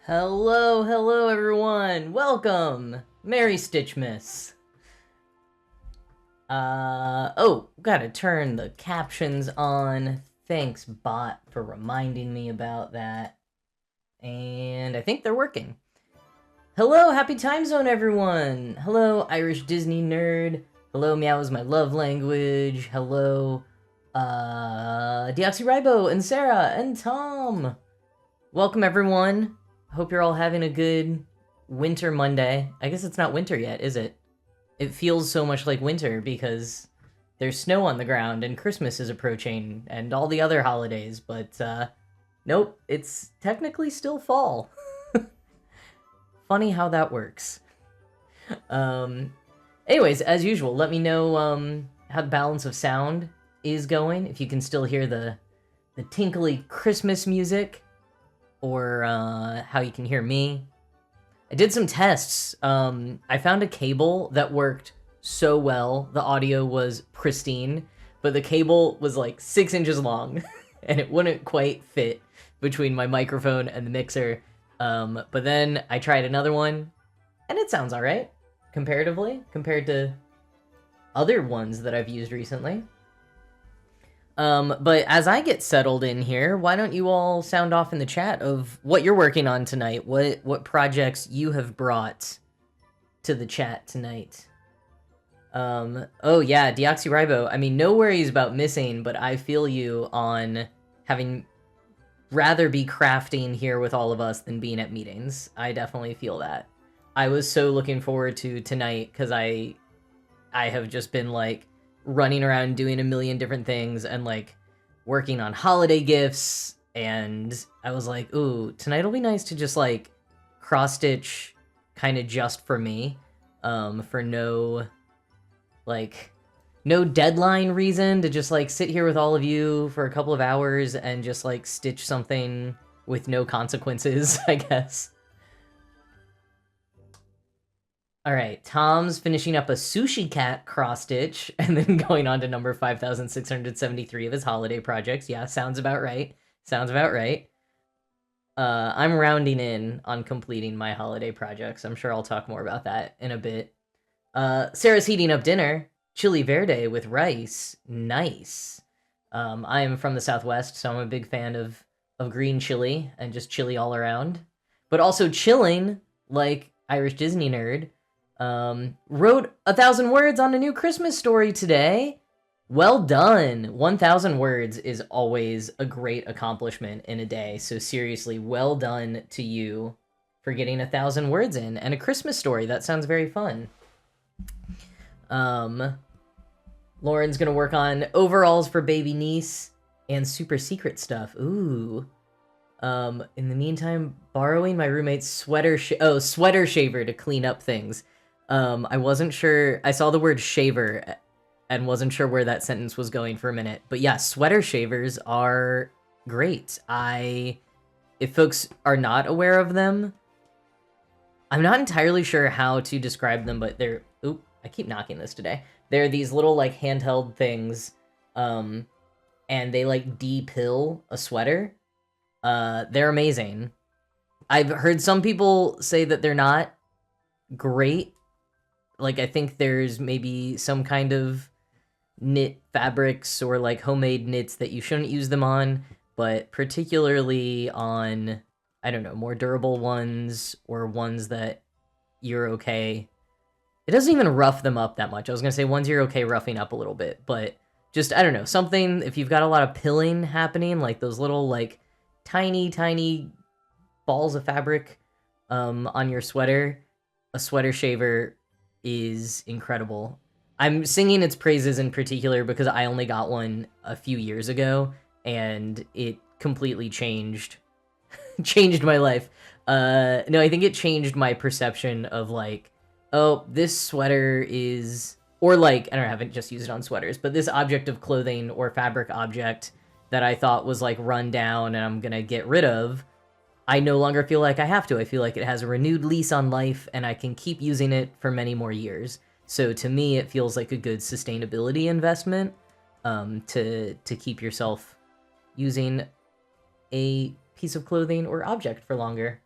Hello, hello everyone! Welcome! Merry Stitchmas! Gotta turn the captions on. Thanks, bot, for reminding me about that. And I think they're working. Hello, happy time zone, everyone! Hello, Irish Disney nerd. Hello, Meow is my love language. Hello, Deoxyribo and Sarah and Tom! Welcome, everyone. Hope you're all having a good winter Monday. I guess it's not winter yet, is it? It feels so much like winter because there's snow on the ground and Christmas is approaching and all the other holidays, but nope, it's technically still fall. Funny how that works. Anyways, as usual, let me know how the balance of sound is going, if you can still hear the tinkly Christmas music, or how you can hear me. I did some tests. I found a cable that worked so well. The audio was pristine, but the cable was like 6 inches long, and it wouldn't quite fit between my microphone and the mixer. But then I tried another one, and it sounds alright, comparatively, compared to other ones that I've used recently. But as I get settled in here, why don't you all sound off in the chat of what you're working on tonight? What projects you have brought to the chat tonight? Oh yeah, Deoxyribo. I mean, no worries about missing, but I feel you on having rather be crafting here with all of us than being at meetings. I definitely feel that. I was so looking forward to tonight because I have just been like running around doing a million different things and like working on holiday gifts, and I was like, ooh, tonight will be nice to just like cross stitch kind of just for me, for no deadline reason, to just like sit here with all of you for a couple of hours and just like stitch something with no consequences, I guess. Alright, Tom's finishing up a Sushi Cat cross-stitch, and then going on to number 5,673 of his holiday projects. Yeah, sounds about right. Sounds about right. I'm rounding in on completing my holiday projects. I'm sure I'll talk more about that in a bit. Sarah's heating up dinner. Chili verde with rice. Nice. I am from the Southwest, so I'm a big fan of green chili, and just chili all around. But also chilling, like Irish Disney nerd, wrote 1,000 words on a new Christmas story today. Well done. 1,000 words is always a great accomplishment in a day. So seriously, well done to you for getting 1,000 words in and a Christmas story. That sounds very fun. Lauren's gonna work on overalls for baby niece and super secret stuff. Ooh. In the meantime, borrowing my roommate's sweater shaver to clean up things. I wasn't sure. I saw the word shaver and wasn't sure where that sentence was going for a minute. But yeah, sweater shavers are great. If folks are not aware of them, I'm not entirely sure how to describe them, but they're, oop, I keep knocking this today. They're these little like handheld things, and they like de-pill a sweater. They're amazing. I've heard some people say that they're not great. Like, I think there's maybe some kind of knit fabrics or like homemade knits that you shouldn't use them on, but particularly on, I don't know, more durable ones or ones that you're okay. It doesn't even rough them up that much. I was gonna say ones you're okay roughing up a little bit, but just, I don't know, something, if you've got a lot of pilling happening, like those little like tiny balls of fabric on your sweater, a sweater shaver is incredible. I'm singing its praises in particular because I only got one a few years ago, and it completely changed my life. No, I think it changed my perception of like, oh, this sweater is, or like, I don't know, I haven't just used it on sweaters, but this object of clothing or fabric object that I thought was like run down and I'm gonna get rid of, I no longer feel like I have to. I feel like it has a renewed lease on life and I can keep using it for many more years. So to me, it feels like a good sustainability investment, to keep yourself using a piece of clothing or object for longer.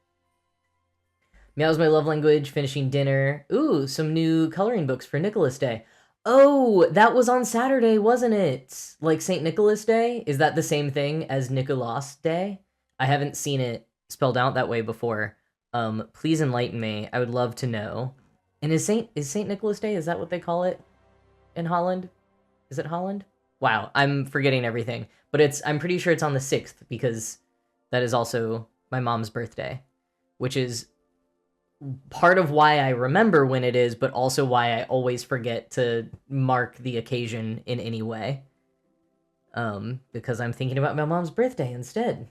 Meow's my love language, finishing dinner. Ooh, some new coloring books for Nicholas Day. Oh, that was on Saturday, wasn't it? Like St. Nicholas Day? Is that the same thing as Nicholas Day? I haven't seen it spelled out that way before. Please enlighten me. I would love to know. And is St. Nicholas Day, is that what they call it in Holland? Is it Holland? Wow, I'm forgetting everything. But I'm pretty sure it's on the 6th because that is also my mom's birthday, which is part of why I remember when it is, but also why I always forget to mark the occasion in any way. Because I'm thinking about my mom's birthday instead.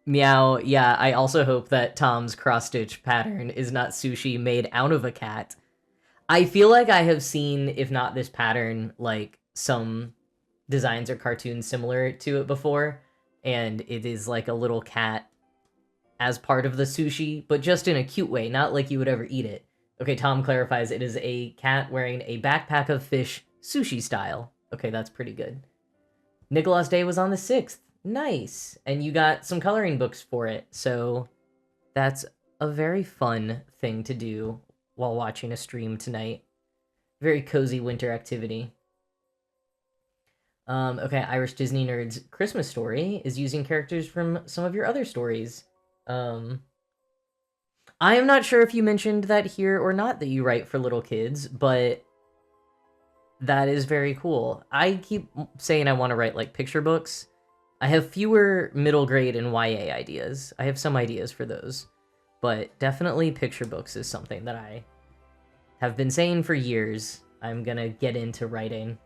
Meow, yeah, I also hope that Tom's cross-stitch pattern is not sushi made out of a cat. I feel like I have seen, if not this pattern, like some designs or cartoons similar to it before, and it is like a little cat as part of the sushi, but just in a cute way, not like you would ever eat it. Okay, Tom clarifies it is a cat wearing a backpack of fish, sushi style. Okay, that's pretty good. Nicholas Day was on the 6th. Nice. And you got some coloring books for it, so that's a very fun thing to do while watching a stream tonight. Very cozy winter activity. Okay, Irish Disney Nerd's Christmas story is using characters from some of your other stories. I am not sure if you mentioned that here or not, that you write for little kids, but that is very cool. I keep saying I want to write like picture books. I have fewer middle grade and YA ideas. I have some ideas for those, but definitely picture books is something that I have been saying for years I'm gonna get into writing.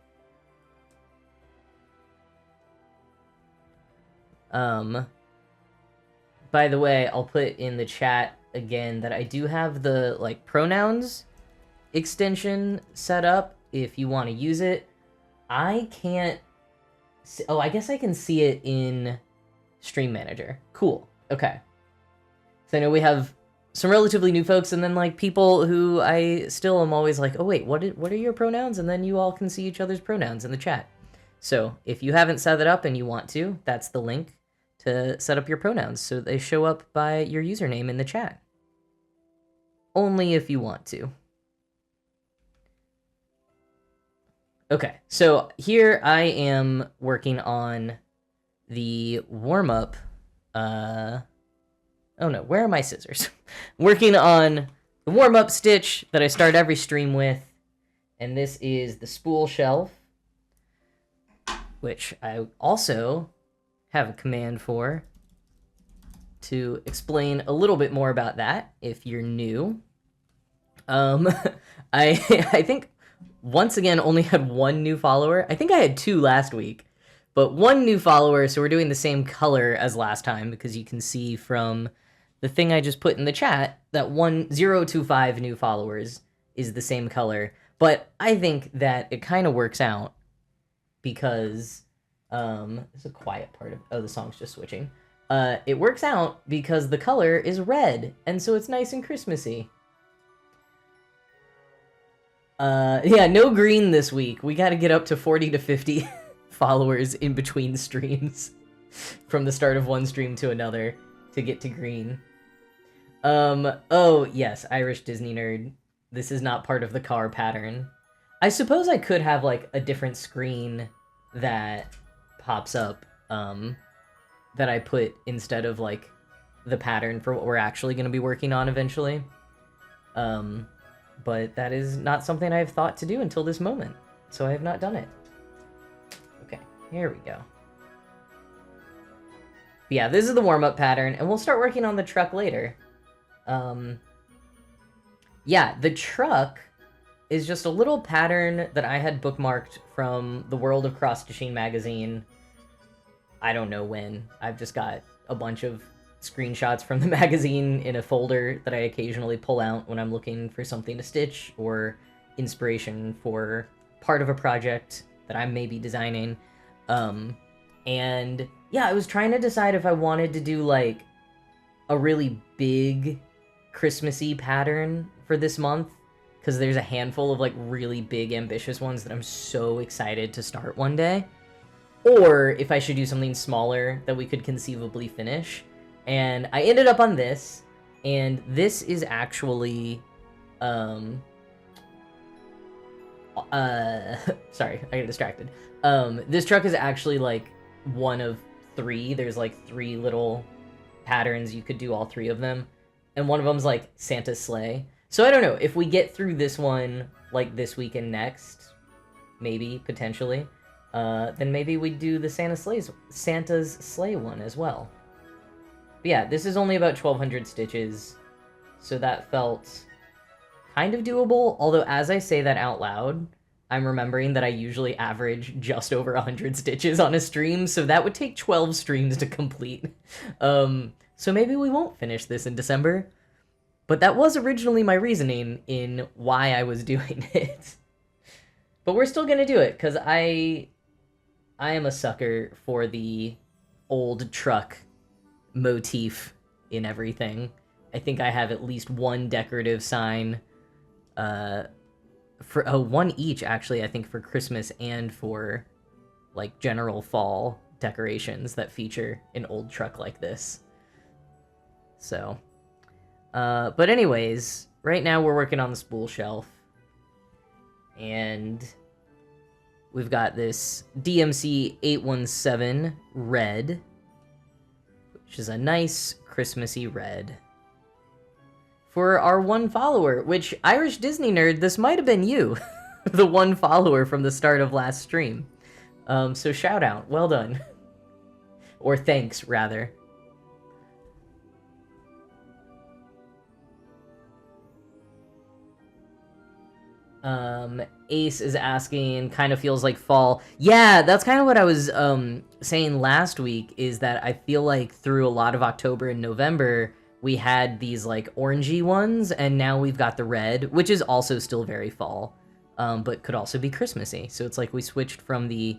By the way, I'll put in the chat again that I do have the like pronouns extension set up if you want to use it. I can't see, oh, I guess I can see it in Stream Manager. Cool. Okay. So I know we have some relatively new folks and then like people who I still am always like, oh wait, what are your pronouns? And then you all can see each other's pronouns in the chat. So if you haven't set it up and you want to, that's the link to set up your pronouns so they show up by your username in the chat. Only if you want to. Okay, so here I am working on the warm-up. Oh no, where are my scissors? Working on the warm-up stitch that I start every stream with. And this is the spool shelf, which I also have a command for to explain a little bit more about that if you're new. I think once again only had one new follower. I think I had 2 last week, but 1 new follower, so we're doing the same color as last time because you can see from the thing I just put in the chat that 1025 new followers is the same color. But I think that it kind of works out because it's a quiet part of, oh, the song's just switching. It works out because the color is red, and so it's nice and Christmassy. Yeah, no green this week. We gotta get up to 40 to 50 followers in between streams from the start of one stream to another to get to green. Oh, yes, Irish Disney Nerd. This is not part of the car pattern. I suppose I could have, like, a different screen that pops up, that I put instead of, like, the pattern for what we're actually going to be working on eventually. But that is not something I've thought to do until this moment, so I have not done it. Okay, here we go. But yeah, this is the warm-up pattern, and we'll start working on the truck later. Yeah, the truck is just a little pattern that I had bookmarked from the World of Cross-Stitching magazine. I don't know when. I've just got a bunch of screenshots from the magazine in a folder that I occasionally pull out when I'm looking for something to stitch or inspiration for part of a project that I may be designing. And yeah, I was trying to decide if I wanted to do like a really big Christmassy pattern for this month, because there's a handful of like really big ambitious ones that I'm so excited to start one day, or if I should do something smaller that we could conceivably finish. And I ended up on this, and this is actually, sorry, I got distracted. This truck is actually like one of three. There's like three little patterns. You could do all three of them. And one of them's like Santa's sleigh. So I don't know, if we get through this one like this week and next, maybe, potentially, then maybe we do the Santa's sleigh one as well. But yeah, this is only about 1,200 stitches, so that felt kind of doable, although as I say that out loud, I'm remembering that I usually average just over 100 stitches on a stream, so that would take 12 streams to complete. So maybe we won't finish this in December, but that was originally my reasoning in why I was doing it. But we're still gonna do it, because I am a sucker for the old truck motif in everything. I think I have at least one decorative sign, for one each actually, I think, for Christmas and for like general fall decorations that feature an old truck like this. So, but anyways, right now we're working on the spool shelf, and we've got this DMC 817 red, which is a nice Christmassy red. For our one follower, which, Irish Disney Nerd, this might have been you, the one follower from the start of last stream. So shout out, well done. Or thanks, rather. Ace is asking, kind of feels like fall. Yeah, that's kind of what I was saying last week, is that I feel like through a lot of October and November, we had these like orangey ones, and now we've got the red, which is also still very fall, but could also be Christmassy. So it's like we switched from the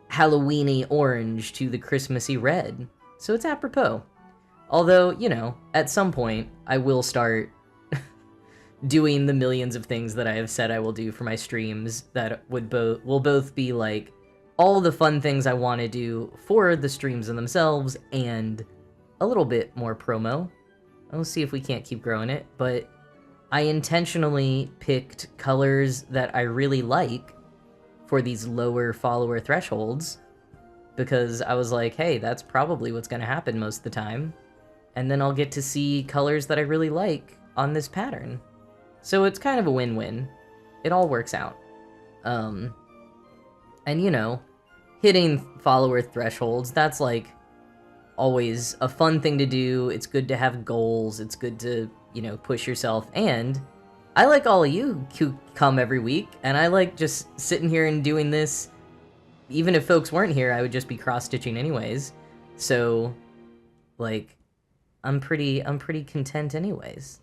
Halloweeny orange to the Christmassy red. So it's apropos. Although, you know, at some point, I will start doing the millions of things that I have said I will do for my streams that will both be like all the fun things I want to do for the streams in themselves and a little bit more promo. We'll see if we can't keep growing it, but I intentionally picked colors that I really like for these lower follower thresholds, because I was like, hey, that's probably what's going to happen most of the time, and then I'll get to see colors that I really like on this pattern. So it's kind of a win-win. It all works out. And you know, hitting follower thresholds, that's like always a fun thing to do. It's good to have goals. It's good to, you know, push yourself. And I like all of you who come every week, and I like just sitting here and doing this. Even if folks weren't here, I would just be cross-stitching anyways. So, like, I'm pretty content anyways.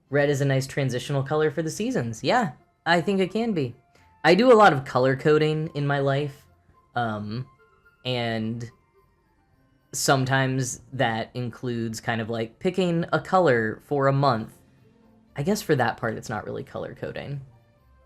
Red is a nice transitional color for the seasons. Yeah, I think it can be. I do a lot of color coding in my life, and sometimes that includes kind of like picking a color for a month. I guess for that part, it's not really color coding.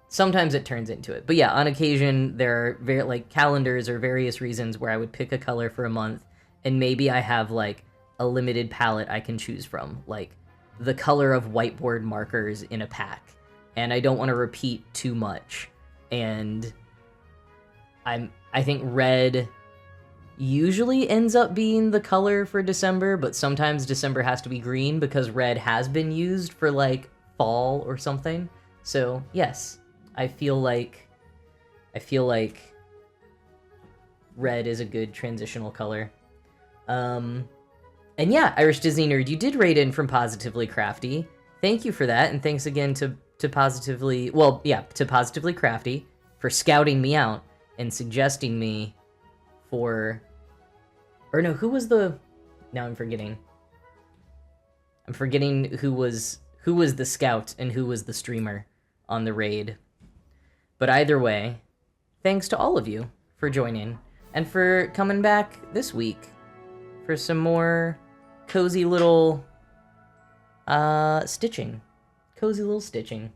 Sometimes it turns into it. But yeah, on occasion, there are like calendars or various reasons where I would pick a color for a month, and maybe I have like a limited palette I can choose from, like the color of whiteboard markers in a pack, and I don't want to repeat too much. And I think red usually ends up being the color for December, but sometimes December has to be green because red has been used for like fall or something. So yes, I feel like red is a good transitional color. And yeah, Irish Disney Nerd, you did rate in from Positively Crafty. Thank you for that, and thanks again to Positively Crafty for scouting me out and suggesting me for, or no, who was the, now I'm forgetting who was the scout and who was the streamer on the raid. But either way, thanks to all of you for joining and for coming back this week for some more cozy little stitching. Cozy little stitching.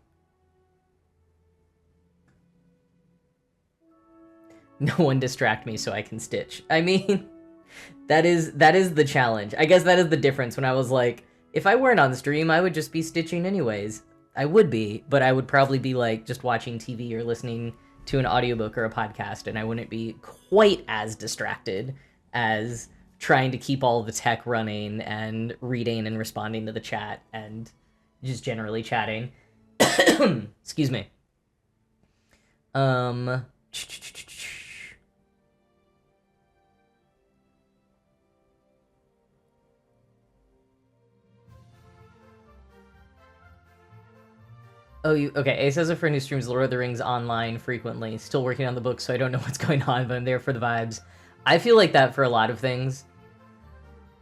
No one distract me so I can stitch. I mean, that is the challenge. I guess that is the difference when I was like, if I weren't on stream, I would just be stitching anyways. I would be, but I would probably be like just watching TV or listening to an audiobook or a podcast, and I wouldn't be quite as distracted as trying to keep all the tech running and reading and responding to the chat and just generally chatting. Excuse me. Oh, okay. Ace has a friend who streams Lord of the Rings online frequently. Still working on the book, so I don't know what's going on, but I'm there for the vibes. I feel like that for a lot of things.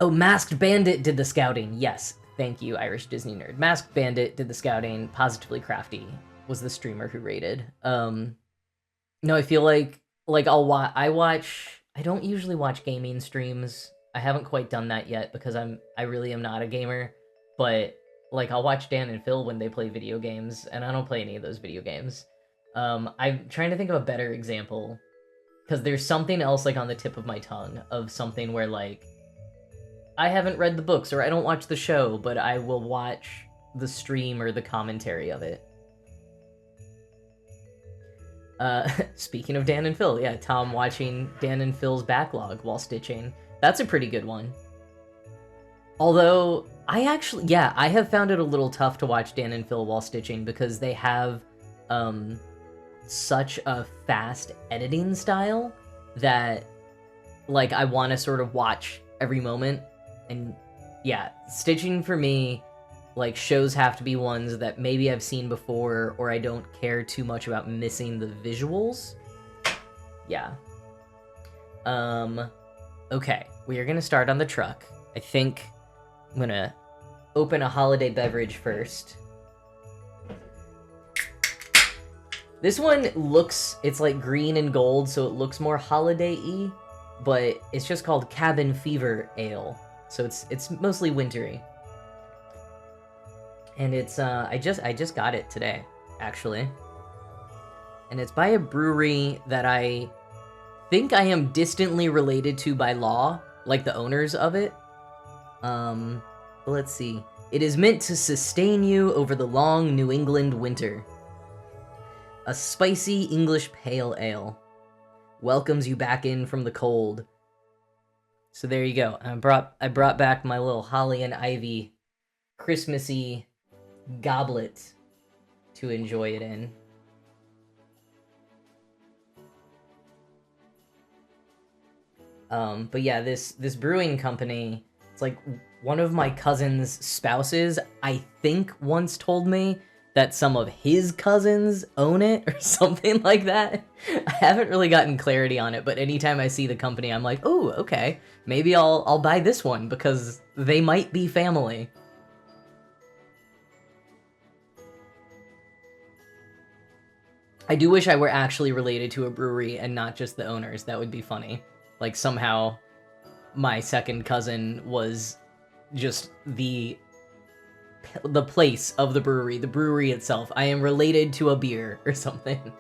Oh, Masked Bandit did the scouting. Yes, thank you, Irish Disney nerd. Masked Bandit did the scouting. Positively Crafty was the streamer who rated. No, I feel like I don't usually watch gaming streams. I haven't quite done that yet because I really am not a gamer, but like I'll watch Dan and Phil when they play video games, and I don't play any of those video games. I'm trying to think of a better example because there's something else like on the tip of my tongue of something where like I haven't read the books or I don't watch the show, but I will watch the stream or the commentary of it. Speaking of Dan and Phil, yeah, Tom watching Dan and Phil's backlog while stitching. That's a pretty good one. Although, I have found it a little tough to watch Dan and Phil while stitching because they have, such a fast editing style that, like, I want to sort of watch every moment. And, yeah, stitching for me, like, shows have to be ones that maybe I've seen before or I don't care too much about missing the visuals. Yeah. Okay, we are gonna start on the truck. I think I'm gonna open a holiday beverage first. This one it's like green and gold, so it looks more holiday-y, but it's just called Cabin Fever Ale. So it's mostly wintry. And it's I just got it today, actually. And it's by a brewery that I think I am distantly related to by law, like the owners of it. Let's see. It is meant to sustain you over the long New England winter. A spicy English pale ale welcomes you back in from the cold. So there you go. I brought back my little holly and ivy Christmassy goblet to enjoy it in. But yeah, this brewing company, it's like one of my cousin's spouses, I think once told me that some of his cousins own it or something like that. I haven't really gotten clarity on it, but anytime I see the company, I'm like, oh, okay, maybe I'll buy this one because they might be family. I do wish I were actually related to a brewery and not just the owners. That would be funny. Like, somehow my second cousin was just the place of the brewery itself. I am related to a beer or something.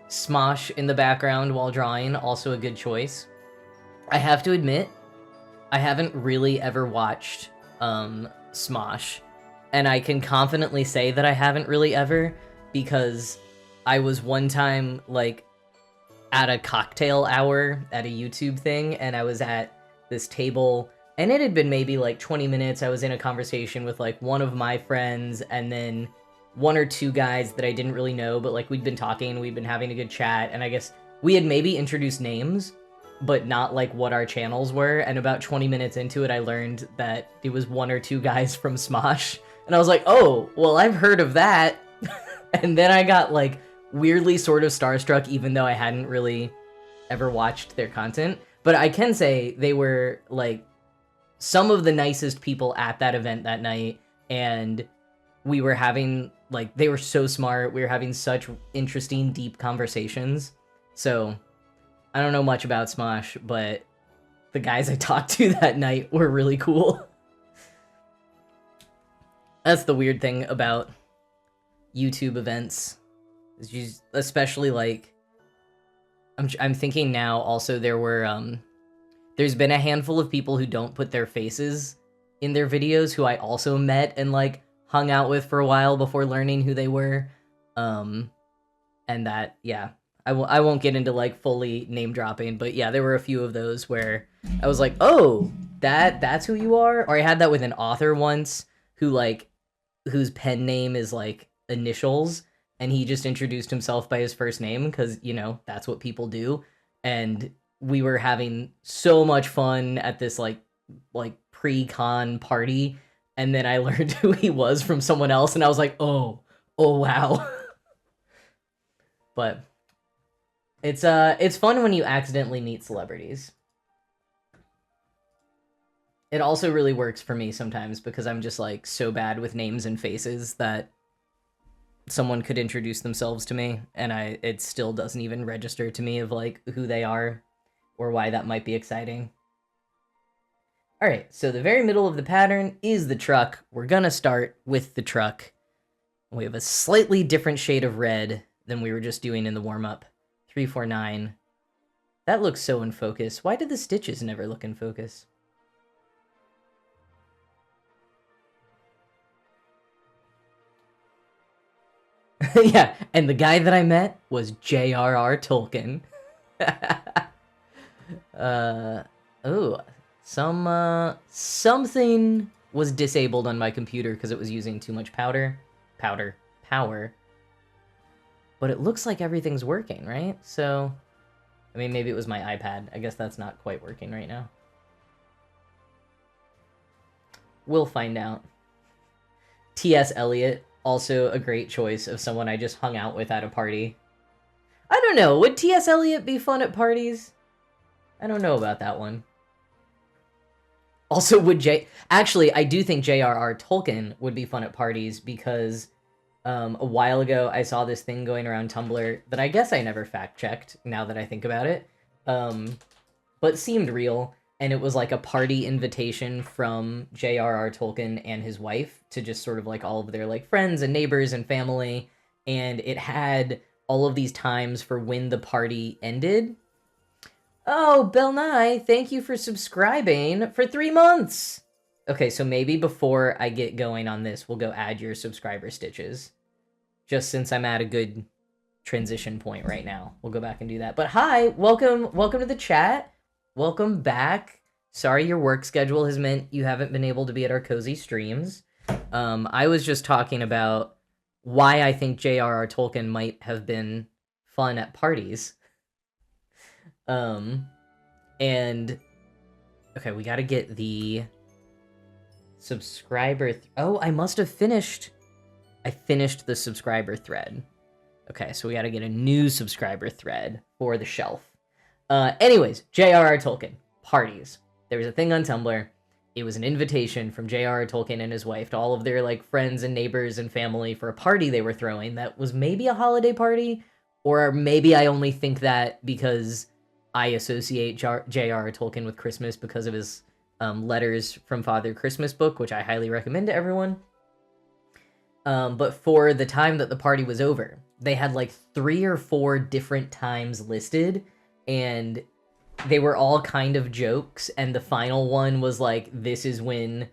Smosh in the background while drawing, also a good choice. I have to admit, I haven't really ever watched Smosh, and I can confidently say that I haven't really ever, because I was one time, like, at a cocktail hour at a YouTube thing, and I was at this table, and it had been maybe, like, 20 minutes. I was in a conversation with, like, one of my friends, and then one or two guys that I didn't really know, but, like, we'd been talking, we'd been having a good chat, and I guess we had maybe introduced names, but not, like, what our channels were, and about 20 minutes into it, I learned that it was one or two guys from Smosh, and I was like, oh, well, I've heard of that, and then I got, like, weirdly sort of starstruck, even though I hadn't really ever watched their content. But I can say they were, like, some of the nicest people at that event that night, and we were having, like, they were so smart, we were having such interesting, deep conversations. So, I don't know much about Smosh, but the guys I talked to that night were really cool. That's the weird thing about YouTube events. Especially like I'm thinking now also there's been a handful of people who don't put their faces in their videos who I also met and like hung out with for a while before learning who they were. And that, yeah, I won't get into like fully name dropping, but yeah, there were a few of those where I was like, oh, that's who you are? Or I had that with an author once whose pen name is like initials, and he just introduced himself by his first name because, you know, that's what people do. And we were having so much fun at this like pre-con party, and then I learned who he was from someone else, and I was like, oh wow. But it's fun when you accidentally meet celebrities. It also really works for me sometimes because I'm just like so bad with names and faces that someone could introduce themselves to me and it still doesn't even register to me of like who they are or why that might be exciting. All right, so the very middle of the pattern is the truck. We're gonna start with the truck. We have a slightly different shade of red than we were just doing in the warm-up. 349. That looks so in focus. Why did the stitches never look in focus? Yeah, and the guy that I met was J.R.R. Tolkien. Something was disabled on my computer because it was using too much power. But it looks like everything's working, right? So, I mean, maybe it was my iPad. I guess that's not quite working right now. We'll find out. T.S. Eliot, also a great choice of someone I just hung out with at a party. I don't know, would T.S. Eliot be fun at parties? I don't know about that one. Also, actually, I do think J.R.R. Tolkien would be fun at parties because a while ago I saw this thing going around Tumblr that I guess I never fact-checked, now that I think about it, but seemed real, and it was like a party invitation from J.R.R. Tolkien and his wife to just sort of like all of their like friends and neighbors and family, and it had all of these times for when the party ended. Oh, Bill Nye, thank you for subscribing for 3 months! Okay, so maybe before I get going on this, we'll go add your subscriber stitches. Just since I'm at a good transition point right now. We'll go back and do that. But hi, welcome to the chat. Welcome back. Sorry your work schedule has meant you haven't been able to be at our cozy streams. I was just talking about why I think J.R.R. Tolkien might have been fun at parties. And okay, we got to get the subscriber. Oh, I must have finished. I finished the subscriber thread. Okay, so we got to get a new subscriber thread for the shelf. Anyways, J.R.R. Tolkien, parties. There was a thing on Tumblr. It was an invitation from J.R.R. Tolkien and his wife to all of their like friends and neighbors and family for a party they were throwing that was maybe a holiday party, or maybe I only think that because I associate J.R.R. Tolkien with Christmas because of his Letters from Father Christmas book, which I highly recommend to everyone. But for the time that the party was over, they had like 3 or 4 different times listed, and they were all kind of jokes, and the final one was like, this is when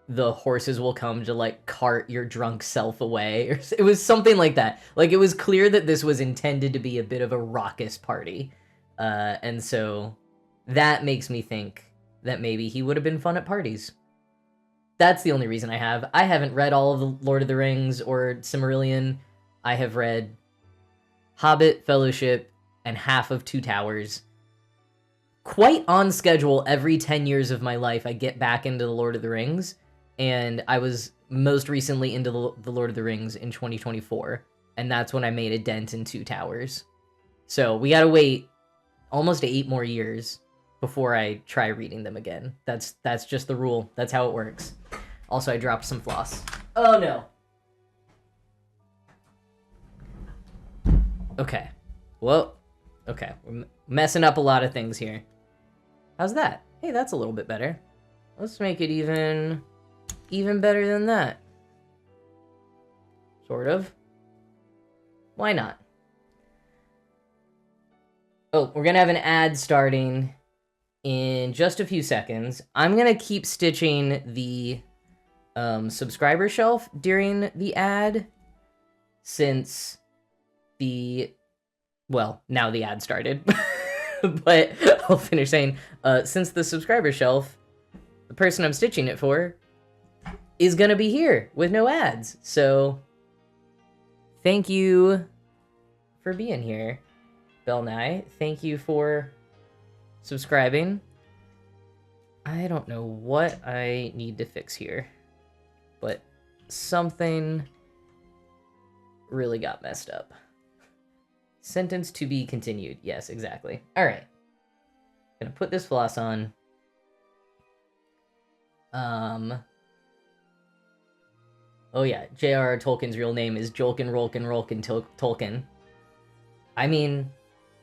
the horses will come to like cart your drunk self away. It was something like that. Like, it was clear that this was intended to be a bit of a raucous party. And so that makes me think that maybe he would have been fun at parties. That's the only reason I have. I haven't read all of the Lord of the Rings or Silmarillion. I have read Hobbit, Fellowship, and half of Two Towers. Quite on schedule, every 10 years of my life, I get back into the Lord of the Rings, and I was most recently into the Lord of the Rings in 2024, and that's when I made a dent in Two Towers. So we gotta wait almost 8 more years before I try reading them again. That's just the rule. That's how it works. Also, I dropped some floss. Oh no. Okay. Whoa. Okay. We're messing up a lot of things here. How's that? Hey, that's a little bit better. Let's make it even better than that. Sort of. Why not? Oh, we're gonna have an ad starting in just a few seconds. I'm gonna keep stitching the subscriber shelf during the ad, since now the ad started. But I'll finish saying, since the subscriber shelf, the person I'm stitching it for is gonna be here with no ads. So thank you for being here, Belnai. Thank you for subscribing. I don't know what I need to fix here, but something really got messed up. Sentence to be continued. Yes, exactly. All right. Gonna put this floss on. Oh yeah, J.R.R. Tolkien's real name is Jolkin Rolkin Tolkien. I mean,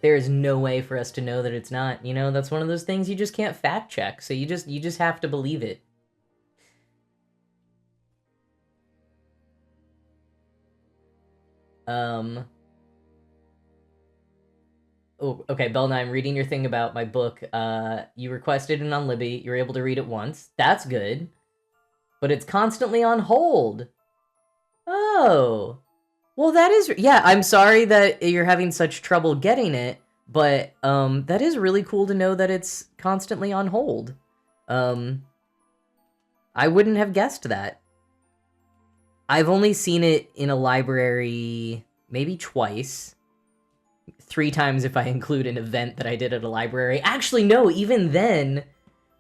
there's no way for us to know that it's not. You know, that's one of those things you just can't fact check. So you just have to believe it. Oh, okay, Belna, I'm reading your thing about my book. You requested it on Libby. You were able to read it once. That's good. But it's constantly on hold. Oh. Well, that is... Yeah, I'm sorry that you're having such trouble getting it, but that is really cool to know that it's constantly on hold. I wouldn't have guessed that. I've only seen it in a library maybe twice. 3 times if I include an event that I did at a library. Actually, no, even then,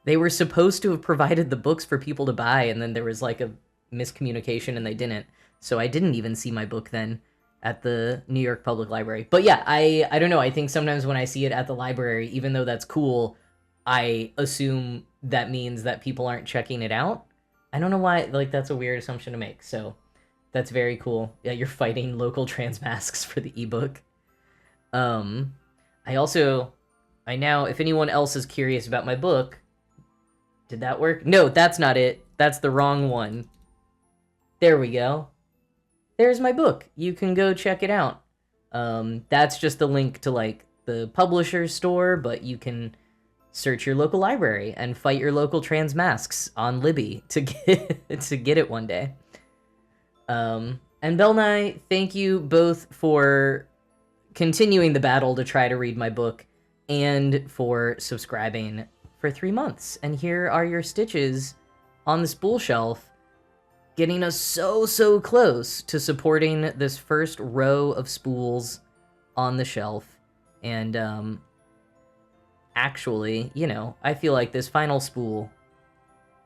they were supposed to have provided the books for people to buy, and then there was like a miscommunication and they didn't. So I didn't even see my book then at the New York Public Library. But yeah, I don't know. I think sometimes when I see it at the library, even though that's cool, I assume that means that people aren't checking it out. I don't know why, like, that's a weird assumption to make. So that's very cool. Yeah, you're fighting local trans masks for the ebook. If anyone else is curious about my book, did that work? No, that's not it. That's the wrong one. There we go. There's my book. You can go check it out. That's just the link to, like, the publisher's store, but you can search your local library and fight your local trans masks on Libby to get it one day. And Belnai, thank you both for continuing the battle to try to read my book and for subscribing for 3 months. And here are your stitches on the spool shelf, getting us so close to supporting this first row of spools on the shelf. And actually, you know, I feel like this final spool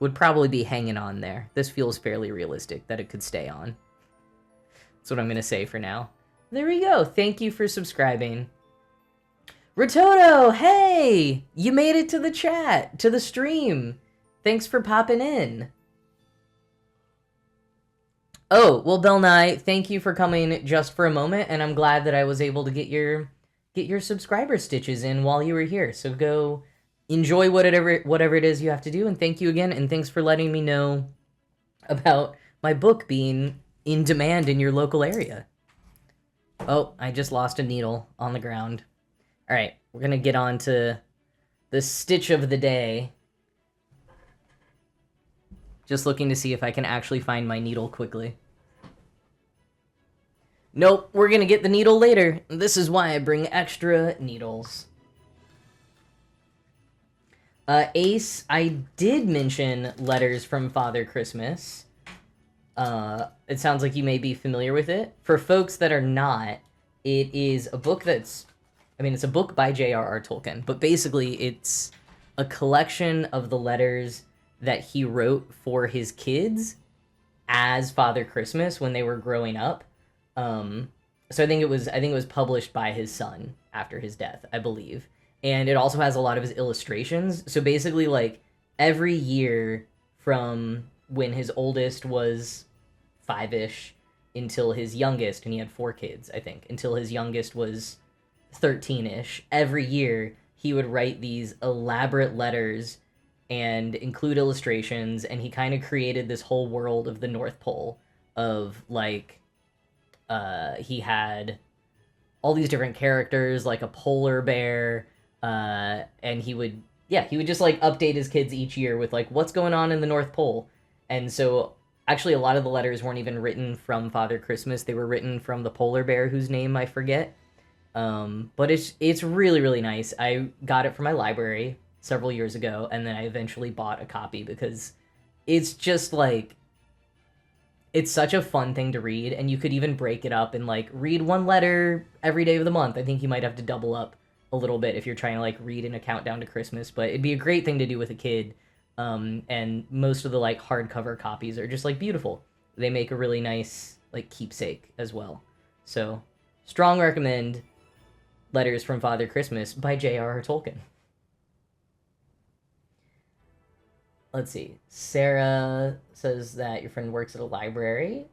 would probably be hanging on there. This feels fairly realistic that it could stay on. That's what I'm gonna say for now. There we go. Thank you for subscribing. Rototo, hey! You made it to the chat, to the stream. Thanks for popping in. Oh, well, Belnai, thank you for coming just for a moment, and I'm glad that I was able to get your subscriber stitches in while you were here. So go enjoy whatever it is you have to do, and thank you again, and thanks for letting me know about my book being in demand in your local area. Oh, I just lost a needle on the ground. All right, we're gonna get on to the stitch of the day. Just looking to see if I can actually find my needle quickly. Nope, we're gonna get the needle later. This is why I bring extra needles. Ace, I did mention Letters from Father Christmas. It sounds like you may be familiar with it. For folks that are not, it is a book it's a book by J.R.R. Tolkien, but basically it's a collection of the letters that he wrote for his kids as Father Christmas when they were growing up. So I think it was published by his son after his death, I believe. And it also has a lot of his illustrations. So basically, like, every year from when his oldest was 5-ish until his youngest, and he had 4 kids, I think, until his youngest was 13-ish, every year he would write these elaborate letters and include illustrations, and he kind of created this whole world of the North Pole of, like, he had all these different characters, like a polar bear, and he would just like update his kids each year with like what's going on in the North Pole. And so actually a lot of the letters weren't even written from Father Christmas, they were written from the polar bear whose name I forget. But it's really, really nice. I got it from my library several years ago, and then I eventually bought a copy because it's just like, it's such a fun thing to read, and you could even break it up and like read one letter every day of the month. I think you might have to double up a little bit if you're trying to like read in a countdown to Christmas, but it'd be a great thing to do with a kid. And most of the like hardcover copies are just like beautiful. They make a really nice like keepsake as well. So strong recommend Letters from Father Christmas by J.R.R. Tolkien. Let's see. Sarah says that your friend works at a library.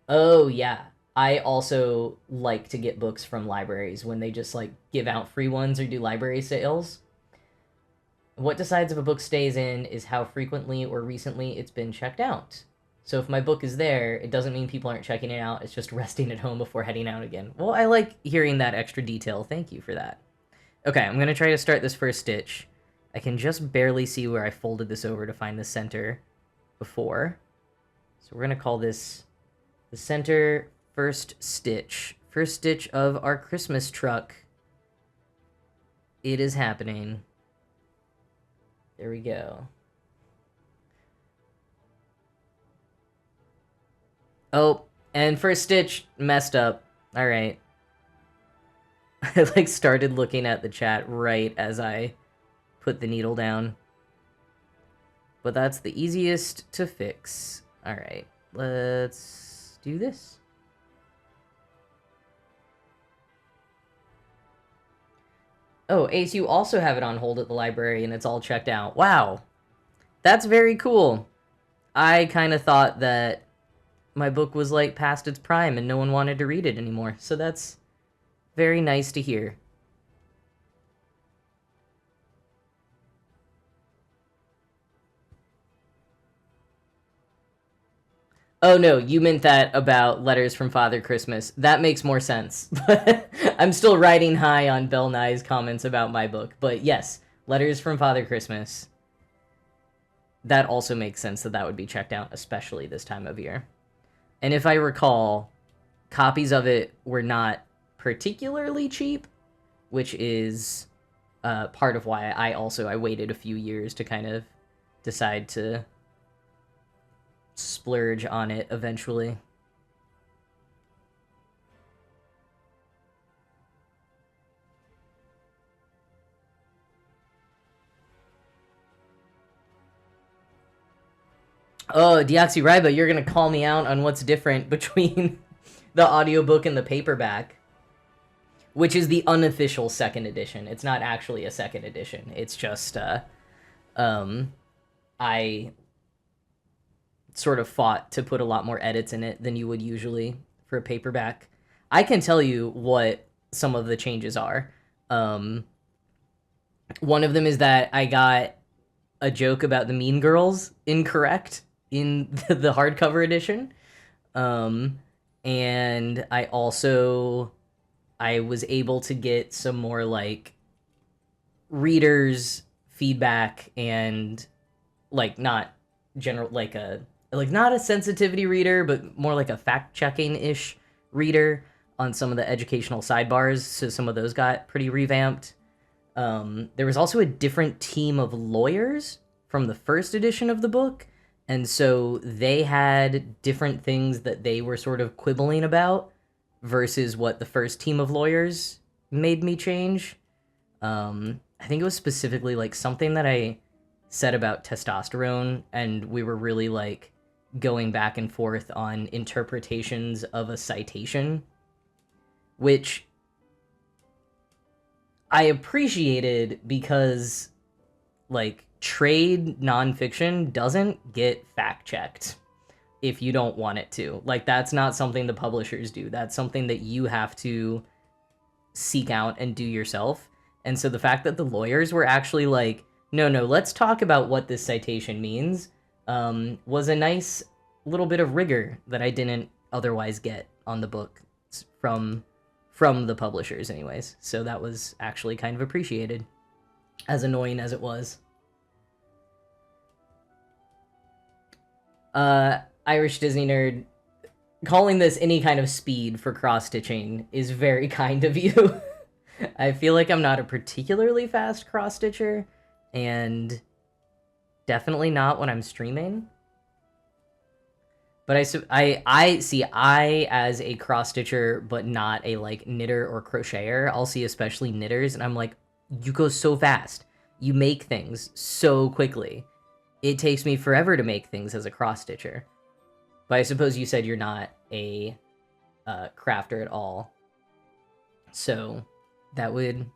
Oh, yeah. I also like to get books from libraries when they just like give out free ones or do library sales. What decides if a book stays in is how frequently or recently it's been checked out. So if my book is there, it doesn't mean people aren't checking it out. It's just resting at home before heading out again. Well, I like hearing that extra detail. Thank you for that. Okay, I'm going to try to start this first stitch. I can just barely see where I folded this over to find the center before. So we're going to call this the center first stitch. First stitch of our Christmas truck. It is happening. There we go. Oh, and first stitch messed up. All right. I like started looking at the chat right as I put the needle down. But that's the easiest to fix. All right. Let's do this. Oh, Ace, you also have it on hold at the library and it's all checked out. Wow. That's very cool. I kind of thought that my book was like past its prime and no one wanted to read it anymore. So that's very nice to hear. Oh no, you meant that about Letters from Father Christmas. That makes more sense. But I'm still riding high on Bell Nye's comments about my book. But yes, Letters from Father Christmas. That also makes sense that would be checked out, especially this time of year. And if I recall, copies of it were not particularly cheap, which is part of why I waited a few years to kind of decide to splurge on it eventually. Oh, Deoxyribo, you're gonna call me out on what's different between the audiobook and the paperback, which is the unofficial second edition. It's not actually a second edition. It's just I sort of fought to put a lot more edits in it than you would usually for a paperback. I can tell you what some of the changes are. One of them is that I got a joke about the Mean Girls incorrect in the hardcover edition. And I was able to get some more like readers feedback and like not general not a sensitivity reader, but more like a fact-checking-ish reader on some of the educational sidebars, so some of those got pretty revamped. There was also a different team of lawyers from the first edition of the book, and so they had different things that they were sort of quibbling about versus what the first team of lawyers made me change. I think it was specifically like something that I said about testosterone, and we were really like going back and forth on interpretations of a citation, which I appreciated because like trade nonfiction doesn't get fact checked if you don't want it to. Like that's not something the publishers do. That's something that you have to seek out and do yourself. And so the fact that the lawyers were actually like, no, let's talk about what this citation means, was a nice little bit of rigor that I didn't otherwise get on the book from from the publishers anyways. So that was actually kind of appreciated, as annoying as it was. Irish Disney Nerd, calling this any kind of speed for cross-stitching is very kind of you. I feel like I'm not a particularly fast cross-stitcher, and definitely not when I'm streaming. But I see, I as a cross-stitcher, but not a, like, knitter or crocheter, I'll see especially knitters, and I'm like, you go so fast. You make things so quickly. It takes me forever to make things as a cross-stitcher. But I suppose you said you're not a crafter at all. So that would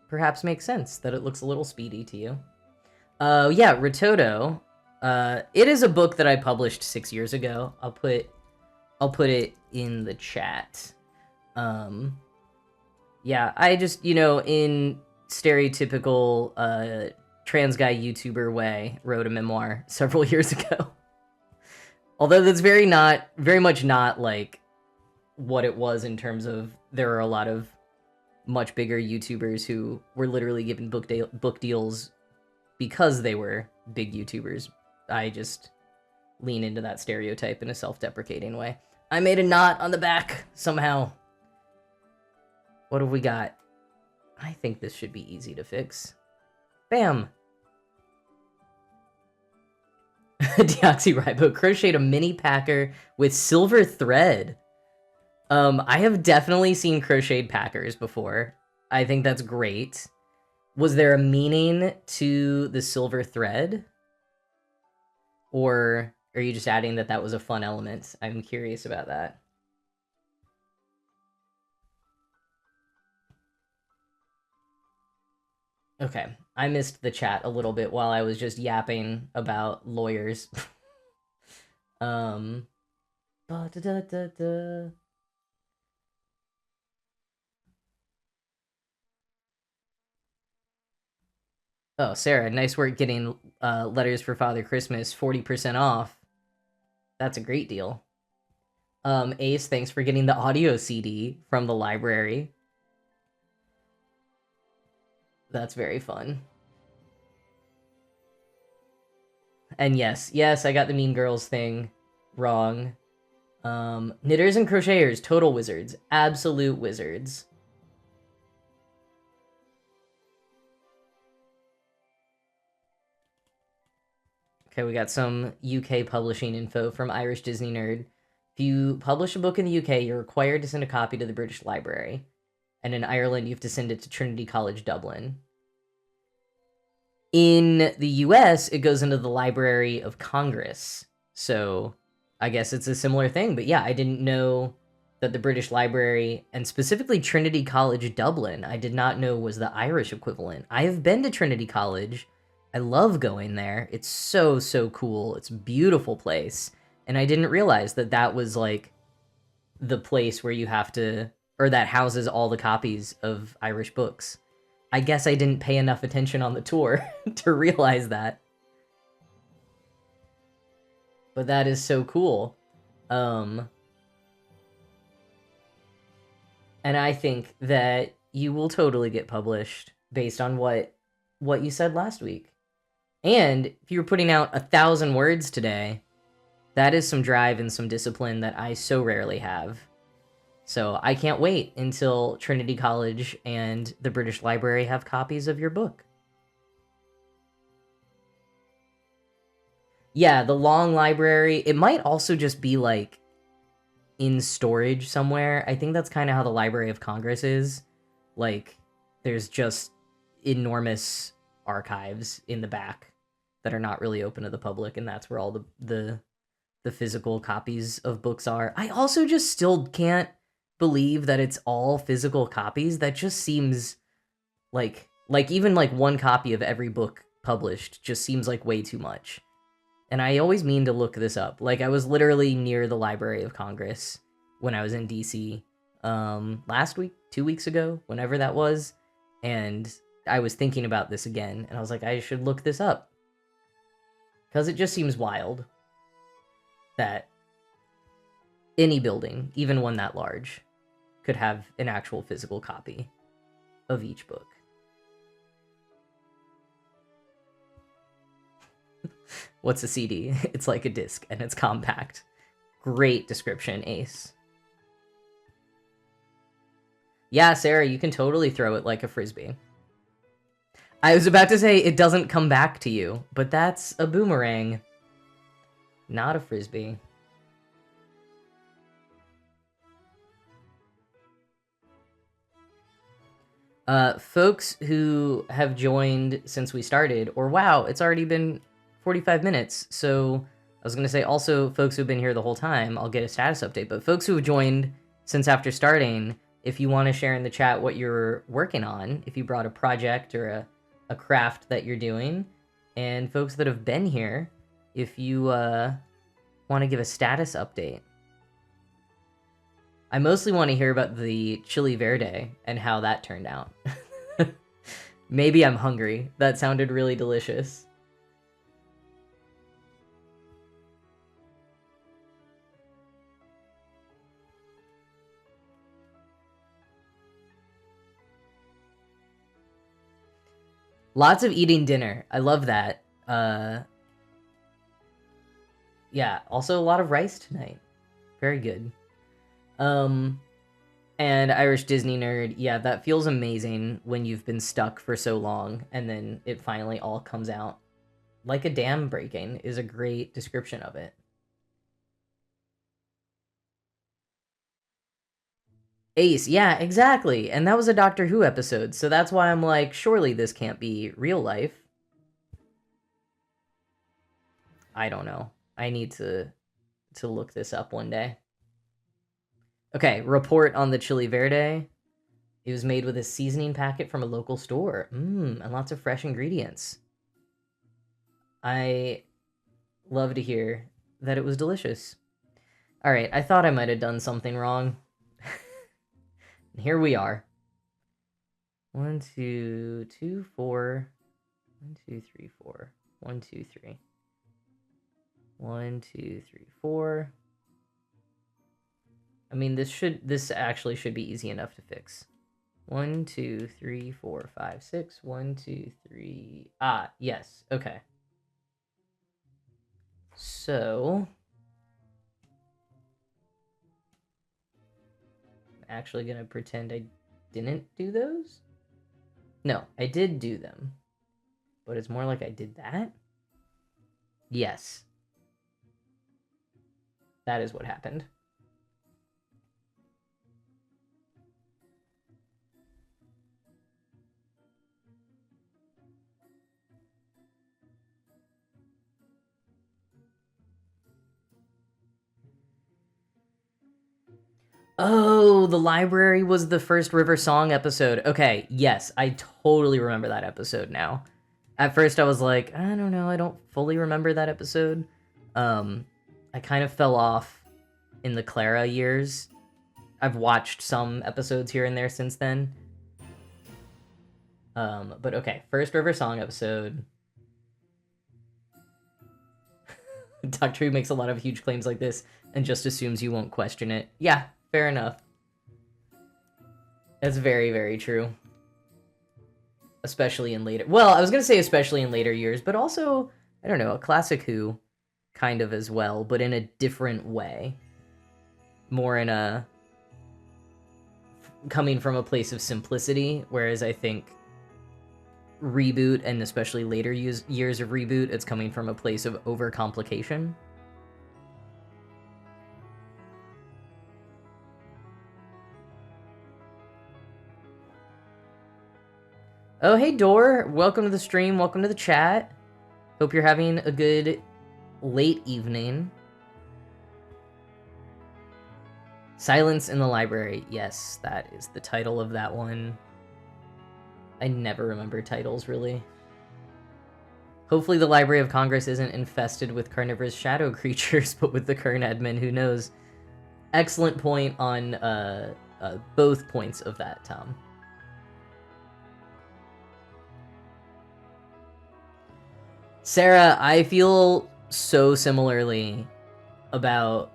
perhaps make sense that it looks a little speedy to you. Yeah, Rototo. It is a book that I published 6 years ago. I'll put it in the chat. Yeah, I just, in stereotypical trans guy YouTuber way, wrote a memoir several years ago. Although that's very much not like what it was in terms of there are a lot of much bigger YouTubers who were literally given book deals because they were big YouTubers. I just lean into that stereotype in a self-deprecating way. I made a knot on the back somehow. What have we got? I think this should be easy to fix. Bam! Deoxyribo crocheted a mini packer with silver thread. I have definitely seen crocheted packers before. I think that's great. Was there a meaning to the silver thread? Or are you just adding that was a fun element? I'm curious about that. Okay, I missed the chat a little bit while I was just yapping about lawyers. Oh, Sarah, nice work getting Letters for Father Christmas 40% off. That's a great deal. Ace, thanks for getting the audio CD from the library. That's very fun. And yes, I got the Mean Girls thing wrong. Knitters and crocheters, total wizards. Absolute wizards. Okay, we got some UK publishing info from Irish Disney Nerd. If you publish a book in the UK, you're required to send a copy to the British Library. And in Ireland, you have to send it to Trinity College Dublin. In the US, it goes into the Library of Congress. So I guess it's a similar thing. But yeah, I didn't know that the British Library, and specifically Trinity College Dublin, I did not know was the Irish equivalent. I have been to Trinity College. I love going there. It's so, so cool. It's a beautiful place. And I didn't realize that was like the place where you have to, or that houses all the copies of Irish books. I guess I didn't pay enough attention on the tour to realize that. But that is so cool. And I think that you will totally get published based on what you said last week. And if you were putting out 1,000 words today, that is some drive and some discipline that I so rarely have. So I can't wait until Trinity College and the British Library have copies of your book. Yeah, the long library, it might also just be like in storage somewhere. I think that's kind of how the Library of Congress is. Like, there's just enormous archives in the back that are not really open to the public, and that's where all the physical copies of books are. I also just still can't believe that it's all physical copies. That just seems like even like one copy of every book published just seems like way too much. And I always mean to look this up. Like, I was literally near the Library of Congress when I was in DC last week, 2 weeks ago, whenever that was, and I was thinking about this again, and I was like, I should look this up. Because it just seems wild that any building, even one that large, could have an actual physical copy of each book. What's a CD? It's like a disc, and it's compact. Great description, Ace. Yeah, Sarah, you can totally throw it like a frisbee. I was about to say it doesn't come back to you, but that's a boomerang, not a frisbee. Folks who have joined since we started, or wow, it's already been 45 minutes, so I was going to say also folks who've been here the whole time, I'll get a status update, but folks who have joined since after starting, if you want to share in the chat what you're working on, if you brought a project or a craft that you're doing, and folks that have been here, if you want to give a status update. I mostly want to hear about the chili verde and how that turned out. Maybe I'm hungry. That sounded really delicious. Lots of eating dinner. I love that. Yeah, also a lot of rice tonight. Very good. And Irish Disney Nerd, yeah, that feels amazing when you've been stuck for so long and then it finally all comes out. Like a dam breaking is a great description of it. Ace, yeah, exactly. And that was a Doctor Who episode, so that's why I'm like, surely this can't be real life. I don't know. I need to look this up one day. Okay, report on the chili verde. It was made with a seasoning packet from a local store. And lots of fresh ingredients. I love to hear that it was delicious. Alright, I thought I might have done something wrong. Here we are. 1, 2, 2, 4. 1, 2, 3, 4. 1, 2, 3. 1, 2, 3, 4. I mean, this actually should be easy enough to fix. 1, 2, 3, 4, 5, 6. 1, 2, 3. Ah, yes. Okay. So, I'm actually gonna pretend I didn't do those? No, I did do them. But it's more like I did that? Yes. That is what happened. Oh, the library was the first River Song episode. Okay, yes, I totally remember that episode now. At first I was like, I don't know, I don't fully remember that episode. I kind of fell off in the Clara years. I've watched some episodes here and there since then. But okay, first River Song episode. Doctor Who makes a lot of huge claims like this and just assumes you won't question it. Yeah, fair enough. That's very, very true. Especially in later... Well, I was going to say especially in later years, but also, I don't know, a classic Who kind of as well, but in a different way. More in a... coming from a place of simplicity, whereas I think Reboot, and especially later years of Reboot, it's coming from a place of overcomplication. Oh, hey, Dor. Welcome to the stream. Welcome to the chat. Hope you're having a good late evening. Silence in the Library. Yes, that is the title of that one. I never remember titles, really. Hopefully the Library of Congress isn't infested with carnivorous shadow creatures, but with the current admin, who knows? Excellent point on both points of that, Tom. Sarah, I feel so similarly about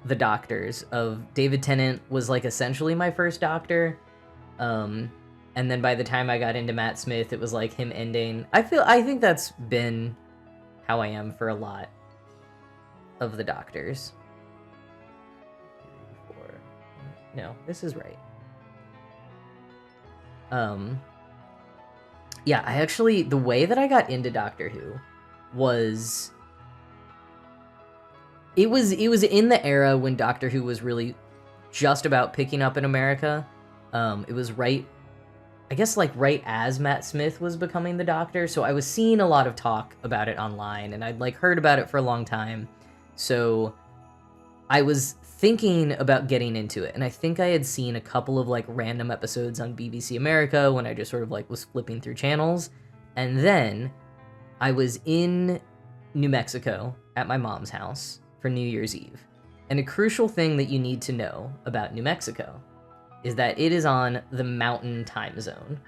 the doctors. Of David Tennant was like essentially my first doctor, and then by the time I got into Matt Smith, it was like him ending. I think that's been how I am for a lot of the doctors. 3, 4. No, this is right. Yeah, I actually, the way that I got into Doctor Who was it was in the era when Doctor Who was really just about picking up in America. It was right, I guess, like right as Matt Smith was becoming the Doctor, so I was seeing a lot of talk about it online, and I'd like heard about it for a long time. So I was thinking about getting into it, and I think I had seen a couple of like random episodes on BBC America when I just sort of like was flipping through channels, and then I was in New Mexico at my mom's house for New Year's Eve. And a crucial thing that you need to know about New Mexico is that it is on the Mountain Time Zone.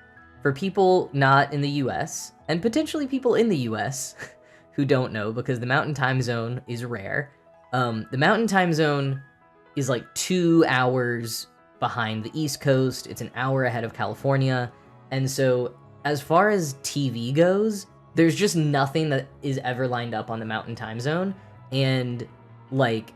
For people not in the US, and potentially people in the US who don't know, because the Mountain Time Zone is rare, the Mountain Time Zone is like 2 hours behind the East Coast. It's an hour ahead of California. And so as far as TV goes, there's just nothing that is ever lined up on the Mountain Time Zone. And like,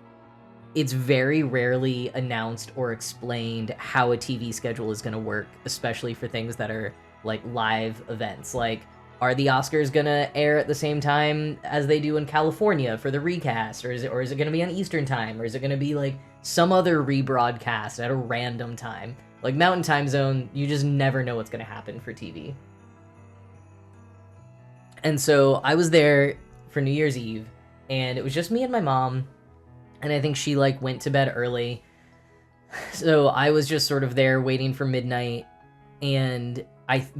it's very rarely announced or explained how a TV schedule is going to work, especially for things that are like live events. Like, are the Oscars gonna air at the same time as they do in California for the recast, or is it gonna be on Eastern Time, or is it gonna be like some other rebroadcast at a random time? Like Mountain Time Zone, you just never know what's gonna happen for TV. And so I was there for New Year's Eve, and it was just me and my mom, and I think she like went to bed early. So I was just sort of there waiting for midnight, and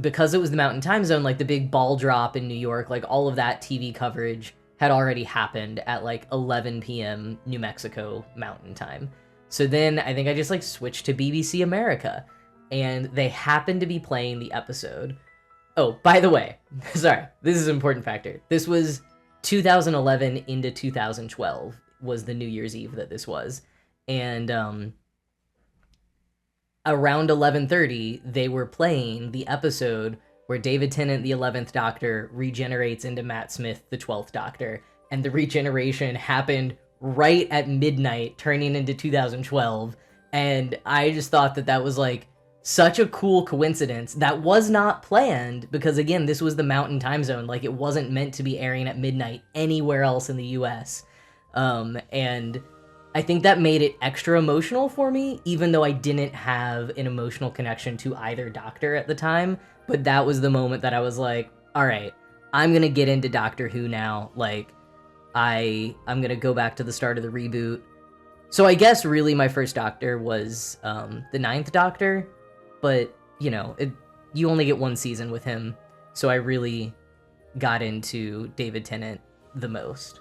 because it was the Mountain Time Zone, like the big ball drop in New York, like all of that TV coverage had already happened at like 11 p.m. New Mexico Mountain Time. So then I think I just like switched to BBC America, and they happened to be playing the episode. Oh, by the way, sorry, this is an important factor. This was 2011 into 2012 was the New Year's Eve that this was. And around 11:30, they were playing the episode where David Tennant, the 11th Doctor, regenerates into Matt Smith, the 12th Doctor, and the regeneration happened right at midnight, turning into 2012, and I just thought that that was, like, such a cool coincidence. That was not planned, because, again, this was the Mountain Time Zone. Like, it wasn't meant to be airing at midnight anywhere else in the US, and I think that made it extra emotional for me, even though I didn't have an emotional connection to either Doctor at the time. But that was the moment that I was like, all right, I'm going to get into Doctor Who now. Like, I'm going to go back to the start of the reboot. So I guess really my first Doctor was the 9th Doctor. But, you know, you only get one season with him. So I really got into David Tennant the most.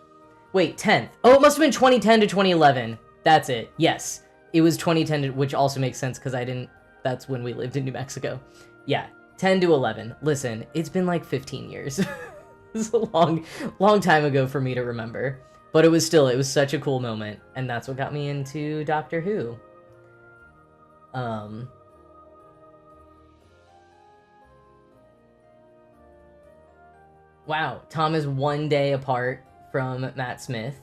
Wait, 10th. Oh, it must have been 2010 to 2011. That's it. Yes. It was 2010, which also makes sense because that's when we lived in New Mexico. Yeah, 10 to 11. Listen, it's been like 15 years. It's a long time ago for me to remember. But it was such a cool moment. And that's what got me into Doctor Who. Wow, Tom is 1 day apart from Matt Smith.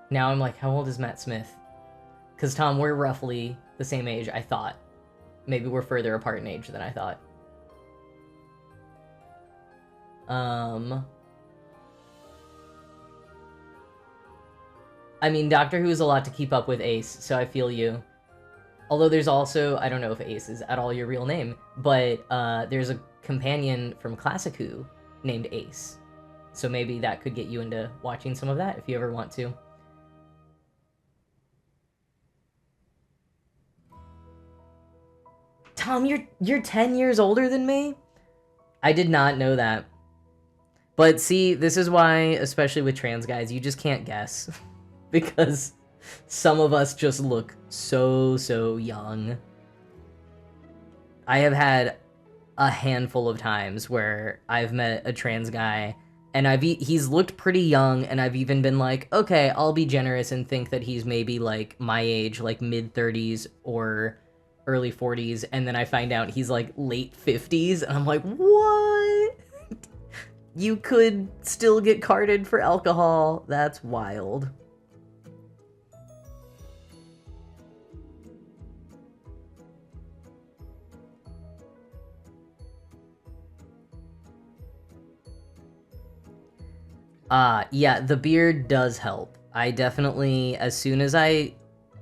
Now I'm like, how old is Matt Smith? Because, Tom, we're roughly the same age, I thought. Maybe we're further apart in age than I thought. I mean, Doctor Who is a lot to keep up with, Ace, so I feel you. Although there's also, I don't know if Ace is at all your real name, but there's a companion from Classic Who named Ace. So maybe that could get you into watching some of that if you ever want to. Tom, you're 10 years older than me? I did not know that. But see, this is why, especially with trans guys, you just can't guess. Because some of us just look so young. I have had a handful of times where I've met a trans guy And he's looked pretty young, and I've even been like, okay, I'll be generous and think that he's maybe like my age, like mid-30s or early 40s, and then I find out he's like late 50s, and I'm like, what? You could still get carded for alcohol? That's wild. Yeah, the beard does help. I definitely, as soon as I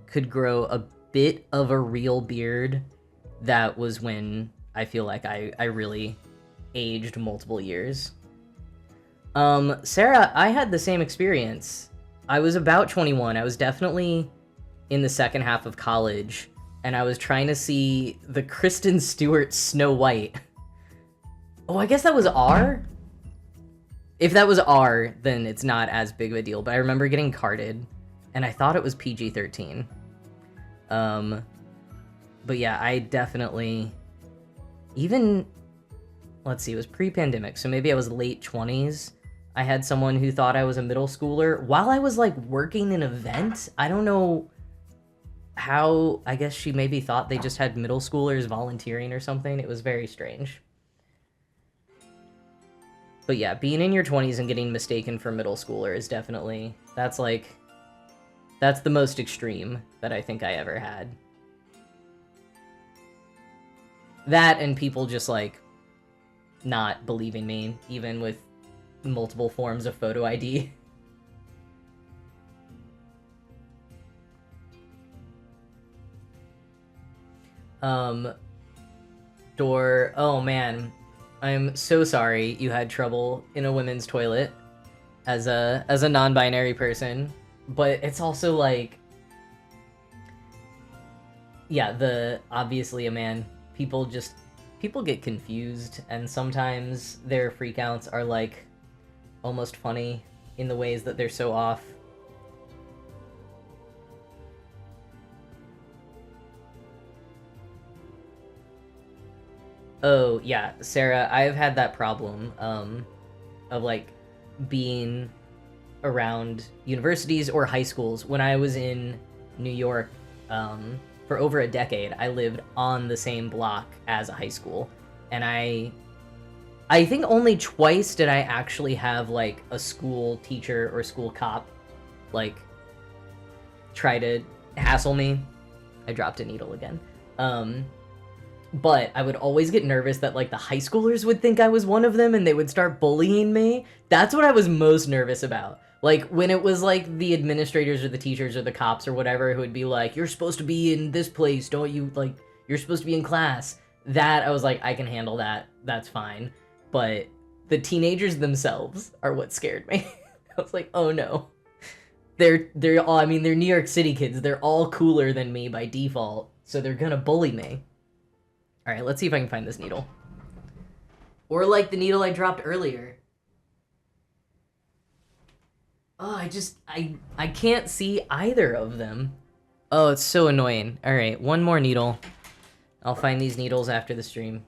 could grow a bit of a real beard, that was when I feel like I really aged multiple years. Sarah, I had the same experience. I was about 21. I was definitely in the second half of college, and I was trying to see the Kristen Stewart Snow White. Oh, I guess that was R? If that was R, then it's not as big of a deal, but I remember getting carded, and I thought it was PG-13. But yeah, I definitely... Even... Let's see, it was pre-pandemic, so maybe I was late 20s. I had someone who thought I was a middle schooler while I was, like, working an event. I don't know how... I guess she maybe thought they just had middle schoolers volunteering or something. It was very strange. But yeah, being in your 20s and getting mistaken for middle schooler is definitely... That's, like... That's the most extreme that I think I ever had. That and people just, like, not believing me, even with multiple forms of photo ID. Door... Oh, man. I'm so sorry you had trouble in a women's toilet as a non-binary person, but it's also like, yeah, obviously a man. People get confused, and sometimes their freakouts are like almost funny in the ways that they're so off. Oh, yeah, Sarah, I've had that problem, of, like, being around universities or high schools. When I was in New York, for over a decade, I lived on the same block as a high school, and I think only twice did I actually have, like, a school teacher or school cop, like, try to hassle me. I dropped a needle again. But I would always get nervous that, like, the high schoolers would think I was one of them and they would start bullying me. That's what I was most nervous about. Like, when it was, like, the administrators or the teachers or the cops or whatever who would be like, you're supposed to be in this place, don't you? Like, you're supposed to be in class. That, I was like, I can handle that. That's fine. But the teenagers themselves are what scared me. I was like, oh no. They're all, I mean, they're New York City kids. They're all cooler than me by default, so they're gonna bully me. Alright, let's see if I can find this needle. Or like the needle I dropped earlier. Oh, I can't see either of them. Oh, it's so annoying. Alright, one more needle. I'll find these needles after the stream.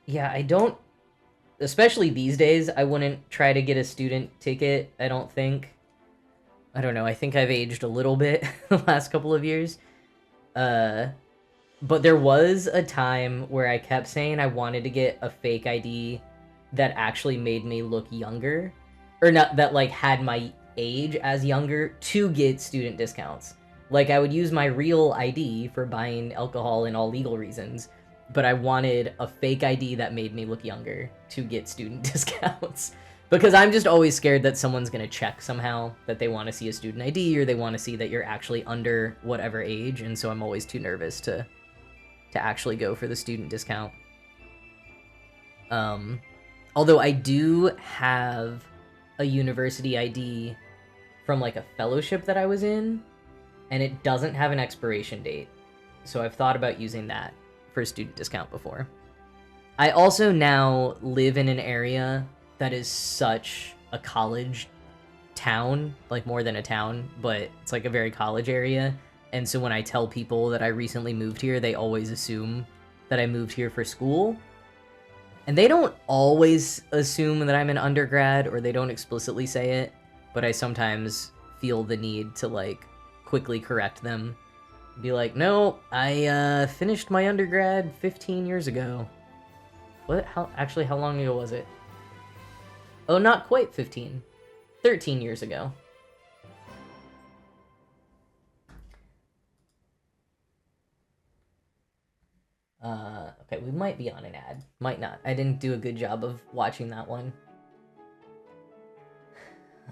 Yeah, I don't... Especially these days, I wouldn't try to get a student ticket, I don't think. I don't know, I think I've aged a little bit the last couple of years. But there was a time where I kept saying I wanted to get a fake ID that actually made me look younger. Or not, that, like, had my age as younger to get student discounts. Like, I would use my real ID for buying alcohol and all legal reasons, but I wanted a fake ID that made me look younger to get student discounts. Because I'm just always scared that someone's gonna check somehow that they want to see a student ID or they want to see that you're actually under whatever age, and so I'm always too nervous to actually go for the student discount. Although I do have a university ID from, like, a fellowship that I was in, and it doesn't have an expiration date, so I've thought about using that for a student discount before. I also now live in an area that is such a college town, like more than a town, but it's like a very college area. And so when I tell people that I recently moved here, they always assume that I moved here for school. And they don't always assume that I'm an undergrad, or they don't explicitly say it, but I sometimes feel the need to, like, quickly correct them. Be like, no, I finished my undergrad 15 years ago. What? How long ago was it? Oh, not quite 15. 13 years ago. Okay, we might be on an ad. Might not. I didn't do a good job of watching that one.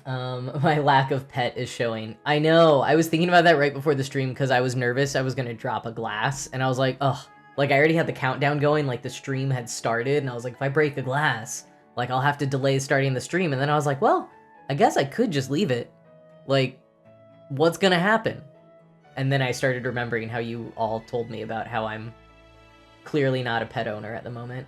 My lack of pet is showing. I know. I was thinking about that right before the stream because I was nervous I was gonna drop a glass, and I was like, ugh. Like, I already had the countdown going, like, the stream had started, and I was like, if I break a glass, like, I'll have to delay starting the stream. And then I was like, well, I guess I could just leave it. Like, what's gonna happen? And then I started remembering how you all told me about how I'm clearly not a pet owner at the moment.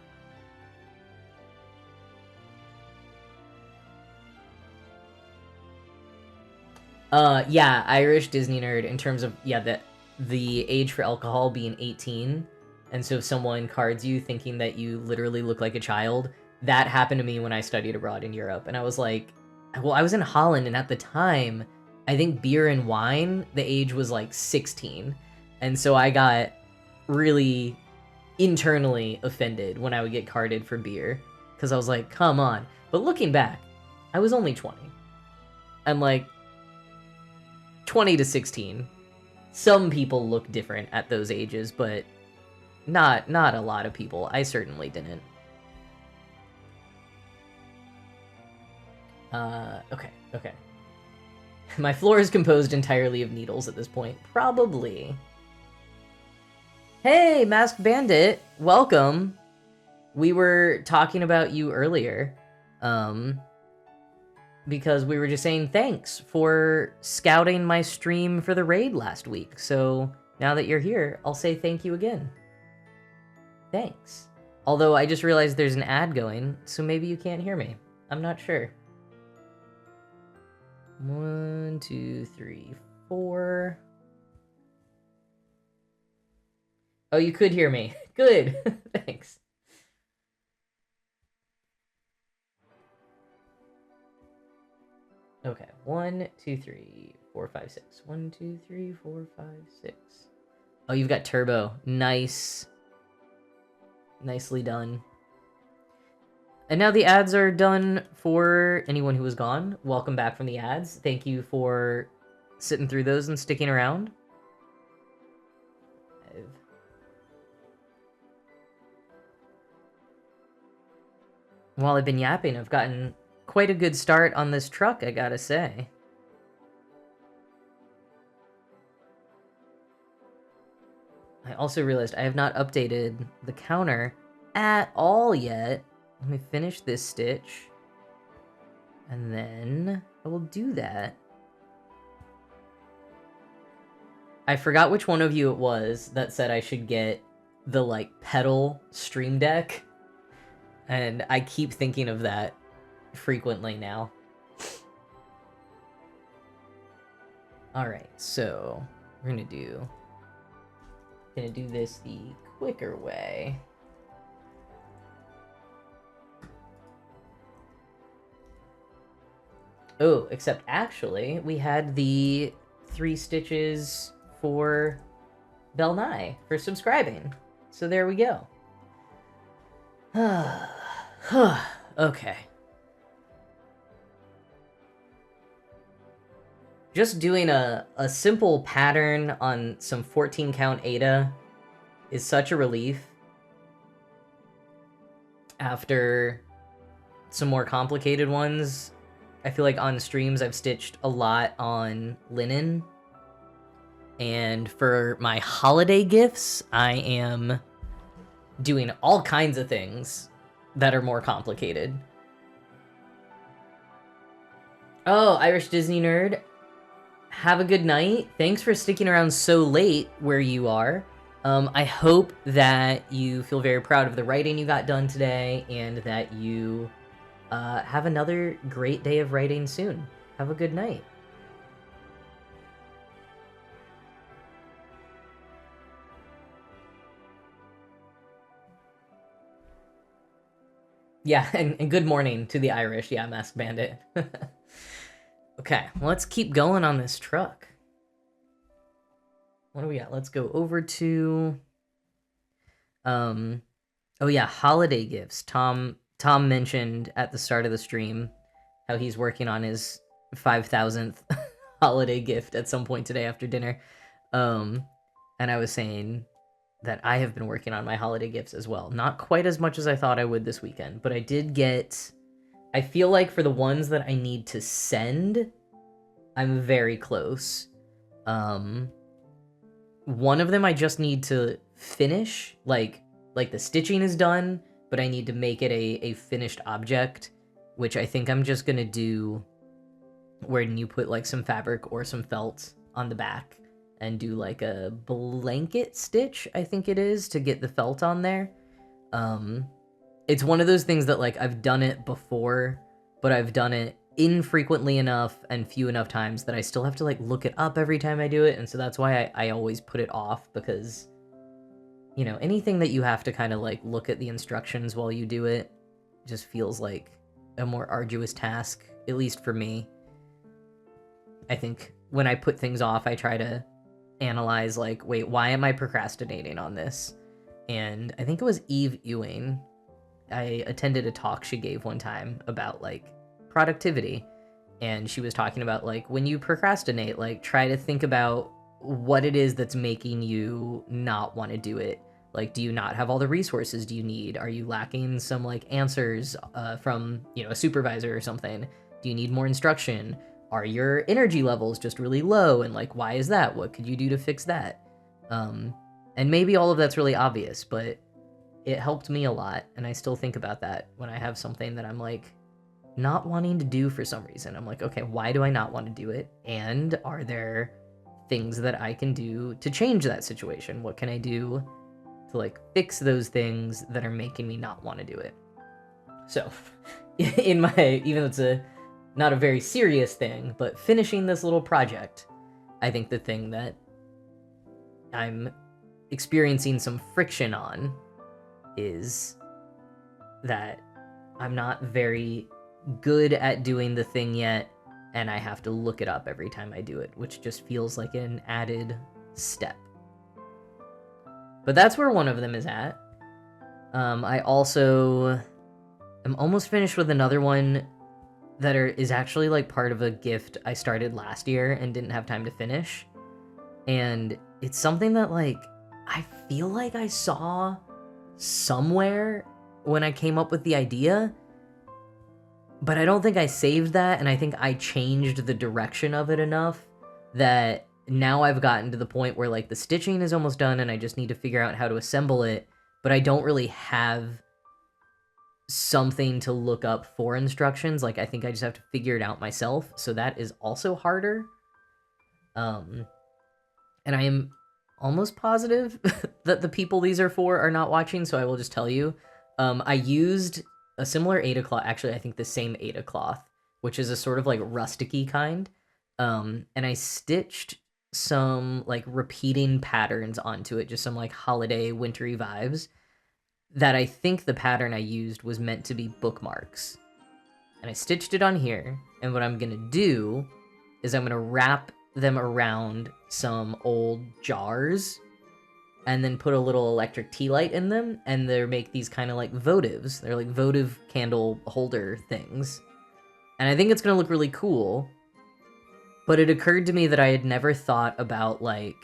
Yeah, Irish Disney nerd in terms of, yeah, the age for alcohol being 18. And so if someone cards you thinking that you literally look like a child, that happened to me when I studied abroad in Europe. And I was like, well, I was in Holland, and at the time, I think beer and wine, the age was like 16. And so I got really internally offended when I would get carded for beer, because I was like, come on. But looking back, I was only 20. And like, 20 to 16. Some people look different at those ages, but not a lot of people. I certainly didn't. Okay. My floor is composed entirely of needles at this point. Probably. Hey, Masked Bandit! Welcome! We were talking about you earlier, because we were just saying thanks for scouting my stream for the raid last week. So now that you're here, I'll say thank you again. Thanks. Although I just realized there's an ad going, so maybe you can't hear me. I'm not sure. 1, 2, 3, 4. Oh, you could hear me. Good. Thanks. Okay. 1, 2, 3, 4, 5, 6. 1, 2, 3, 4, 5, 6. Oh, you've got turbo. Nice. Nicely done. And now the ads are done for anyone who was gone. Welcome back from the ads. Thank you for sitting through those and sticking around. While I've been yapping, I've gotten quite a good start on this truck, I gotta say. I also realized I have not updated the counter at all yet. Let me finish this stitch, and then I will do that. I forgot which one of you it was that said I should get the, like, pedal stream deck, and I keep thinking of that frequently now. Alright, so we're gonna do this the quicker way. Oh, except actually, we had the 3 stitches for Bell Nye for subscribing. So there we go. Okay. Just doing a simple pattern on some 14 count Ada is such a relief after some more complicated ones. I feel like on streams I've stitched a lot on linen, and for my holiday gifts I am doing all kinds of things that are more complicated. Oh, Irish Disney nerd, have a good night. Thanks for sticking around so late where you are. I hope that you feel very proud of the writing you got done today, and that you have another great day of writing soon. Have a good night. Yeah, and good morning to the Irish. Yeah, Masked Bandit. Okay, let's keep going on this truck. What do we got? Let's go over to... Oh yeah, holiday gifts. Tom mentioned at the start of the stream how he's working on his 5,000th holiday gift at some point today after dinner. And I was saying that I have been working on my holiday gifts as well. Not quite as much as I thought I would this weekend, but I did get... I feel like for the ones that I need to send, I'm very close. One of them I just need to finish, like the stitching is done, but I need to make it a finished object, which I think I'm just gonna do when you put like some fabric or some felt on the back and do like a blanket stitch, I think it is, to get the felt on there. It's one of those things that like I've done it before, but I've done it infrequently enough and few enough times that I still have to like look it up every time I do it, and so that's why I always put it off, because you know, anything that you have to kind of like look at the instructions while you do it just feels like a more arduous task, at least for me. I think when I put things off, I try to analyze like, wait, why am I procrastinating on this? And I think it was Eve Ewing. I attended a talk she gave one time about like productivity, and she was talking about like when you procrastinate, like try to think about what it is that's making you not want to do it. Like, do you not have all the resources do you need? Are you lacking some like answers from, you know, a supervisor or something? Do you need more instruction? Are your energy levels just really low? And like, why is that? What could you do to fix that? And maybe all of that's really obvious, but it helped me a lot. And I still think about that when I have something that I'm like not wanting to do for some reason. I'm like, okay, why do I not want to do it? And are there things that I can do to change that situation? What can I do to like fix those things that are making me not want to do it? So in my, even though it's not a very serious thing, but finishing this little project, I think the thing that I'm experiencing some friction on is that I'm not very good at doing the thing yet, and I have to look it up every time I do it, which just feels like an added step. But that's where one of them is at. I also am almost finished with another one that is actually like part of a gift I started last year and didn't have time to finish. And it's something that like I feel like I saw somewhere when I came up with the idea, but I don't think I saved that, and I think I changed the direction of it enough that now I've gotten to the point where like the stitching is almost done and I just need to figure out how to assemble it, but I don't really have something to look up for instructions. Like I think I just have to figure it out myself, so that is also harder. And I am almost positive that the people these are for are not watching, so I will just tell you. I used a similar Aida cloth, actually I think the same Aida cloth, which is a sort of like rusticy kind, and I stitched some like repeating patterns onto it, just some like holiday wintry vibes, that I think the pattern I used was meant to be bookmarks. And I stitched it on here, and what I'm gonna do is I'm gonna wrap them around some old jars and then put a little electric tea light in them, and they make these kind of like votives. They're like votive candle holder things. And I think it's gonna look really cool, but it occurred to me that I had never thought about like,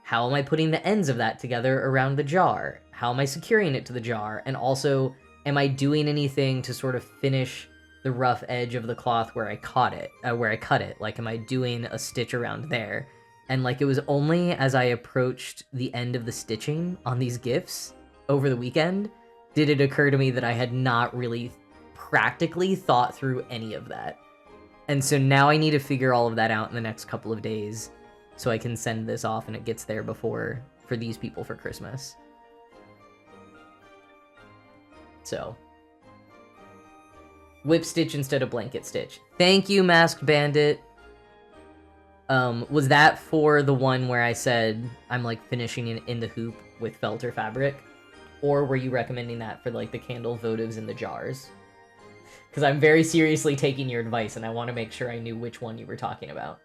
how am I putting the ends of that together around the jar? How am I securing it to the jar? And also, am I doing anything to sort of finish the rough edge of the cloth where I cut it? Like, am I doing a stitch around there? And like, it was only as I approached the end of the stitching on these gifts over the weekend did it occur to me that I had not really practically thought through any of that. And so now I need to figure all of that out in the next couple of days so I can send this off and it gets there for these people for Christmas. So Whip Stitch instead of Blanket Stitch. Thank you, Masked Bandit. Was that for the one where I said I'm like finishing in the hoop with felt or fabric? Or were you recommending that for like the candle votives in the jars? Because I'm very seriously taking your advice and I want to make sure I knew which one you were talking about.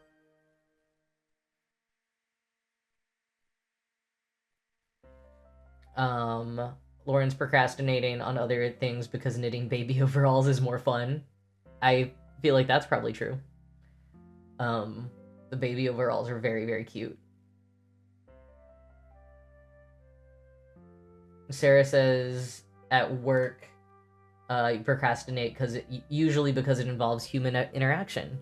Lauren's procrastinating on other things because knitting baby overalls is more fun. I feel like that's probably true. The baby overalls are very, very cute. Sarah says at work, you procrastinate usually because it involves human interaction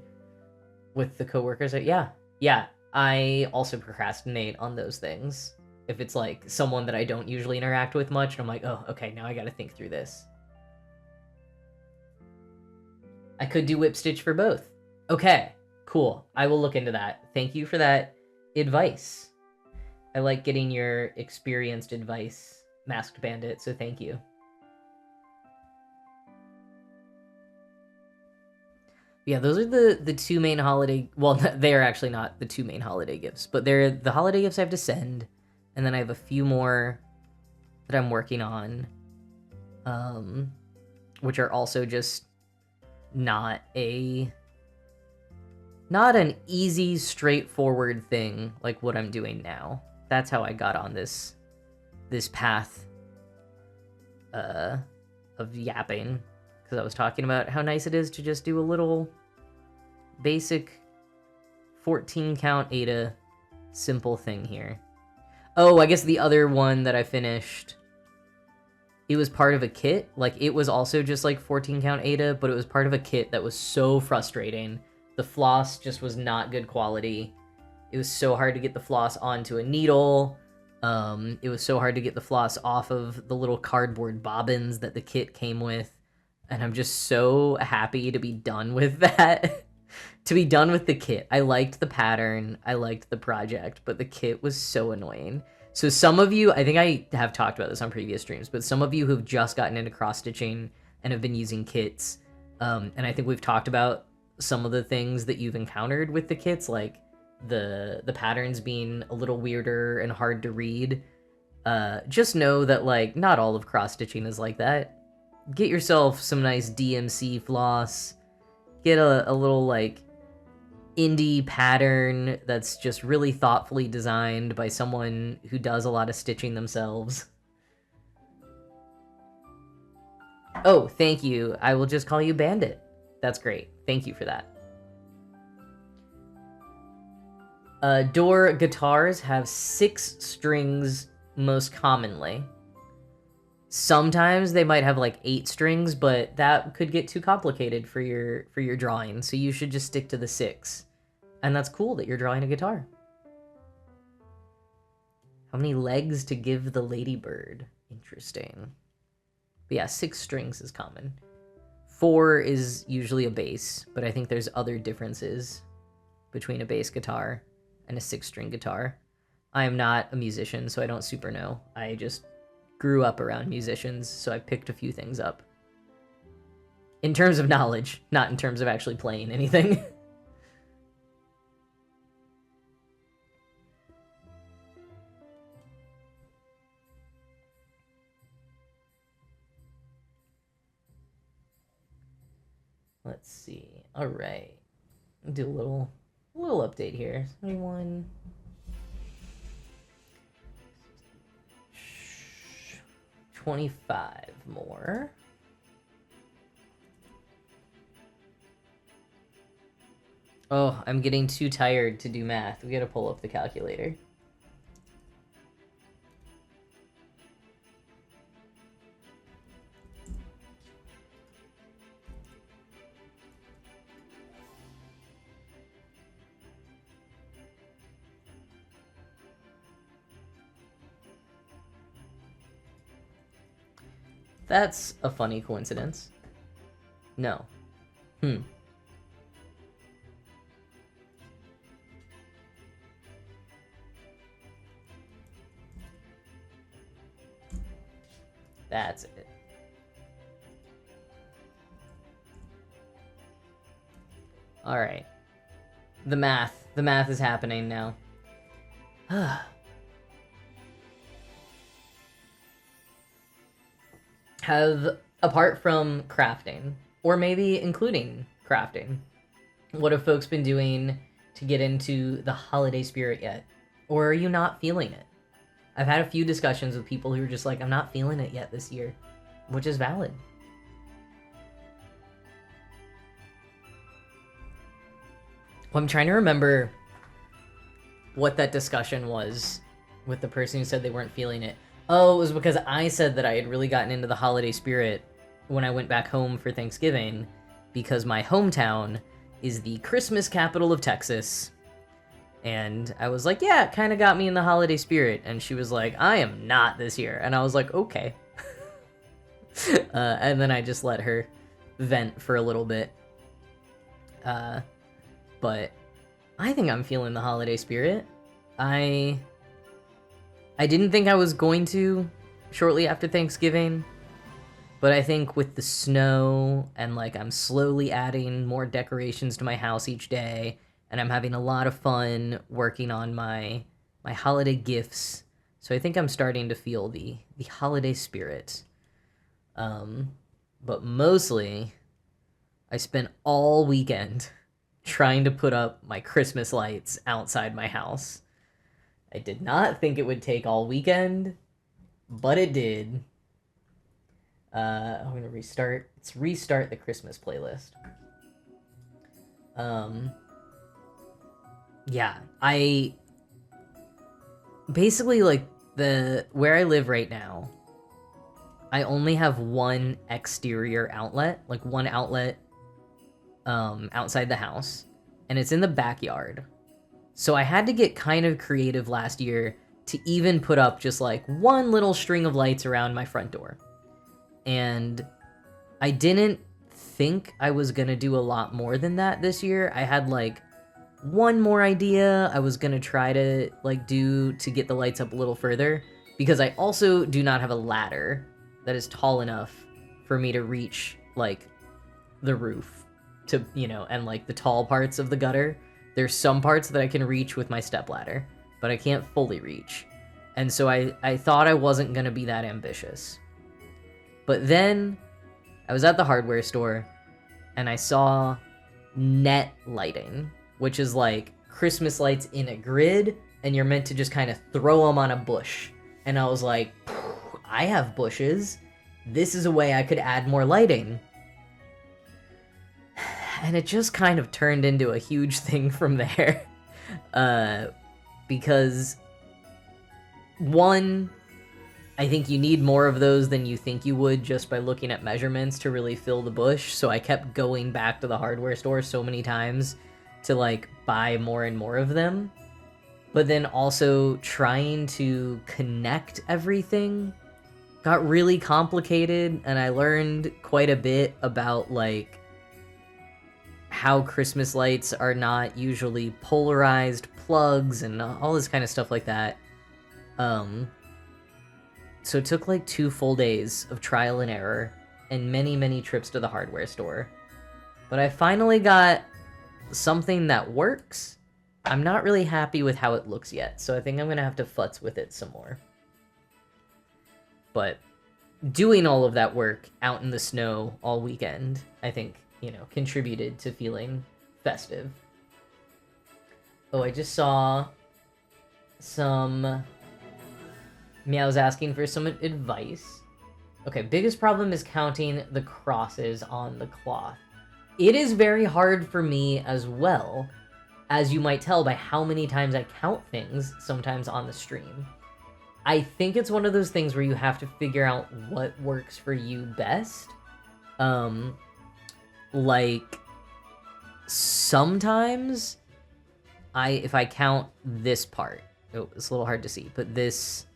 with the coworkers. Yeah, I also procrastinate on those things. If it's like someone that I don't usually interact with much, and I'm like, oh, okay, now I gotta think through this. I could do Whip Stitch for both. Okay, cool. I will look into that. Thank you for that advice. I like getting your experienced advice, Masked Bandit, so thank you. Yeah, those are the two main holiday... Well, they are actually not the two main holiday gifts, but they're the holiday gifts I have to send, and then I have a few more that I'm working on, which are also just not an easy, straightforward thing like what I'm doing now. That's how I got on this path of yapping, because I was talking about how nice it is to just do a little basic 14 count Ada simple thing here. Oh, I guess the other one that I finished, it was part of a kit. Like, it was also just like 14 count Ada, but it was part of a kit that was so frustrating. The floss just was not good quality. It was so hard to get the floss onto a needle. It was so hard to get the floss off of the little cardboard bobbins that the kit came with. And I'm just so happy to be done with that. To be done with the kit. I liked the pattern. I liked the project, but the kit was so annoying. So some of you, I think I have talked about this on previous streams, but some of you who've just gotten into cross-stitching and have been using kits, and I think we've talked about some of the things that you've encountered with the kits, like the patterns being a little weirder and hard to read. Just know that, like, not all of cross-stitching is like that. Get yourself some nice DMC floss. Get a little, like, indie pattern that's just really thoughtfully designed by someone who does a lot of stitching themselves. Oh, thank you. I will just call you Bandit. That's great. Thank you for that. Door guitars have 6 strings most commonly. Sometimes they might have like 8 strings, but that could get too complicated for your drawing, so you should just stick to the 6. And that's cool that you're drawing a guitar. How many legs to give the ladybird? Interesting. But yeah, 6 strings is common. 4 is usually a bass, but I think there's other differences between a bass guitar and a 6-string guitar. I am not a musician, so I don't super know. I just grew up around musicians, so I picked a few things up. In terms of knowledge, not in terms of actually playing anything. Let's see. All right. Do a little update here. 21. 25 more. Oh, I'm getting too tired to do math. We gotta pull up the calculator. That's a funny coincidence. No. That's it. Alright. The math. The math is happening now. Have, apart from crafting, or maybe including crafting, what have folks been doing to get into the holiday spirit yet? Or are you not feeling it? I've had a few discussions with people who are just like, I'm not feeling it yet this year, which is valid. Well, I'm trying to remember what that discussion was with the person who said they weren't feeling it. Oh, it was because I said that I had really gotten into the holiday spirit when I went back home for Thanksgiving, because my hometown is the Christmas capital of Texas. And I was like, yeah, it kind of got me in the holiday spirit. And she was like, I am not this year. And I was like, okay. And then I just let her vent for a little bit. But I think I'm feeling the holiday spirit. I didn't think I was going to shortly after Thanksgiving, but I think with the snow and like I'm slowly adding more decorations to my house each day, and I'm having a lot of fun working on my holiday gifts. So I think I'm starting to feel the holiday spirit. But mostly I spent all weekend trying to put up my Christmas lights outside my house. I did not think it would take all weekend, but it did. I'm gonna restart. Let's restart the Christmas playlist. Yeah, I basically, like, where I live right now, I only have one exterior outlet, like one outlet outside the house, and it's in the backyard. So I had to get kind of creative last year to even put up just like one little string of lights around my front door. And I didn't think I was gonna do a lot more than that this year. I had like one more idea I was gonna try to like do to get the lights up a little further, because I also do not have a ladder that is tall enough for me to reach like the roof to, you know, and like the tall parts of the gutter. There's some parts that I can reach with my stepladder, but I can't fully reach. And so I thought I wasn't gonna be that ambitious. But then I was at the hardware store and I saw net lighting, which is like Christmas lights in a grid, and you're meant to just kind of throw them on a bush. And I was like, I have bushes. This is a way I could add more lighting. And it just kind of turned into a huge thing from there. Because, one, I think you need more of those than you think you would just by looking at measurements to really fill the bush. So I kept going back to the hardware store so many times to like buy more and more of them. But then also trying to connect everything got really complicated, and I learned quite a bit about like how Christmas lights are not usually polarized plugs and all this kind of stuff like that. So it took like 2 full days of trial and error and many, many trips to the hardware store. But I finally got something that works. I'm not really happy with how it looks yet, so I think I'm gonna have to futz with it some more. But doing all of that work out in the snow all weekend, I think, you know, contributed to feeling festive. Oh, I just saw some Meow's asking for some advice. Okay, biggest problem is counting the crosses on the cloth. It is very hard for me as well, as you might tell by how many times I count things sometimes on the stream. I think it's one of those things where you have to figure out what works for you best. Like, sometimes if I count this part, oh, it's a little hard to see, but this,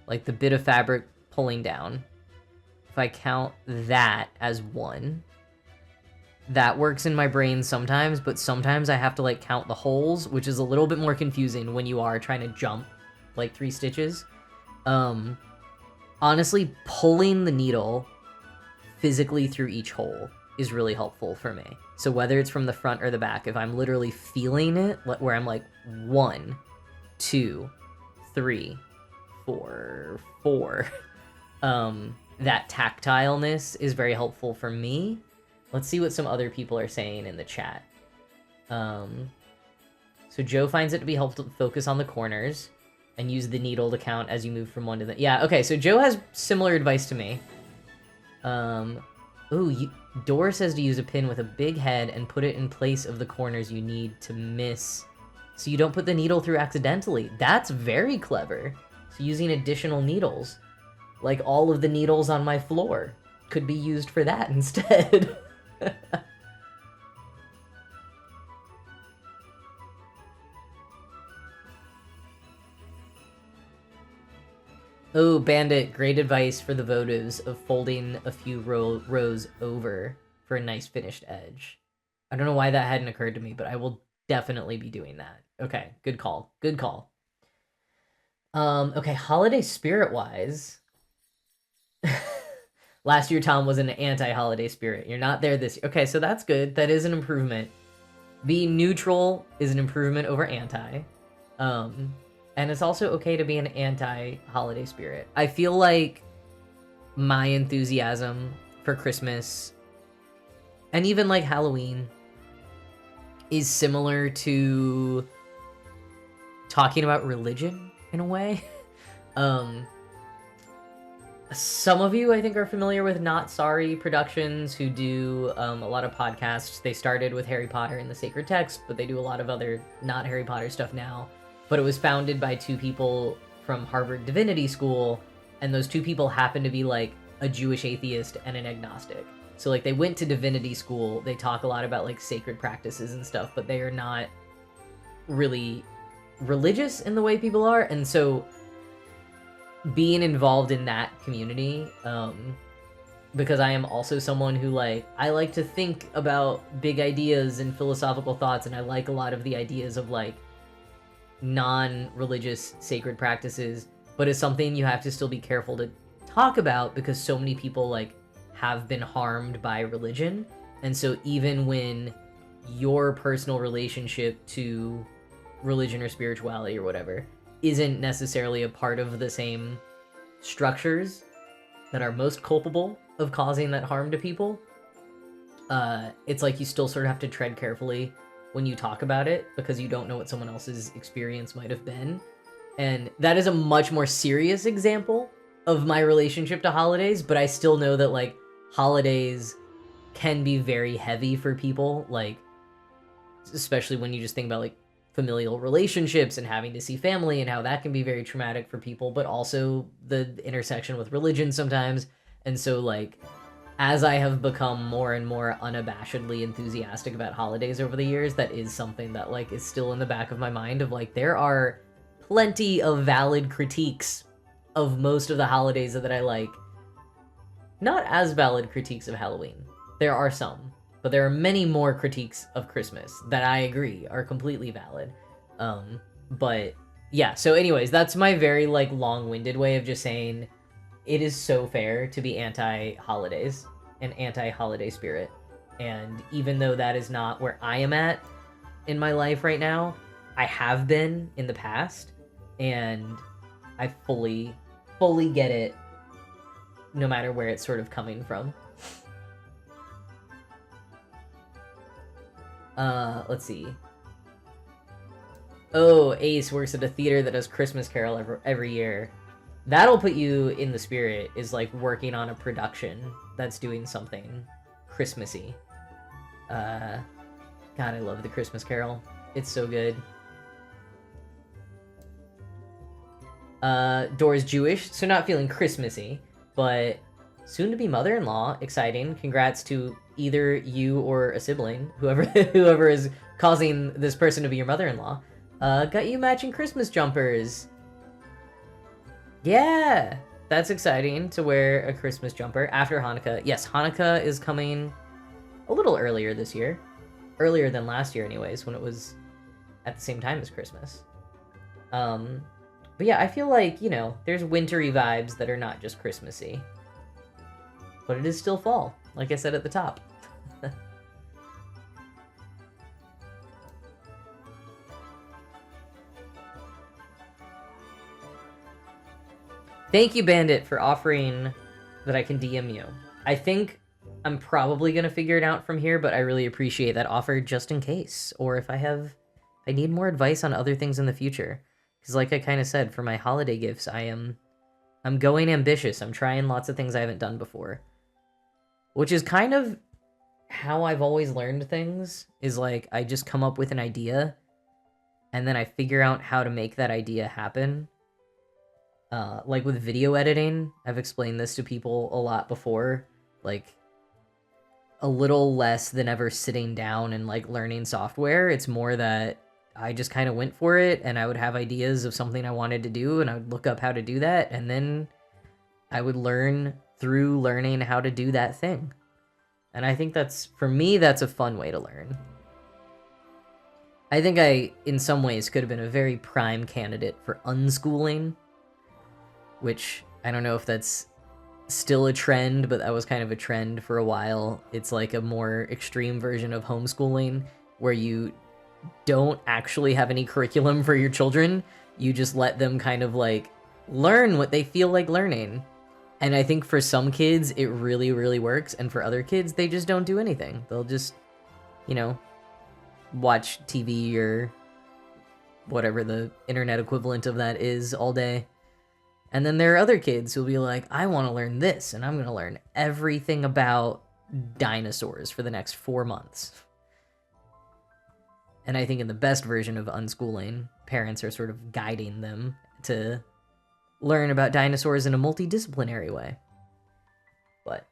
like the bit of fabric pulling down, if I count that as 1, that works in my brain sometimes, but sometimes I have to like count the holes, which is a little bit more confusing when you are trying to jump like 3 stitches. Honestly, pulling the needle physically through each hole is really helpful for me. So whether it's from the front or the back, if I'm literally feeling it, where I'm like 1, 2, 3, 4, 4, that tactileness is very helpful for me. Let's see what some other people are saying in the chat. So Joe finds it to be helpful to focus on the corners and use the needle to count as you move from one to the... Yeah, okay, so Joe has similar advice to me. Dora says to use a pin with a big head and put it in place of the corners you need to miss, so you don't put the needle through accidentally. That's very clever. So using additional needles, like all of the needles on my floor, could be used for that instead. Oh, Bandit, great advice for the votives of folding a few rows over for a nice finished edge. I don't know why that hadn't occurred to me, but I will definitely be doing that. Okay, good call. Good call. Okay, holiday spirit-wise. Last year, Tom was an anti-holiday spirit. You're not there this year. Okay, so that's good. That is an improvement. Being neutral is an improvement over anti. And it's also okay to be an anti-holiday spirit. I feel like my enthusiasm for Christmas and even like Halloween is similar to talking about religion in a way. Some of you, I think, are familiar with Not Sorry Productions, who do a lot of podcasts. They started with Harry Potter and the Sacred Text, but they do a lot of other not Harry Potter stuff now. But it was founded by 2 people from Harvard Divinity School, and those 2 people happen to be like a Jewish atheist and an agnostic. So like they went to divinity school, they talk a lot about like sacred practices and stuff, but they are not really religious in the way people are. And so being involved in that community, because I am also someone who I like to think about big ideas and philosophical thoughts, and I like a lot of the ideas of like non-religious sacred practices, but it's something you have to still be careful to talk about because so many people like have been harmed by religion. And so even when your personal relationship to religion or spirituality or whatever isn't necessarily a part of the same structures that are most culpable of causing that harm to people, it's like you still sort of have to tread carefully when you talk about it because you don't know what someone else's experience might have been. And that is a much more serious example of my relationship to holidays, but I still know that like holidays can be very heavy for people, like especially when you just think about like familial relationships and having to see family and how that can be very traumatic for people, but also the intersection with religion sometimes. And so like as I have become more and more unabashedly enthusiastic about holidays over the years, that is something that like is still in the back of my mind of like there are plenty of valid critiques of most of the holidays that I like. Not as valid critiques of Halloween. There are some, but there are many more critiques of Christmas that I agree are completely valid. But yeah, so anyways, that's my very like long-winded way of just saying it is so fair to be anti-holidays and anti-holiday spirit. And even though that is not where I am at in my life right now, I have been in the past, and I fully get it no matter where it's sort of coming from. Let's see. Oh, Ace works at a theater that does Christmas Carol every year. That'll put you in the spirit, is like working on a production that's doing something Christmassy. God, I love the Christmas Carol. It's so good. Dora's Jewish, so not feeling Christmassy, but soon to be mother-in-law. Exciting. Congrats to either you or a sibling, whoever is causing this person to be your mother-in-law. Got you matching Christmas jumpers. Yeah, that's exciting to wear a Christmas jumper after Hanukkah. Yes, Hanukkah is coming a little earlier this year. Earlier than last year anyways, when it was at the same time as Christmas. But yeah, I feel like, you know, there's wintry vibes that are not just Christmassy. But it is still fall, like I said at the top. Thank you, Bandit, for offering that I can DM you. I think I'm probably going to figure it out from here, but I really appreciate that offer just in case. Or if I need more advice on other things in the future. Because like I kind of said, for my holiday gifts, I'm going ambitious. I'm trying lots of things I haven't done before. Which is kind of how I've always learned things, is like I just come up with an idea and then I figure out how to make that idea happen. Like with video editing, I've explained this to people a lot before, like a little less than ever sitting down and like learning software. It's more that I just kind of went for it and I would have ideas of something I wanted to do and I would look up how to do that and then I would learn through learning how to do that thing. And I think that's, for me, that's a fun way to learn. I think I, in some ways, could have been a very prime candidate for unschooling, which I don't know if that's still a trend, but that was kind of a trend for a while. It's like a more extreme version of homeschooling where you don't actually have any curriculum for your children. You just let them kind of like learn what they feel like learning. And I think for some kids, it really, really works. And for other kids, they just don't do anything. They'll just, you know, watch TV or whatever the internet equivalent of that is all day. And then there are other kids who'll be like, I want to learn this, and I'm going to learn everything about dinosaurs for the next 4 months. And I think in the best version of unschooling, parents are sort of guiding them to learn about dinosaurs in a multidisciplinary way. But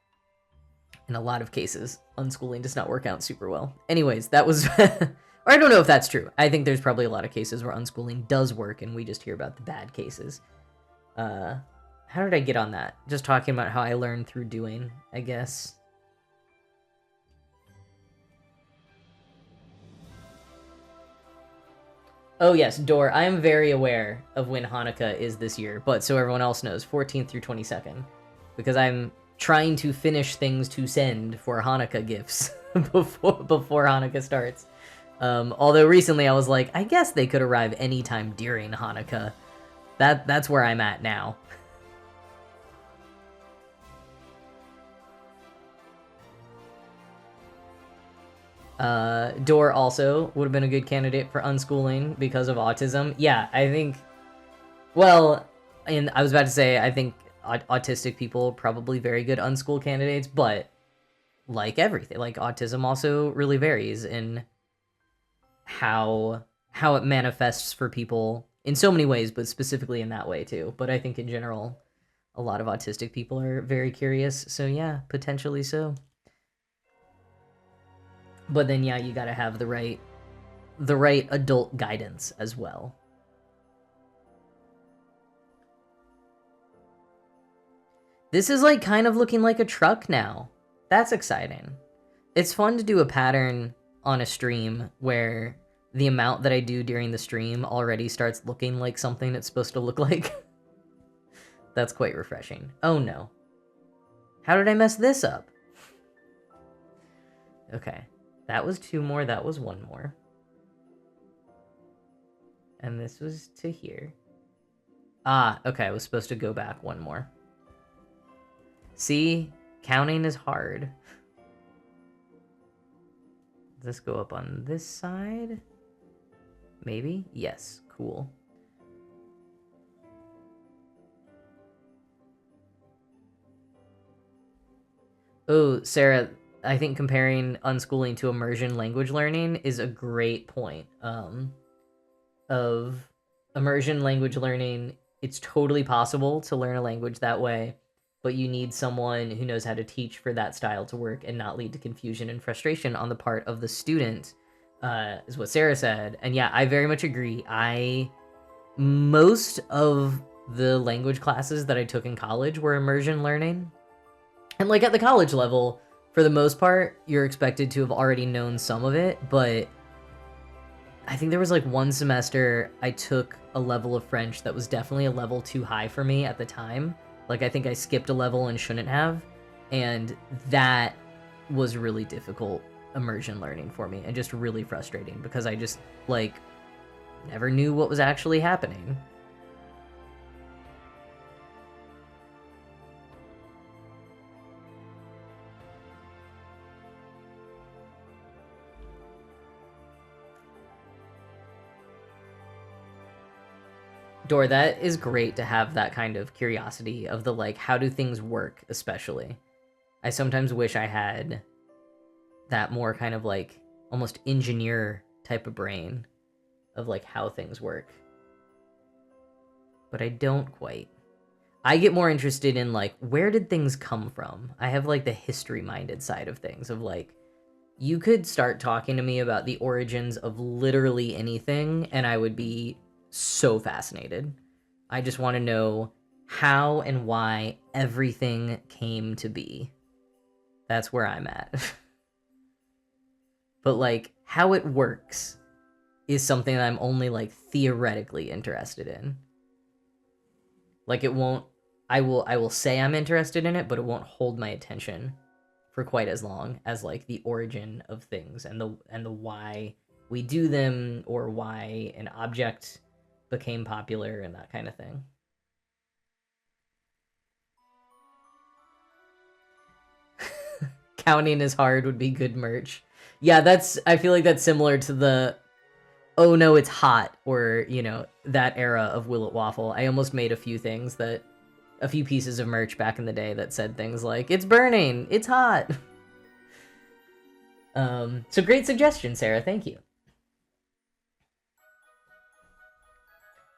in a lot of cases, unschooling does not work out super well. Anyways, that was... or I don't know if that's true. I think there's probably a lot of cases where unschooling does work, and we just hear about the bad cases. How did I get on that? Just talking about how I learned through doing, I guess. Oh yes, Dor, I am very aware of when Hanukkah is this year, but so everyone else knows, 14th through 22nd. Because I'm trying to finish things to send for Hanukkah gifts before Hanukkah starts. Although recently I was like, I guess they could arrive anytime during Hanukkah. That's where I'm at now. Dor also would have been a good candidate for unschooling because of autism. Yeah, I think... Well, and I was about to say, I think autistic people are probably very good unschool candidates, but like everything, like autism also really varies in how it manifests for people in so many ways, but specifically in that way too. But I think in general, a lot of autistic people are very curious, so yeah, potentially so. But then yeah, you gotta have the right adult guidance as well. This is like kind of looking like a truck now. That's exciting. It's fun to do a pattern on a stream where the amount that I do during the stream already starts looking like something it's supposed to look like. That's quite refreshing. Oh no. How did I mess this up? Okay. That was 2 more, that was 1 more. And this was to here. Ah, okay, I was supposed to go back 1 more. See? Counting is hard. Does this go up on this side? Maybe? Yes, cool. Oh, Sarah, I think comparing unschooling to immersion language learning is a great point. Of immersion language learning, it's totally possible to learn a language that way, but you need someone who knows how to teach for that style to work and not lead to confusion and frustration on the part of the student, is what Sarah said. And yeah, I very much agree. Most of the language classes that I took in college were immersion learning. And like at the college level, for the most part, you're expected to have already known some of it, but I think there was like 1 semester I took a level of French that was definitely a level too high for me at the time. Like I think I skipped a level and shouldn't have, and that was really difficult immersion learning for me and just really frustrating because I just like never knew what was actually happening. Dor, that is great to have that kind of curiosity of the, like, how do things work, especially. I sometimes wish I had that more kind of, like, almost engineer type of brain of, like, how things work. But I don't quite. I get more interested in, like, where did things come from? I have, like, the history-minded side of things, of, like, you could start talking to me about the origins of literally anything, and I would be so fascinated. I just want to know how and why everything came to be. That's where I'm at. But, like, how it works is something that I'm only, like, theoretically interested in. Like, it won't... I will say I'm interested in it, but it won't hold my attention for quite as long as, like, the origin of things and the why we do them, or why an object became popular and that kind of thing. Counting is hard would be good merch. Yeah, I feel like that's similar to the oh no, it's hot, or, you know, that era of Will It Waffle. I almost made a few pieces of merch back in the day that said things like, it's burning, it's hot. So great suggestion, Sarah, thank you.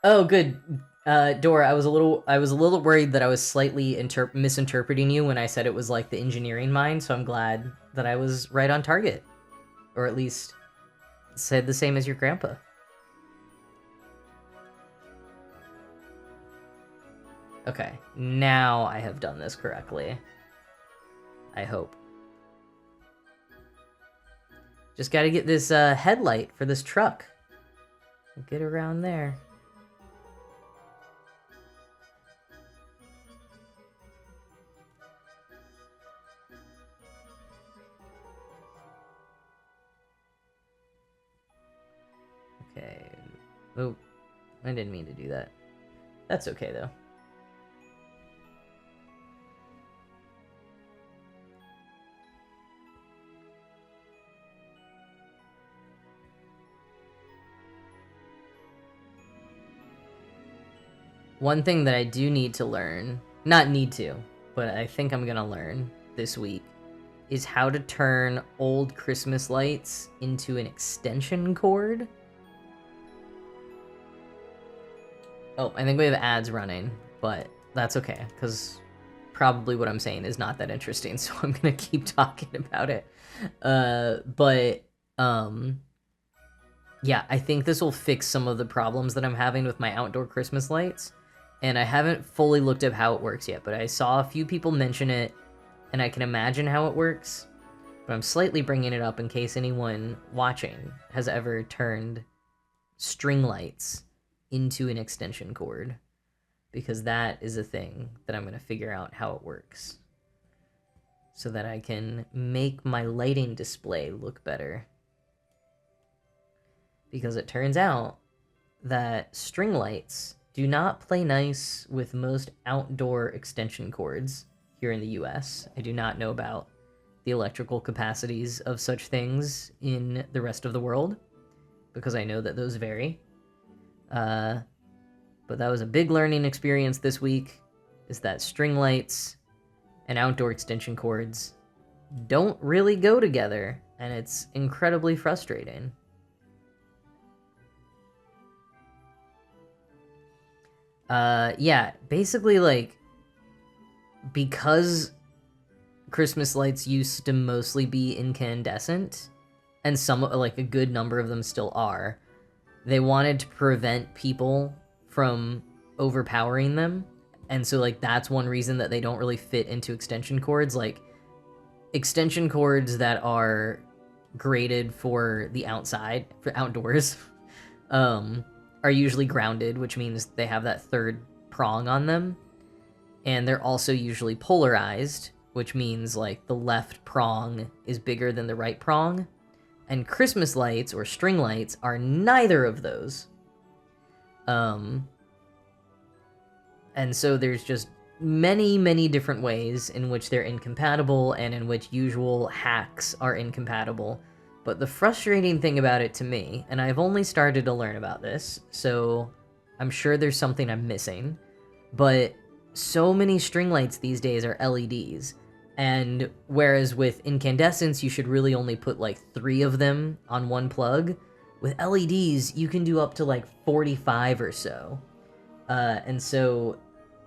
Oh, good. Dora, I was a little worried that I was slightly misinterpreting you when I said it was like the engineering mind, so I'm glad that I was right on target. Or at least said the same as your grandpa. Okay, now I have done this correctly. I hope. Just gotta get this headlight for this truck. Get around there. Okay. Oh, I didn't mean to do that. That's okay, though. One thing that I do need to learn, not need to, but I think I'm gonna learn this week, is how to turn old Christmas lights into an extension cord. Oh, I think we have ads running, but that's okay, because probably what I'm saying is not that interesting, so I'm gonna keep talking about it. Yeah, I think this will fix some of the problems that I'm having with my outdoor Christmas lights, and I haven't fully looked at how it works yet, but I saw a few people mention it, and I can imagine how it works, but I'm slightly bringing it up in case anyone watching has ever turned string lights into an extension cord, because that is a thing that I'm going to figure out how it works so that I can make my lighting display look better. Because it turns out that string lights do not play nice with most outdoor extension cords here in the US. I do not know about the electrical capacities of such things in the rest of the world, because I know that those vary. But that was a big learning experience this week, is that string lights and outdoor extension cords don't really go together, and it's incredibly frustrating. Yeah, basically, like, because Christmas lights used to mostly be incandescent, and some, like, a good number of them still are, they wanted to prevent people from overpowering them, and so, like, that's one reason that they don't really fit into extension cords. Like, extension cords that are graded for the outside, for outdoors, are usually grounded, which means they have that third prong on them, and they're also usually polarized, which means, like, the left prong is bigger than the right prong, and Christmas lights, or string lights, are neither of those. And so there's just many, many different ways in which they're incompatible, and in which usual hacks are incompatible. But the frustrating thing about it to me, and I've only started to learn about this, so I'm sure there's something I'm missing, but so many string lights these days are LEDs. And whereas with incandescents, you should really only put like 3 of them on one plug, with LEDs, you can do up to like 45 or so. And so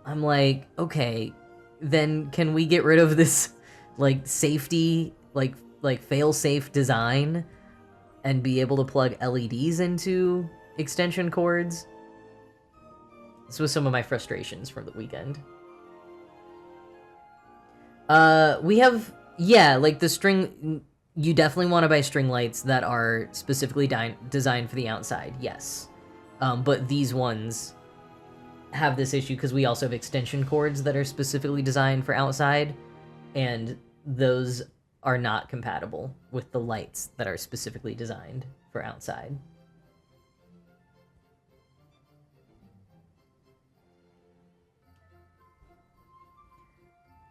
I'm like, okay, then can we get rid of this like safety, like fail-safe design and be able to plug LEDs into extension cords? This was some of my frustrations from the weekend. We have, yeah, like the string, you definitely want to buy string lights that are specifically designed for the outside, yes. But these ones have this issue because we also have extension cords that are specifically designed for outside, and those are not compatible with the lights that are specifically designed for outside.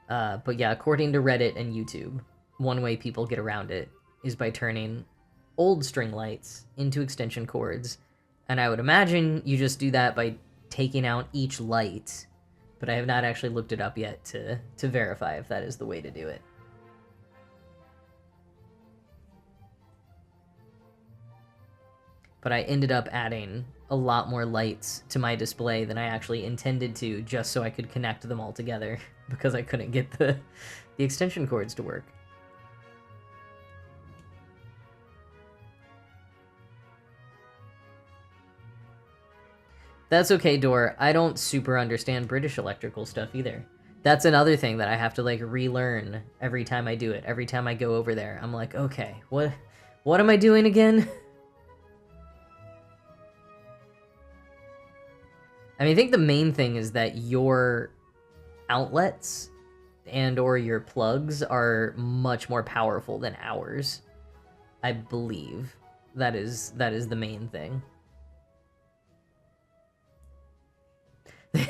But yeah, according to Reddit and YouTube, one way people get around it is by turning old string lights into extension cords. And I would imagine you just do that by taking out each light, but I have not actually looked it up yet to verify if that is the way to do it. But I ended up adding a lot more lights to my display than I actually intended to, just so I could connect them all together, because I couldn't get the extension cords to work. That's okay, Dor. I don't super understand British electrical stuff either. That's another thing that I have to like relearn every time I do it. Every time I go over there, I'm like, okay, what am I doing again? I mean, I think the main thing is that your outlets and or your plugs are much more powerful than ours. I believe that is the main thing.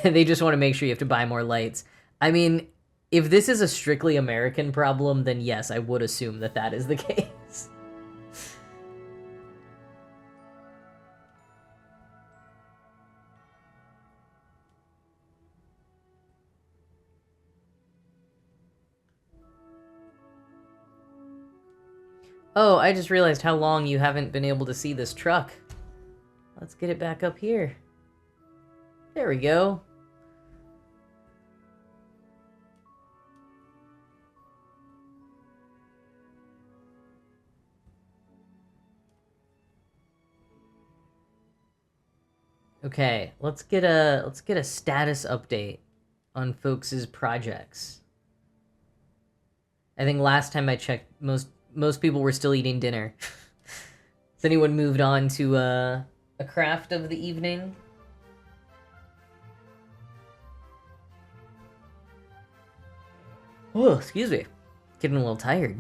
They just want to make sure you have to buy more lights. I mean, if this is a strictly American problem, then yes, I would assume that that is the case. Oh, I just realized how long you haven't been able to see this truck. Let's get it back up here. There we go. Okay, let's get a status update on folks' projects. I think last time I checked, most people were still eating dinner. Has anyone moved on to a craft of the evening? Oh, excuse me. Getting a little tired.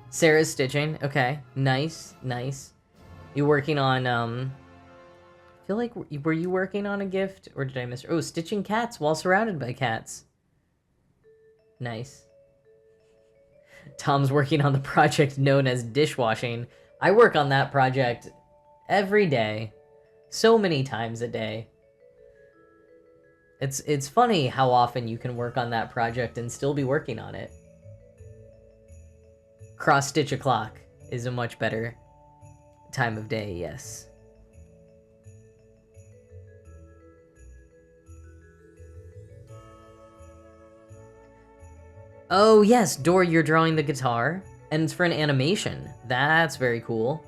Sarah's stitching. Okay, nice, nice. You working on, I feel like, were you working on a gift? Or did I miss? Oh, stitching cats while surrounded by cats. Nice. Tom's working on the project known as dishwashing. I work on that project every day. So many times a day. It's funny how often you can work on that project and still be working on it. Cross-stitch o'clock is a much better time of day, yes. Oh, yes, Dor, you're drawing the guitar, and it's for an animation. That's very cool.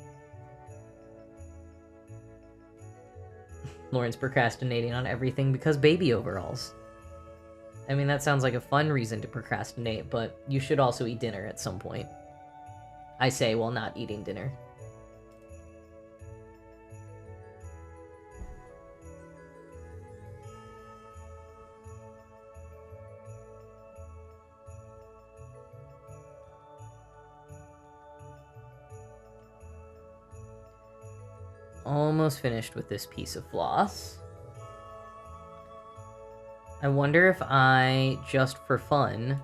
Lauren's procrastinating on everything because baby overalls. I mean, that sounds like a fun reason to procrastinate, but you should also eat dinner at some point. I say while not eating dinner. Almost finished with this piece of floss. I wonder if I, just for fun,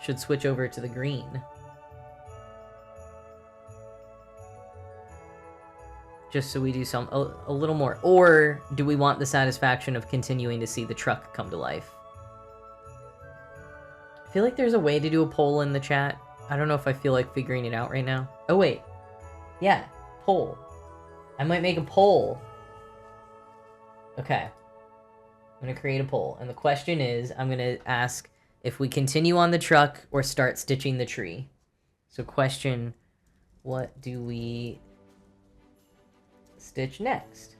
should switch over to the green. Just so we do a little more. Or do we want the satisfaction of continuing to see the truck come to life? I feel like there's a way to do a poll in the chat. I don't know if I feel like figuring it out right now. Oh, wait. Yeah, poll. I might make a poll. Okay. I'm going to create a poll. And the question is, I'm going to ask if we continue on the truck or start stitching the tree. So question, what do we stitch next?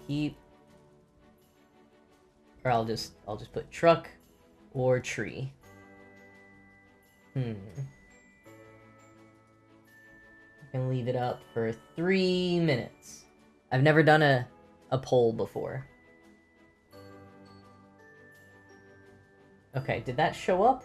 Keep, or I'll just put truck or tree. I can leave it up for 3 minutes. I've never done a poll before. Okay, did that show up?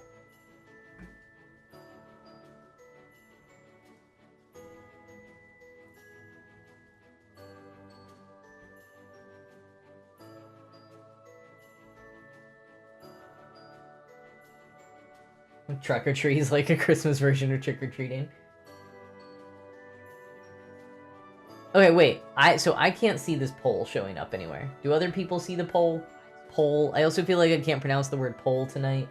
Truck or tree is like a Christmas version of trick-or-treating. Okay, wait. So I can't see this poll showing up anywhere. Do other people see the poll? Poll. I also feel like I can't pronounce the word poll tonight.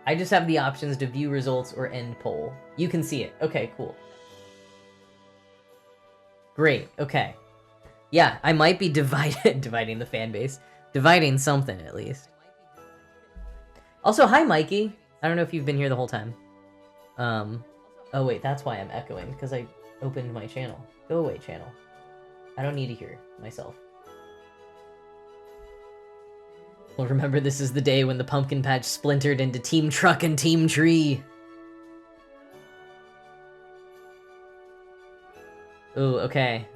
I just have the options to view results or end poll. You can see it. Okay, cool. Great. Okay. Yeah, I might be dividing the fan base. Dividing something, at least. Also, hi, Mikey. I don't know if you've been here the whole time. Oh, wait, that's why I'm echoing, because I opened my channel. Go away, channel. I don't need to hear myself. Well, remember, this is the day when the pumpkin patch splintered into Team Truck and Team Tree. Ooh, okay.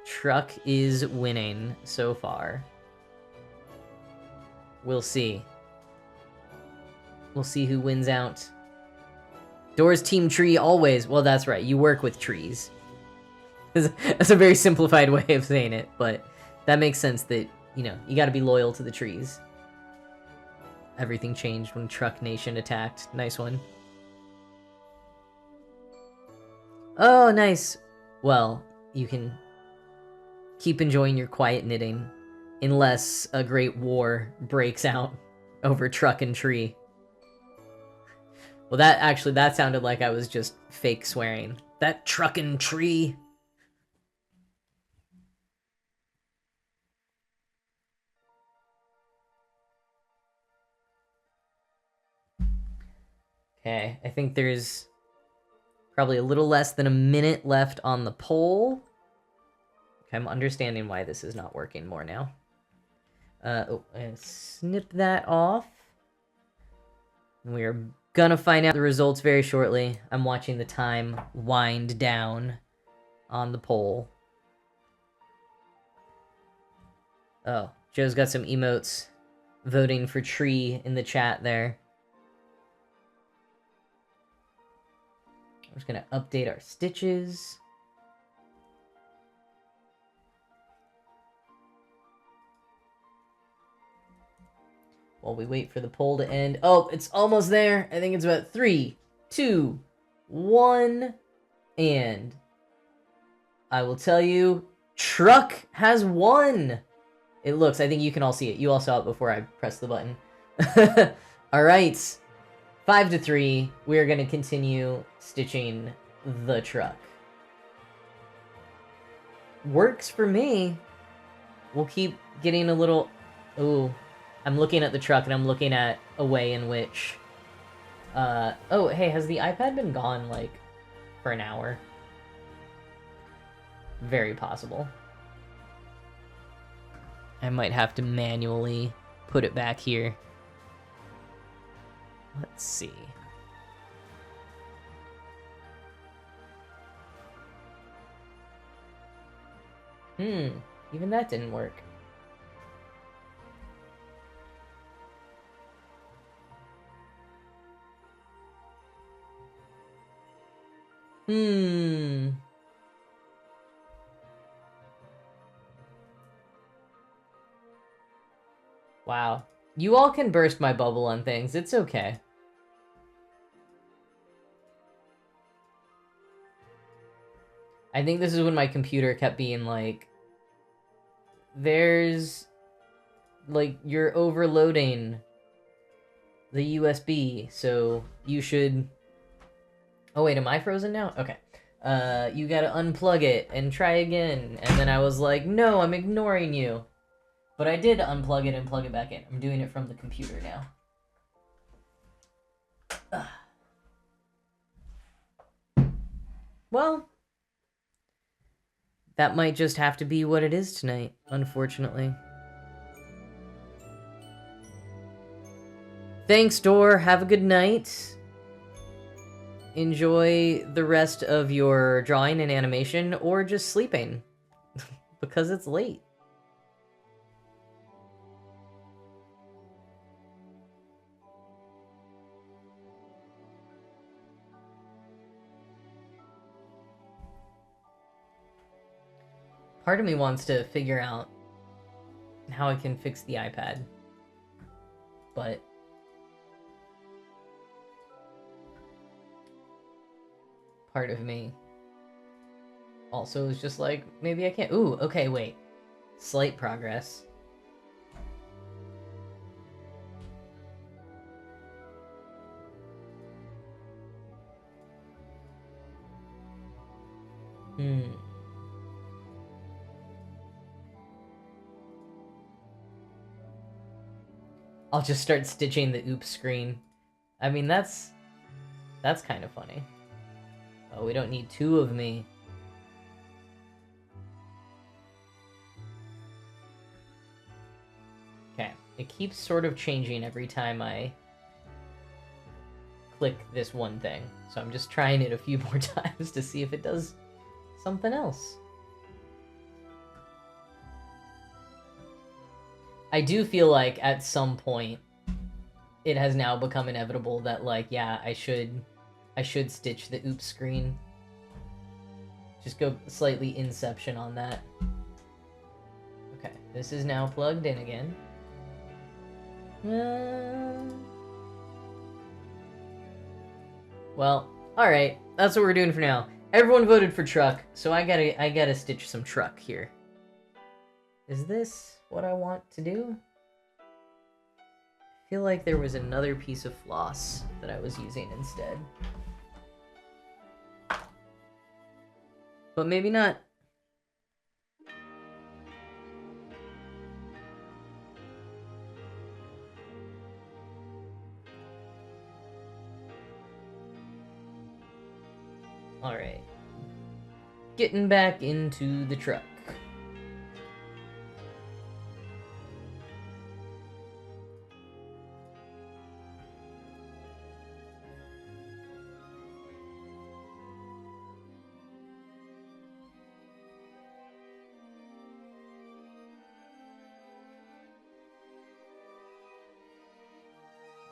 Truck is winning so far. We'll see. We'll see who wins out. Doors Team Tree always. Well, that's right. You work with trees. That's a very simplified way of saying it, but that makes sense that, you know, you gotta be loyal to the trees. Everything changed when Truck Nation attacked. Nice one. Oh, nice. Well, you can keep enjoying your quiet knitting unless a great war breaks out over Truck and Tree. Well, that sounded like I was just fake swearing. That Truck and Tree. Okay, I think there's probably a little less than a minute left on the poll. Okay, I'm understanding why this is not working more now. Snip that off. We're gonna find out the results very shortly. I'm watching the time wind down on the poll. Oh, Joe's got some emotes voting for Tree in the chat there. I'm just gonna update our stitches. While we wait for the poll to end. Oh, it's almost there. I think it's about 3, 2, 1, and I will tell you, Truck has won. It looks, I think you can all see it. You all saw it before I pressed the button. All right. 5-3. We are going to continue stitching the truck. Works for me. We'll keep getting a little... Ooh. I'm looking at the truck, and I'm looking at a way in which... Oh, hey, has the iPad been gone, like, for an hour? Very possible. I might have to manually put it back here. Let's see. Even that didn't work. Wow. You all can burst my bubble on things. It's okay. I think this is when my computer kept being like, there's, like, you're overloading the USB, so you should... Oh, wait, am I frozen now? Okay. You gotta unplug it and try again. And then I was like, no, I'm ignoring you. But I did unplug it and plug it back in. I'm doing it from the computer now. Well, that might just have to be what it is tonight, unfortunately. Thanks, Dor. Have a good night. Enjoy the rest of your drawing and animation, or just sleeping, because it's late. Part of me wants to figure out how I can fix the iPad, but part of me also is just like, maybe I can't. Ooh, okay, wait. Slight progress. I'll just start stitching the oops screen. I mean, that's kind of funny. Oh, we don't need two of me. Okay, it keeps sort of changing every time I click this one thing. So I'm just trying it a few more times to see if it does something else. I do feel like at some point it has now become inevitable that, like, yeah, I should stitch the oops screen. Just go slightly Inception on that. Okay, this is now plugged in again. Well, alright, that's what we're doing for now. Everyone voted for truck, so I gotta stitch some truck here. Is this what I want to do? I feel like there was another piece of floss that I was using instead. But maybe not. Alright. Getting back into the truck.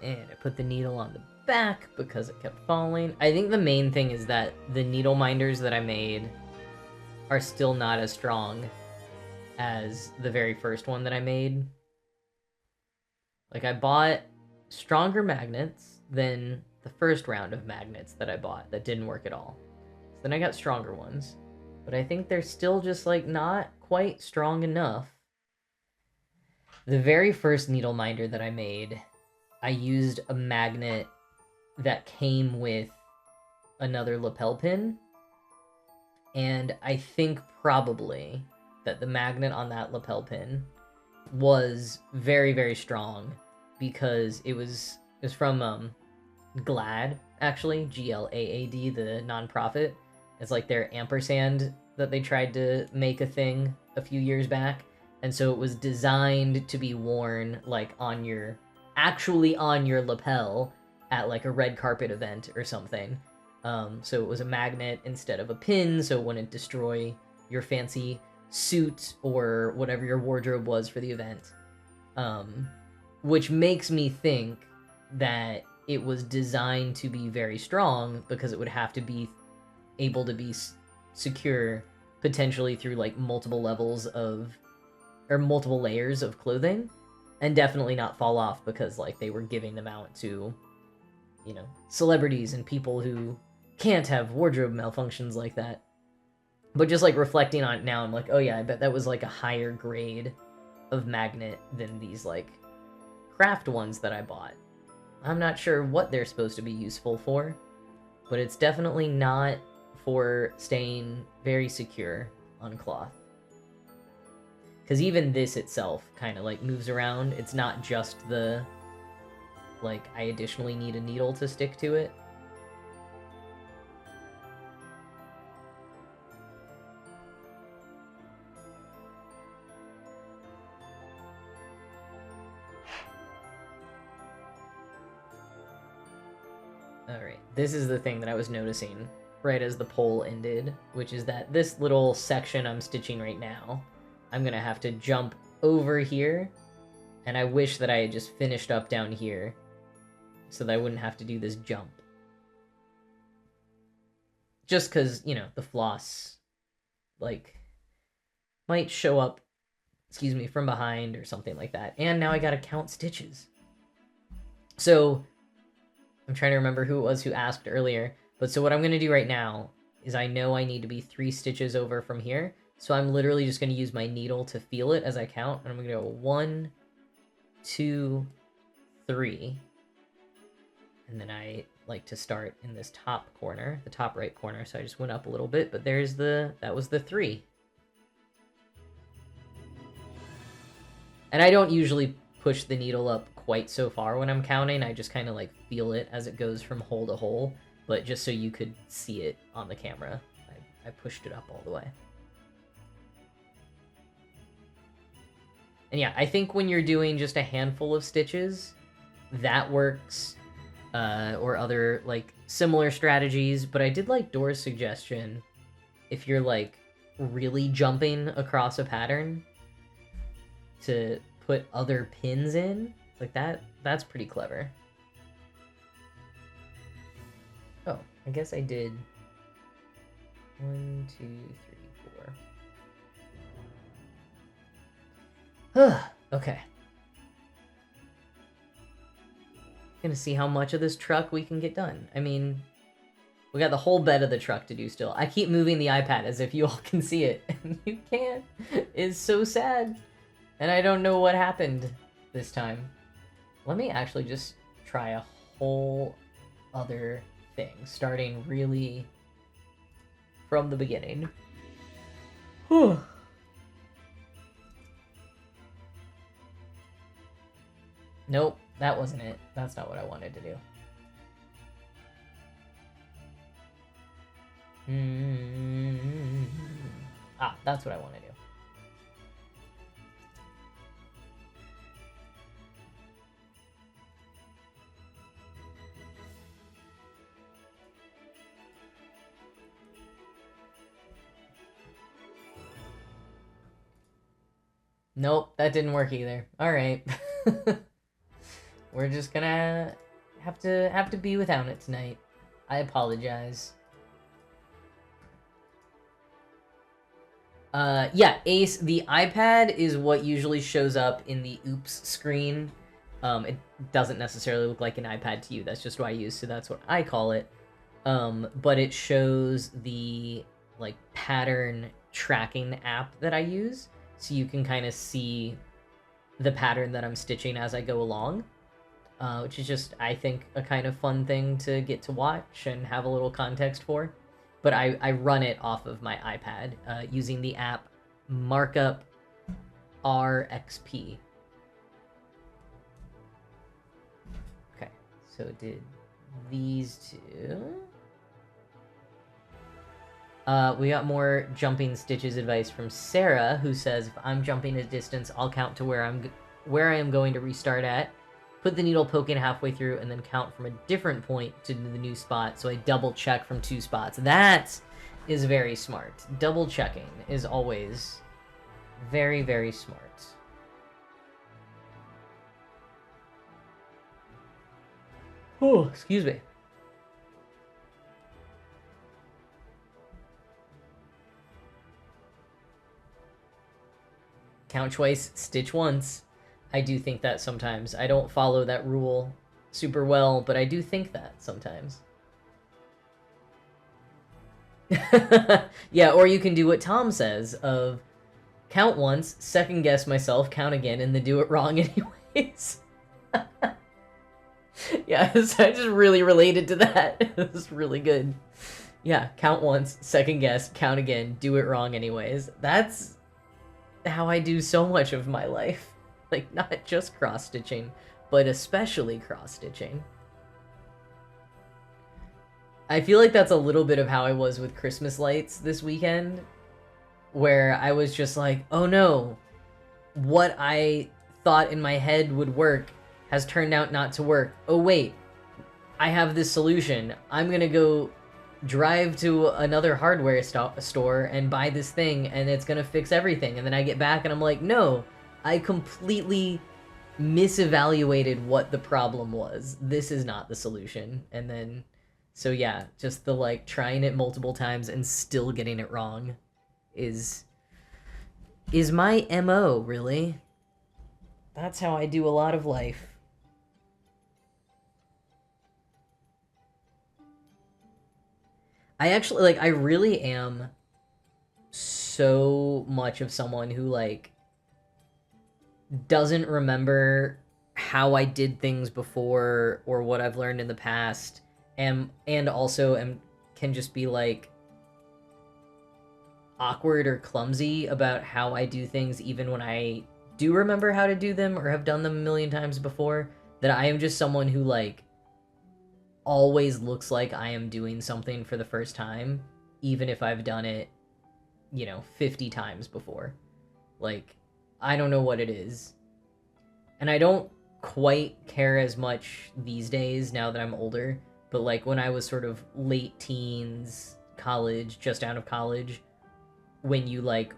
And I put the needle on the back because it kept falling. I think the main thing is that the needle minders that I made are still not as strong as the very first one that I made. Like, I bought stronger magnets than the first round of magnets that I bought that didn't work at all. So then I got stronger ones. But I think they're still just, like, not quite strong enough. The very first needle minder that I made, I used a magnet that came with another lapel pin. And I think probably that the magnet on that lapel pin was very, very strong because it was from GLAAD, actually, GLAAD, the nonprofit. It's like their ampersand that they tried to make a thing a few years back. And so it was designed to be worn like actually on your lapel at like a red carpet event or something. So it was a magnet instead of a pin, so it wouldn't destroy your fancy suit or whatever your wardrobe was for the event. Which makes me think that it was designed to be very strong because it would have to be able to be secure potentially through like multiple levels of, or multiple layers of clothing. And definitely not fall off because, like, they were giving them out to, you know, celebrities and people who can't have wardrobe malfunctions like that. But just, like, reflecting on it now, I'm like, oh yeah, I bet that was, like, a higher grade of magnet than these, like, craft ones that I bought. I'm not sure what they're supposed to be useful for, but it's definitely not for staying very secure on cloth. Because even this itself kind of, like, moves around. It's not just the, like, I additionally need a needle to stick to it. Alright, this is the thing that I was noticing right as the poll ended, which is that this little section I'm stitching right now, I'm gonna have to jump over here, and I wish that I had just finished up down here so that I wouldn't have to do this jump. Just because, you know, the floss, like, might show up, excuse me, from behind or something like that. And now I gotta count stitches. So, I'm trying to remember who it was who asked earlier, but so what I'm gonna do right now is I know I need to be 3 stitches over from here, so I'm literally just gonna use my needle to feel it as I count, and I'm gonna go 1, 2, 3, and then I like to start in this top corner, the top right corner, so I just went up a little bit, but there's that was the 3. And I don't usually push the needle up quite so far when I'm counting, I just kind of like feel it as it goes from hole to hole, but just so you could see it on the camera, I pushed it up all the way. And yeah, I think when you're doing just a handful of stitches, that works, or other, like, similar strategies, but I did like Dora's suggestion, if you're, like, really jumping across a pattern, to put other pins in, like that's pretty clever. Oh, I guess I did 1, 2, 3, 4. Okay. Gonna see how much of this truck we can get done. I mean, we got the whole bed of the truck to do still. I keep moving the iPad as if you all can see it, and you can't. It's so sad. And I don't know what happened this time. Let me actually just try a whole other thing, starting really from the beginning. Whew. Nope, that wasn't it. That's not what I wanted to do. Ah, that's what I want to do. Nope, that didn't work either. All right. We're just gonna have to be without it tonight. I apologize. Yeah, Ace, the iPad is what usually shows up in the oops screen. It doesn't necessarily look like an iPad to you. That's just what I use, so that's what I call it. But it shows the, like, pattern tracking app that I use, so you can kind of see the pattern that I'm stitching as I go along, which is just, I think, a kind of fun thing to get to watch and have a little context for. But I run it off of my iPad using the app Markup RXP. Okay, so did these two. We got more jumping stitches advice from Sarah, who says, if I'm jumping a distance, I'll count to where I am going to restart at, put the needle poking halfway through, and then count from a different point to the new spot, so I double check from 2 spots. That is very smart. Double checking is always very, very smart. Oh, excuse me. Count twice, stitch once. I do think that sometimes. I don't follow that rule super well, but I do think that sometimes. Yeah, or you can do what Tom says of count once, second guess myself, count again, and then do it wrong anyways. Yeah, so I just really related to that. It was really good. Yeah, count once, second guess, count again, do it wrong anyways. That's how I do so much of my life. Like, not just cross-stitching, but especially cross-stitching. I feel like that's a little bit of how I was with Christmas lights this weekend, where I was just like, oh no, what I thought in my head would work has turned out not to work. Oh wait, I have this solution. I'm gonna go drive to another hardware store and buy this thing, and it's gonna fix everything. And then I get back and I'm like, no, I completely misevaluated what the problem was. This is not the solution. And then, so yeah, just the like trying it multiple times and still getting it wrong is my MO, really. That's how I do a lot of life. I actually, like, I really am so much of someone who, like, doesn't remember how I did things before or what I've learned in the past, and also can just be, like, awkward or clumsy about how I do things even when I do remember how to do them or have done them a million times before, that I am just someone who, like, always looks like I am doing something for the first time, even if I've done it, 50 times before. Like, I don't know what it is. And I don't quite care as much these days now that I'm older, but like when I was sort of late teens, college, just out of college, when you like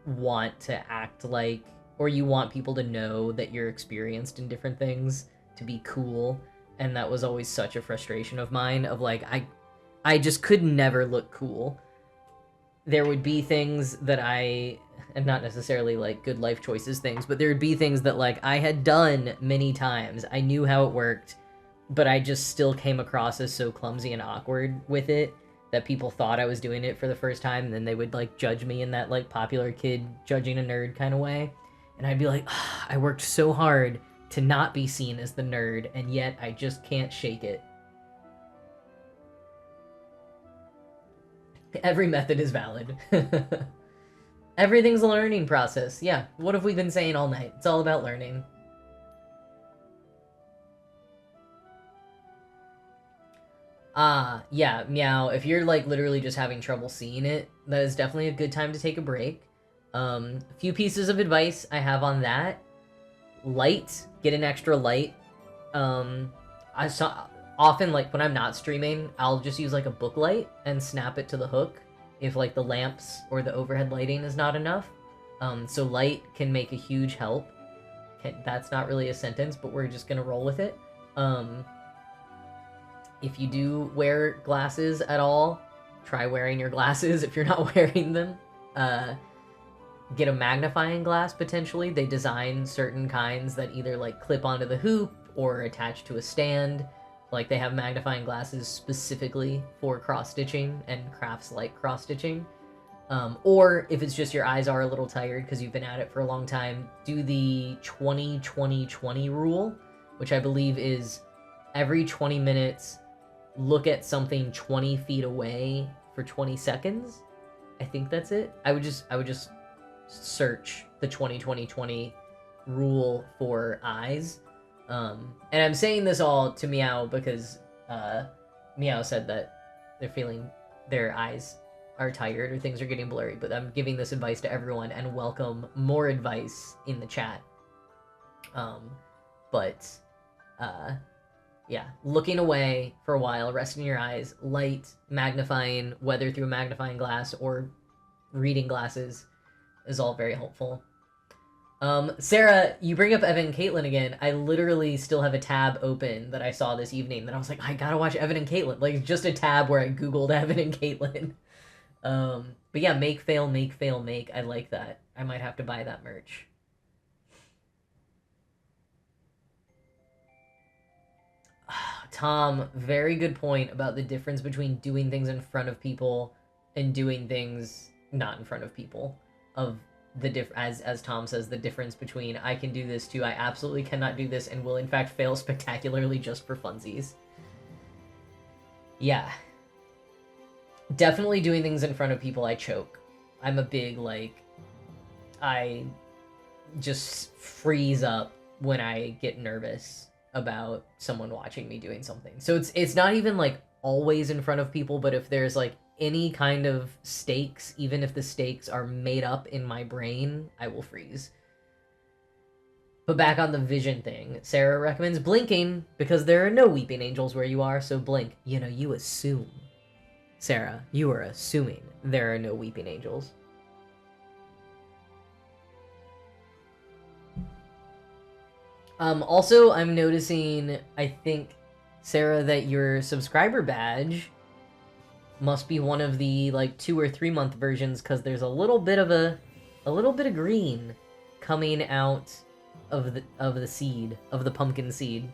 want to act like, or you want people to know that you're experienced in different things to be cool, and that was always such a frustration of mine of like I just could never look cool. There would be things that and not necessarily like good life choices things, but there would be things that like I had done many times. I knew how it worked, but I just still came across as so clumsy and awkward with it that people thought I was doing it for the first time, and then they would like judge me in that like popular kid judging a nerd kind of way. And I'd be like, oh, I worked so hard to not be seen as the nerd, and yet I just can't shake it. Every method is valid. Everything's a learning process. Yeah, what have we been saying all night? It's all about learning. Yeah, meow. If you're like literally just having trouble seeing it, that is definitely a good time to take a break. A few pieces of advice I have on that. Light, get an extra light. I saw often like when I'm not streaming, I'll just use like a book light and snap it to the hook if like the lamps or the overhead lighting is not enough. So light can make a huge help. That's not really a sentence, but we're just gonna roll with it. If you do wear glasses at all, try wearing your glasses if you're not wearing them. Get a magnifying glass, potentially. They design certain kinds that either like clip onto the hoop or attach to a stand. Like they have magnifying glasses specifically for cross-stitching and crafts like cross-stitching. Or if it's just your eyes are a little tired because you've been at it for a long time, do the 20-20-20 rule, which I believe is every 20 minutes, look at something 20 feet away for 20 seconds. I think that's it. I would just search the 20-20-20 rule for eyes. And I'm saying this all to Meow because Meow said that they're feeling their eyes are tired or things are getting blurry, but I'm giving this advice to everyone and welcome more advice in the chat. Yeah, looking away for a while, resting your eyes, light, magnifying, whether through a magnifying glass or reading glasses, is all very helpful. Sarah, you bring up Evan and Caitlin again. I literally still have a tab open that I saw this evening that I was like, I gotta watch Evan and Caitlin. Like, just a tab where I googled Evan and Caitlin. But yeah, make, fail, make, fail, make. I like that. I might have to buy that merch. Tom, very good point about the difference between doing things in front of people and doing things not in front of people. Of the as Tom says, the difference between I can do this too, I absolutely cannot do this, and will in fact fail spectacularly just for funsies. Yeah. Definitely doing things in front of people, I choke. I'm a big, like, I just freeze up when I get nervous about someone watching me doing something. So it's not even like always in front of people, but if there's like any kind of stakes, even if the stakes are made up in my brain, I will freeze. But back on the vision thing, Sarah recommends blinking because there are no weeping angels where you are, so blink. You know, you assume. Sarah, you are assuming there are no weeping angels. Also, I'm noticing, I think, Sarah, that your subscriber badge must be one of the, like, 2 or 3 month versions, because there's a little bit of green coming out of the seed, of the pumpkin seed.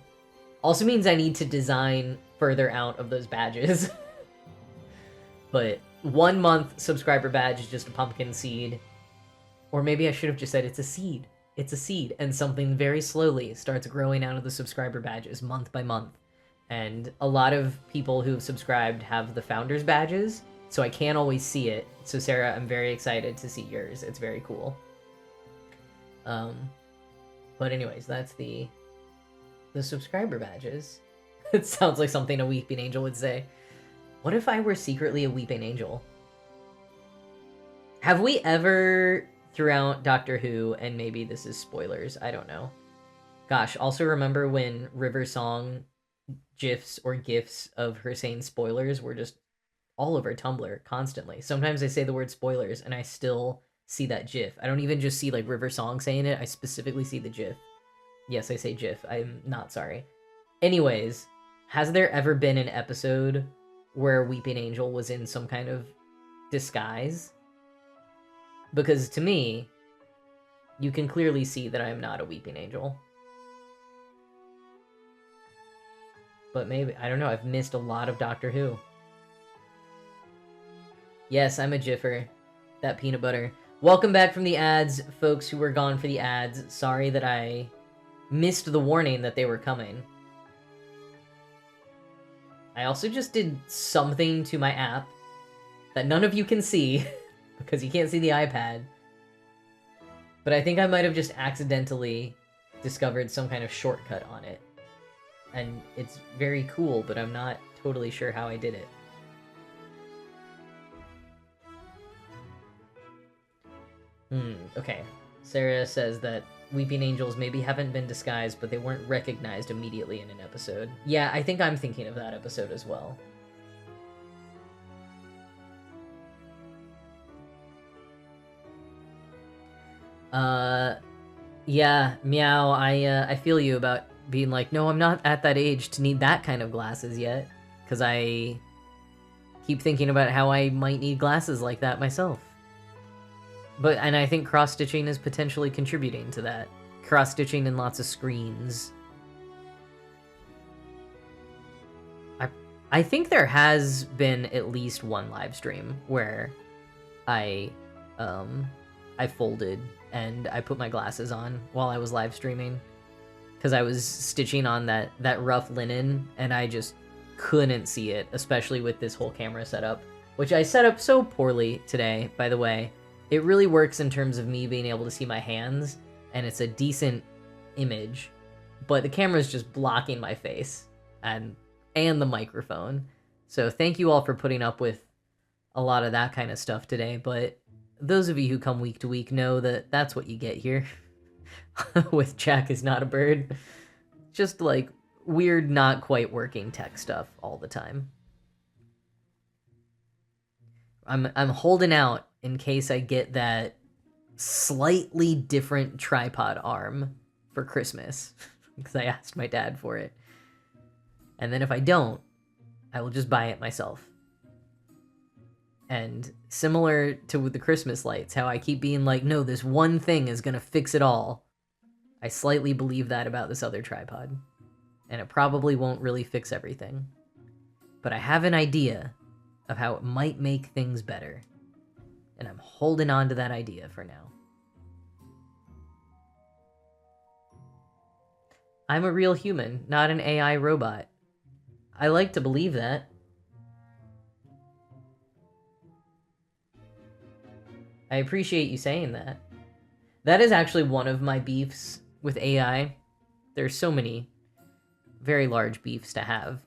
Also means I need to design further out of those badges. But 1 month subscriber badge is just a pumpkin seed. Or maybe I should have just said it's a seed. It's a seed, and something very slowly starts growing out of the subscriber badges month by month. And a lot of people who've subscribed have the founders badges, so I can't always see it. So Sarah, I'm very excited to see yours. It's very cool. But anyways, that's the subscriber badges. It sounds like something a weeping angel would say. What if I were secretly a weeping angel? Have we ever, throughout Doctor Who, and maybe this is spoilers, I don't know. Gosh, also remember when River Song GIFs or GIFs of her saying spoilers were just all over Tumblr constantly. Sometimes I say the word spoilers and I still see that GIF. I don't even just see like River Song saying it, I specifically see the GIF. Yes, I say GIF. I'm not sorry. Anyways, has there ever been an episode where Weeping Angel was in some kind of disguise? Because to me, you can clearly see that I am not a Weeping Angel. But maybe, I don't know, I've missed a lot of Doctor Who. Yes, I'm a Jiffer. That peanut butter. Welcome back from the ads, folks who were gone for the ads. Sorry that I missed the warning that they were coming. I also just did something to my app that none of you can see because you can't see the iPad. But I think I might have just accidentally discovered some kind of shortcut on it. And it's very cool, but I'm not totally sure how I did it. Okay. Sarah says that Weeping Angels maybe haven't been disguised, but they weren't recognized immediately in an episode. Yeah, I think I'm thinking of that episode as well. Yeah, Meow, I feel you about being like, no, I'm not at that age to need that kind of glasses yet, because I keep thinking about how I might need glasses like that myself. And I think cross-stitching is potentially contributing to that. Cross-stitching in lots of screens. I think there has been at least one live stream where I folded and I put my glasses on while I was live streaming. Because I was stitching on that rough linen and I just couldn't see it, especially with this whole camera setup. Which I set up so poorly today, by the way. It really works in terms of me being able to see my hands, and it's a decent image, but the camera's just blocking my face and the microphone. So thank you all for putting up with a lot of that kind of stuff today, but those of you who come week to week know that that's what you get here with Jack is not a bird. Just like weird, not quite working tech stuff all the time. I'm holding out in case I get that slightly different tripod arm for Christmas, because I asked my dad for it. And then if I don't, I will just buy it myself. And similar to with the Christmas lights, how I keep being like, no, this one thing is gonna fix it all. I slightly believe that about this other tripod. and it probably won't really fix everything. But I have an idea of how it might make things better, and I'm holding on to that idea for now. I'm a real human, not an AI robot. I like to believe that. I appreciate you saying that. That is actually one of my beefs with AI. There's so many very large beefs to have.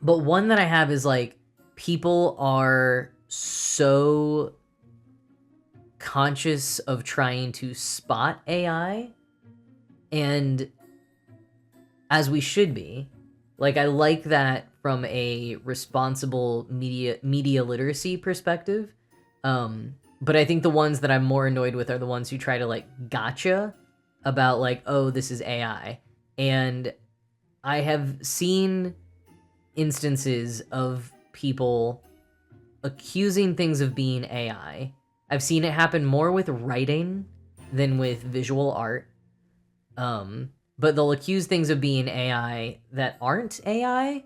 But one that I have is like, people are so conscious of trying to spot AI, and as we should be. Like, I like that from a responsible media literacy perspective. But I think the ones that I'm more annoyed with are the ones who try to, like, gotcha about, like, oh, this is AI. And I have seen instances of people accusing things of being AI. I've seen it happen more with writing than with visual art. But they'll accuse things of being AI that aren't AI.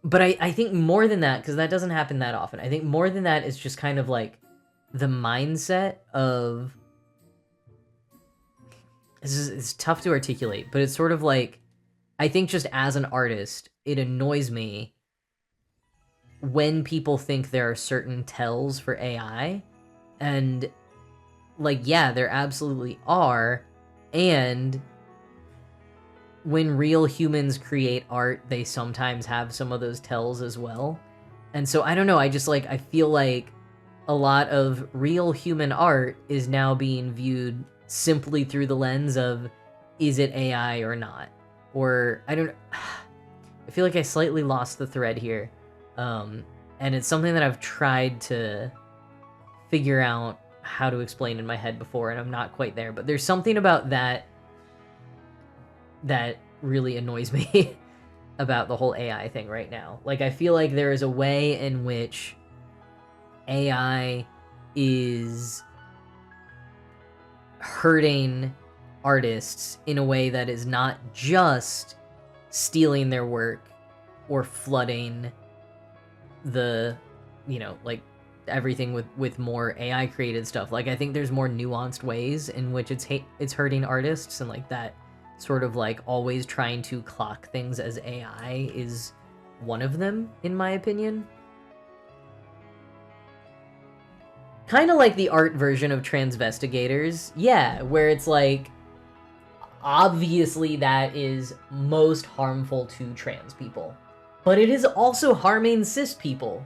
But I think more than that, because that doesn't happen that often, I think more than that is just kind of like the mindset of... It's tough to articulate, but it's sort of like, I think just as an artist, it annoys me when people think there are certain tells for AI. And, like, yeah, there absolutely are. And when real humans create art, they sometimes have some of those tells as well. And so, I don't know, I feel like a lot of real human art is now being viewed simply through the lens of, is it AI or not? Or, I feel like I slightly lost the thread here. And it's something that I've tried to figure out how to explain in my head before, and I'm not quite there. But there's something about that that really annoys me about the whole AI thing right now. Like, I feel like there is a way in which AI is hurting artists in a way that is not just stealing their work or flooding the, like, everything with more AI created stuff. Like, I think there's more nuanced ways in which it's hurting artists, and like that sort of like always trying to clock things as AI is one of them, in my opinion. Kind of like the art version of Transvestigators. Yeah, where it's like, obviously that is most harmful to trans people, but it is also harming cis people.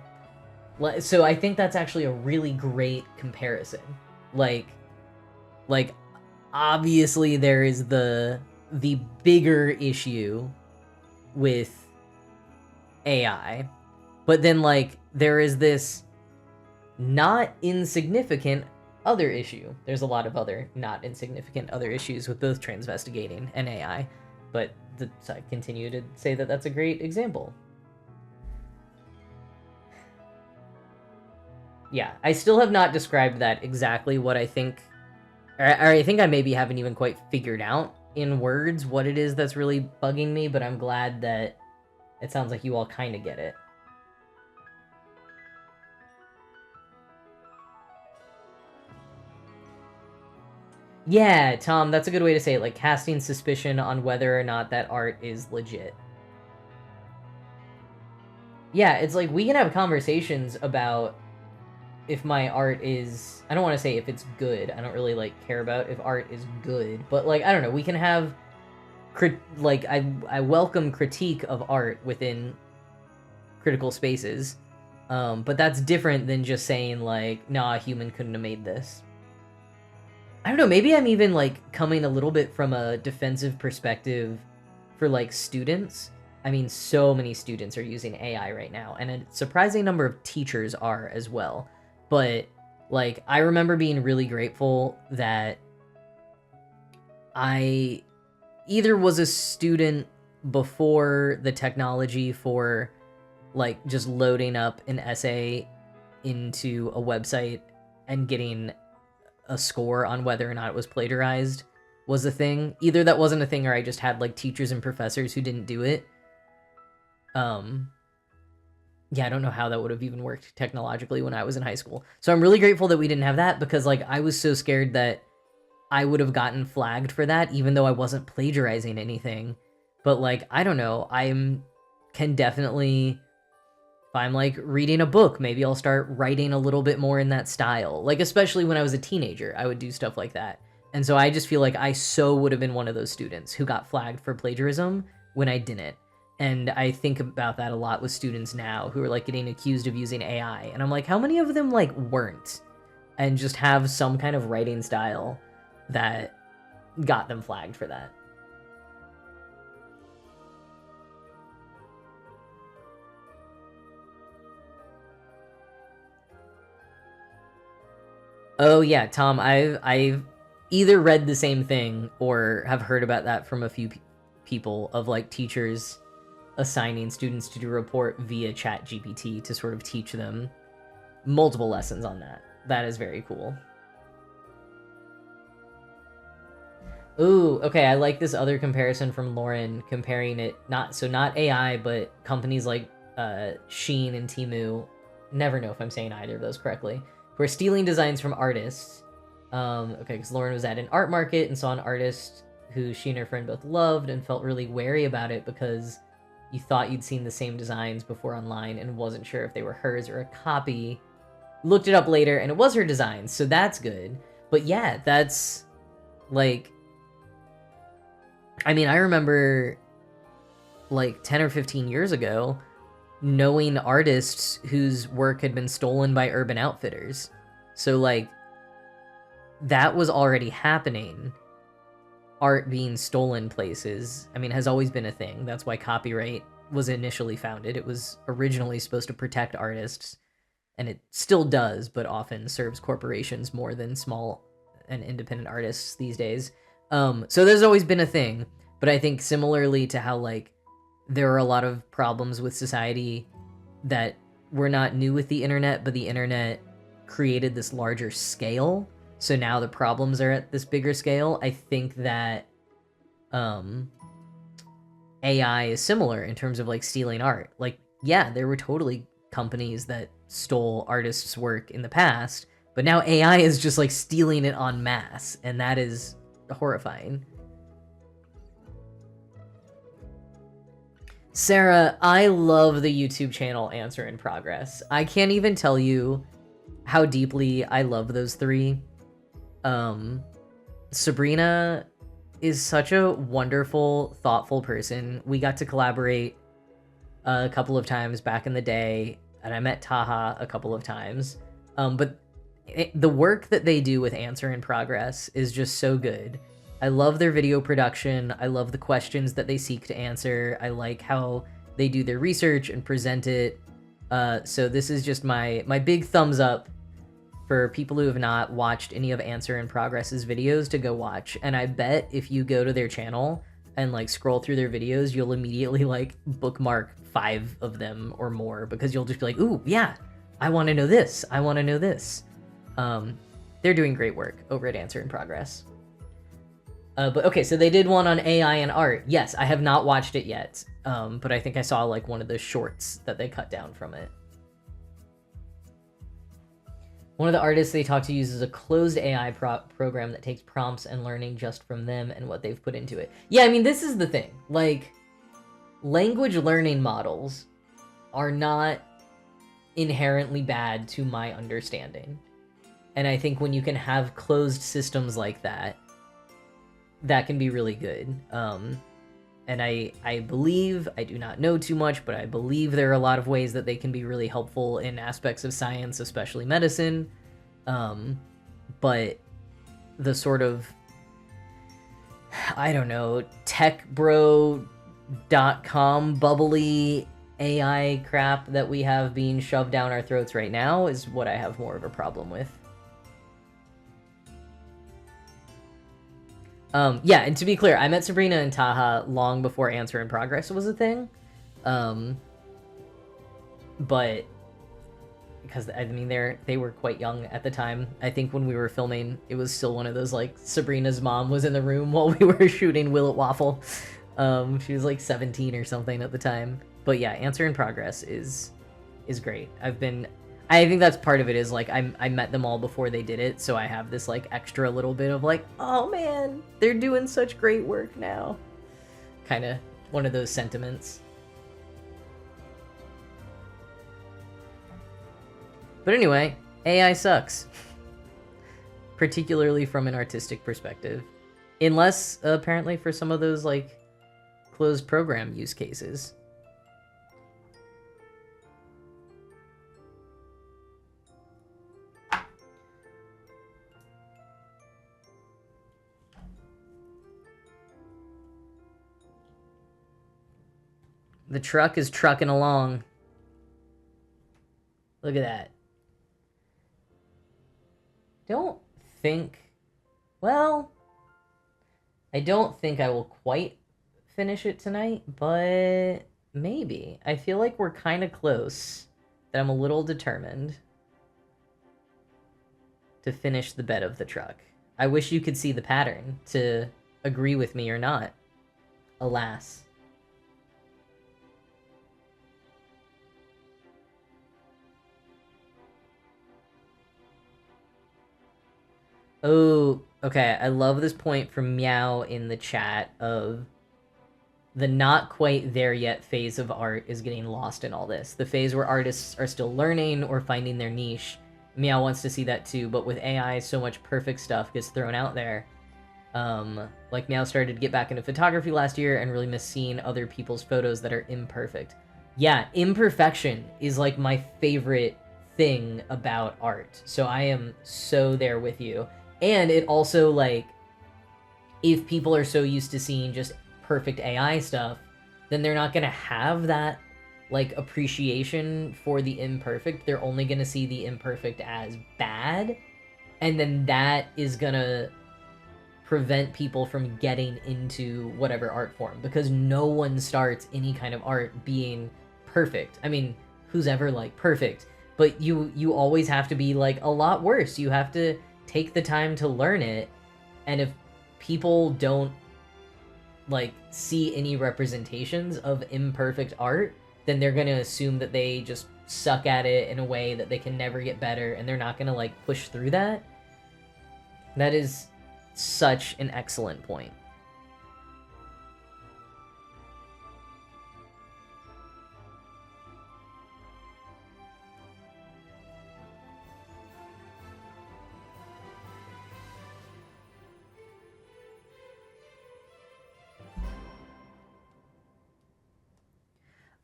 So I think that's actually a really great comparison. Like obviously there is the bigger issue with AI, but then like there is this not insignificant other issue. There's a lot of other not insignificant other issues with both transvestigating and AI, but I continue to say that that's a great example. Yeah, I still have not described that exactly what I think, or I think I maybe haven't even quite figured out in words what it is that's really bugging me, but I'm glad that it sounds like you all kind of get it. Yeah, Tom, that's a good way to say it, like casting suspicion on whether or not that art is legit. Yeah, it's like we can have conversations about if my art is, I don't want to say if it's good. I don't really like care about if art is good, but like, I don't know, we can have like I welcome critique of art within critical spaces. But that's different than just saying like, nah, a human couldn't have made this. I don't know, maybe I'm even like coming a little bit from a defensive perspective for like students. I mean, so many students are using AI right now, and a surprising number of teachers are as well. But like, I remember being really grateful that I either was a student before the technology for like just loading up an essay into a website and getting a score on whether or not it was plagiarized was a thing. Either that wasn't a thing, or I just had like teachers and professors who didn't do it. Yeah, I don't know how that would have even worked technologically when I was in high school. So I'm really grateful that we didn't have that, because like I was so scared that I would have gotten flagged for that, even though I wasn't plagiarizing anything. But like, I don't know, can definitely, if I'm like reading a book, maybe I'll start writing a little bit more in that style. Like, especially when I was a teenager, I would do stuff like that. And so I just feel like I so would have been one of those students who got flagged for plagiarism when I didn't. And I think about that a lot with students now who are like getting accused of using AI. And I'm like, how many of them like weren't and just have some kind of writing style that got them flagged for that? Oh yeah, Tom, I've either read the same thing or have heard about that from a few people, of like teachers assigning students to do a report via ChatGPT to sort of teach them multiple lessons on that. That is very cool. Ooh, okay, I like this other comparison from Lauren, comparing it not AI, but companies like Shein and Temu. Never know if I'm saying either of those correctly. Who are stealing designs from artists. Okay, because Lauren was at an art market and saw an artist who she and her friend both loved and felt really wary about it because you thought you'd seen the same designs before online and wasn't sure if they were hers or a copy. Looked it up later and it was her design, so that's good. But yeah, that's like, I mean, I remember like 10 or 15 years ago knowing artists whose work had been stolen by Urban Outfitters. So like, that was already happening. Art being stolen places, I mean, has always been a thing. That's why copyright was initially founded. It was originally supposed to protect artists, and it still does, but often serves corporations more than small and independent artists these days. So there's always been a thing, but I think similarly to how like there are a lot of problems with society that were not new with the internet, but the internet created this larger scale. So now the problems are at this bigger scale. I think that AI is similar in terms of like stealing art. Like, yeah, there were totally companies that stole artists' work in the past, but now AI is just like stealing it en masse, and that is horrifying. Sarah, I love the YouTube channel Answer in Progress. I can't even tell you how deeply I love those three. Sabrina is such a wonderful, thoughtful person. We got to collaborate a couple of times back in the day, and I met Taha a couple of times. But the work that they do with Answer in Progress is just so good. I love their video production. I love the questions that they seek to answer. I like how they do their research and present it. So this is just my big thumbs up for people who have not watched any of Answer in Progress's videos to go watch. And I bet if you go to their channel and like scroll through their videos, you'll immediately like bookmark 5 of them or more, because you'll just be like, ooh, yeah, I want to know this. I want to know this. They're doing great work over at Answer in Progress. But okay, so they did one on AI and art. Yes, I have not watched it yet, but I think I saw like one of the shorts that they cut down from it. One of the artists they talk to uses a closed AI program that takes prompts and learning just from them and what they've put into it. Yeah, I mean, this is the thing. Like, language learning models are not inherently bad to my understanding. And I think when you can have closed systems like that, that can be really good. And I believe, I do not know too much, but I believe there are a lot of ways that they can be really helpful in aspects of science, especially medicine. But the sort of, I don't know, techbro.com bubbly AI crap that we have being shoved down our throats right now is what I have more of a problem with. Yeah, and to be clear, I met Sabrina and Taha long before Answer in Progress was a thing. But because I mean they were quite young at the time. I think when we were filming, it was still one of those like Sabrina's mom was in the room while we were shooting Will It Waffle. She was like 17 or something at the time. But yeah, Answer in Progress is great. I think that's part of it is like I met them all before they did it, so I have this like extra little bit of like, oh man, they're doing such great work now. Kind of one of those sentiments. But anyway, AI sucks. Particularly from an artistic perspective. Unless, apparently, for some of those, like, closed program use cases. The truck is trucking along. Look at that. I don't think I will quite finish it tonight, but maybe. I feel like we're kind of close, that I'm a little determined to finish the bed of the truck. I wish you could see the pattern to agree with me or not. Alas. Oh, okay. I love this point from Meow in the chat of the not quite there yet phase of art is getting lost in all this. The phase where artists are still learning or finding their niche. Meow wants to see that too, but with AI, so much perfect stuff gets thrown out there. Like Meow started to get back into photography last year and really miss seeing other people's photos that are imperfect. Yeah, imperfection is like my favorite thing about art. So I am so there with you. And it also, like, if people are so used to seeing just perfect AI stuff, then they're not going to have that, like, appreciation for the imperfect. They're only going to see the imperfect as bad. And then that is going to prevent people from getting into whatever art form. Because no one starts any kind of art being perfect. I mean, who's ever, like, perfect? But you always have to be, like, a lot worse. You have to take the time to learn it, and if people don't like see any representations of imperfect art, then they're going to assume that they just suck at it in a way that they can never get better, and they're not going to like push through that. That is such an excellent point.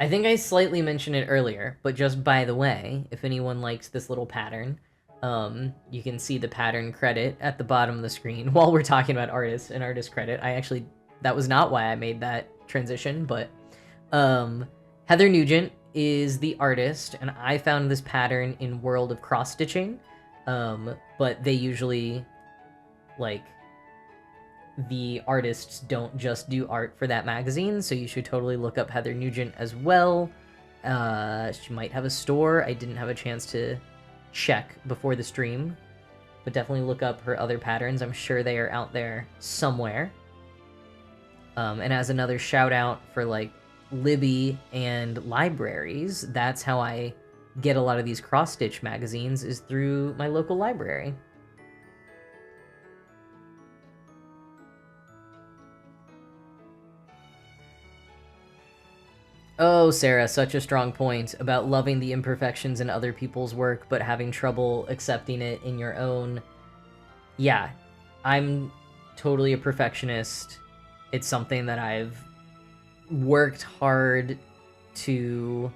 I think I slightly mentioned it earlier, but just by the way, if anyone likes this little pattern, you can see the pattern credit at the bottom of the screen while we're talking about artists and artist credit. That was not why I made that transition, but Heather Nugent is the artist, and I found this pattern in World of Cross Stitching, but they usually, like, the artists don't just do art for that magazine, so you should totally look up Heather Nugent as well. She might have a store. I didn't have a chance to check before the stream, but definitely look up her other patterns. I'm sure they are out there somewhere. And as another shout out for like Libby and libraries, that's how I get a lot of these cross-stitch magazines, is through my local library. Oh, Sarah, such a strong point about loving the imperfections in other people's work, but having trouble accepting it in your own. Yeah, I'm totally a perfectionist. It's something that I've worked hard to,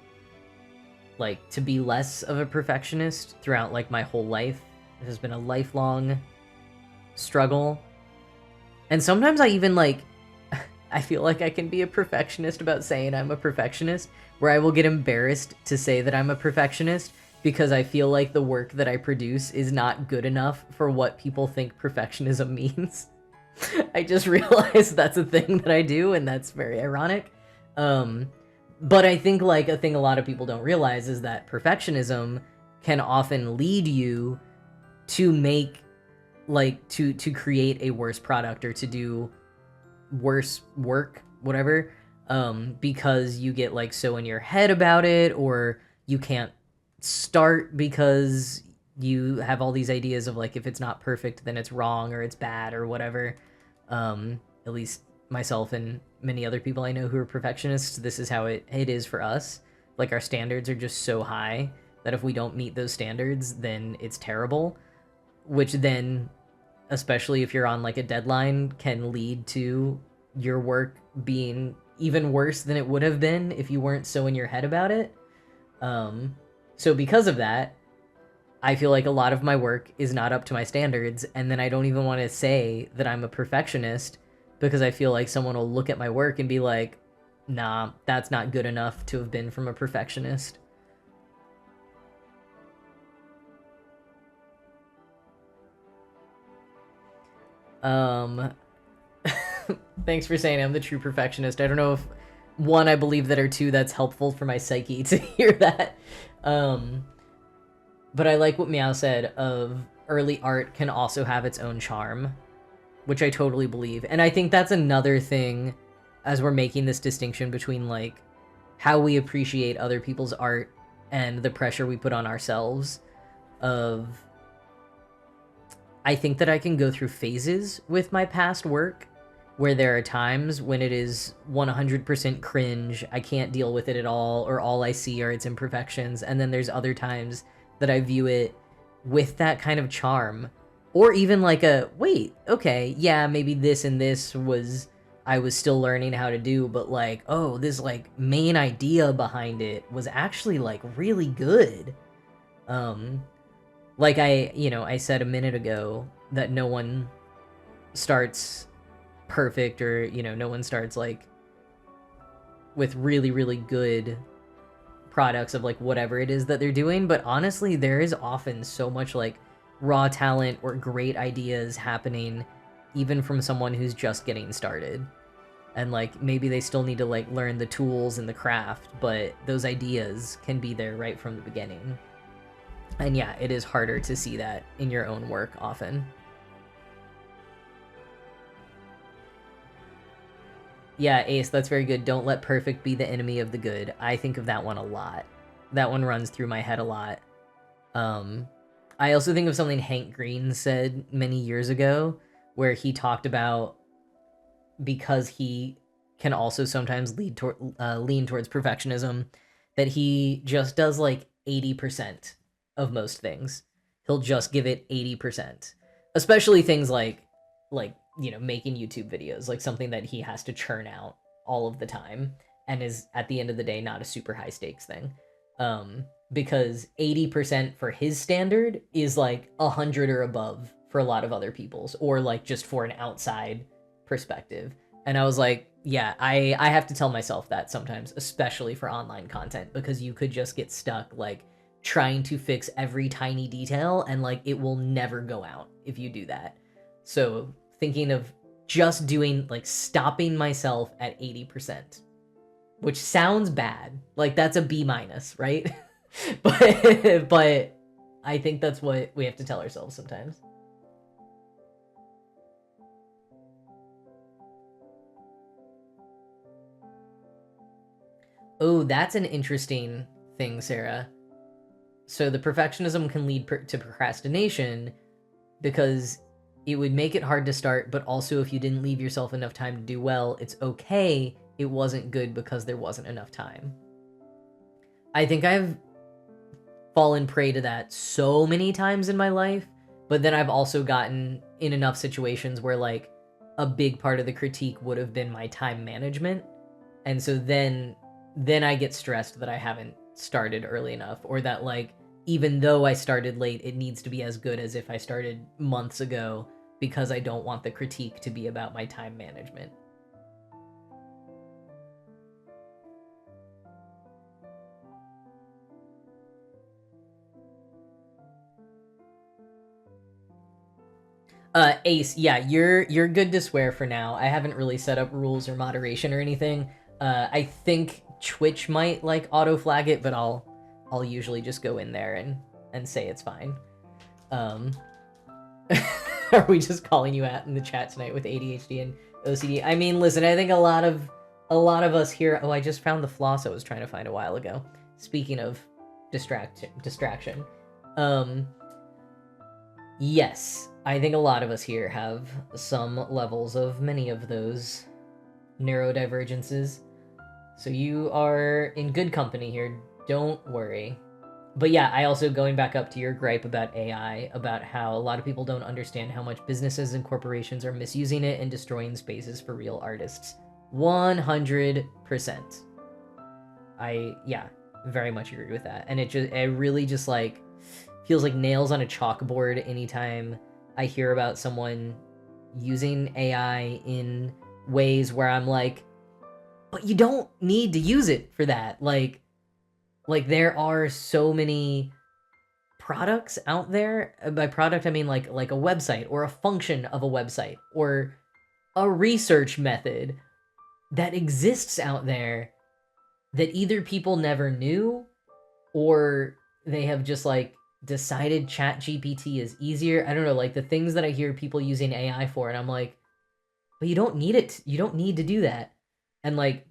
like, to be less of a perfectionist throughout, like, my whole life. It has been a lifelong struggle. And sometimes I even, like, I feel like I can be a perfectionist about saying I'm a perfectionist, where I will get embarrassed to say that I'm a perfectionist because I feel like the work that I produce is not good enough for what people think perfectionism means. I just realized that's a thing that I do, and that's very ironic. But I think, like, a thing a lot of people don't realize is that perfectionism can often lead you to make, like, to create a worse product or to do worse work, whatever, because you get, like, so in your head about it, or you can't start because you have all these ideas of, like, if it's not perfect, then it's wrong or it's bad or whatever. At least myself and many other people I know who are perfectionists, this is how it is for us. Like, our standards are just so high that if we don't meet those standards, then it's terrible, which then, especially if you're on, like, a deadline, can lead to your work being even worse than it would have been if you weren't so in your head about it. So because of that, I feel like a lot of my work is not up to my standards, and then I don't even want to say that I'm a perfectionist because I feel like someone will look at my work and be like, nah, that's not good enough to have been from a perfectionist. Thanks for saying I'm the true perfectionist. I don't know if, one, I believe that, or two, that's helpful for my psyche to hear that. But I like what Meow said of early art can also have its own charm, which I totally believe. And I think that's another thing as we're making this distinction between, like, how we appreciate other people's art and the pressure we put on ourselves of... I think that I can go through phases with my past work where there are times when it is 100% cringe, I can't deal with it at all, or all I see are its imperfections, and then there's other times that I view it with that kind of charm, or even like a, wait, okay, yeah, maybe this and this was, I was still learning how to do, but like, oh, this like main idea behind it was actually like really good. Like I said a minute ago that no one starts perfect, or, no one starts like with really, really good products of like whatever it is that they're doing. But honestly, there is often so much like raw talent or great ideas happening even from someone who's just getting started. And like maybe they still need to like learn the tools and the craft, but those ideas can be there right from the beginning. And yeah, it is harder to see that in your own work often. Yeah, Ace, that's very good. Don't let perfect be the enemy of the good. I think of that one a lot. That one runs through my head a lot. I also think of something Hank Green said many years ago, where he talked about, because he can also sometimes lean towards perfectionism, that he just does like 80% of most things. He'll just give it 80%. Especially things like making YouTube videos, like something that he has to churn out all of the time and is at the end of the day not a super high stakes thing. Because 80% for his standard is like 100 or above for a lot of other people's, or like just for an outside perspective. And I was like, yeah, I have to tell myself that sometimes, especially for online content, because you could just get stuck like trying to fix every tiny detail, and like it will never go out if you do that. So thinking of just doing, like, stopping myself at 80%, which sounds bad. Like, that's a B-, right? but I think that's what we have to tell ourselves sometimes. Oh, that's an interesting thing, Sarah. So the perfectionism can lead to procrastination because it would make it hard to start, but also if you didn't leave yourself enough time to do well, it's okay. It wasn't good because there wasn't enough time. I think I've fallen prey to that so many times in my life, but then I've also gotten in enough situations where like a big part of the critique would have been my time management. And so then I get stressed that I haven't started early enough, or that like, even though I started late, it needs to be as good as if I started months ago, because I don't want the critique to be about my time management. Ace, yeah, you're good to swear for now. I haven't really set up rules or moderation or anything. I think Twitch might like auto flag it, but I'll usually just go in there and say it's fine. Are we just calling you out in the chat tonight with ADHD and OCD? I mean, listen, I think a lot of us here. Oh, I just found the floss I was trying to find a while ago. Speaking of distraction. Yes, I think a lot of us here have some levels of many of those neurodivergences. So you are in good company here. Don't worry. But yeah, I also, going back up to your gripe about AI, about how a lot of people don't understand how much businesses and corporations are misusing it and destroying spaces for real artists. 100%. Yeah, very much agree with that. And it really just like feels like nails on a chalkboard anytime I hear about someone using AI in ways where I'm like, but you don't need to use it for that. Like there are so many products out there. By product, I mean like a website or a function of a website or a research method that exists out there that either people never knew or they have just like decided ChatGPT is easier. I don't know, like the things that I hear people using AI for, and I'm like, but you don't need it. You don't need to do that. And like,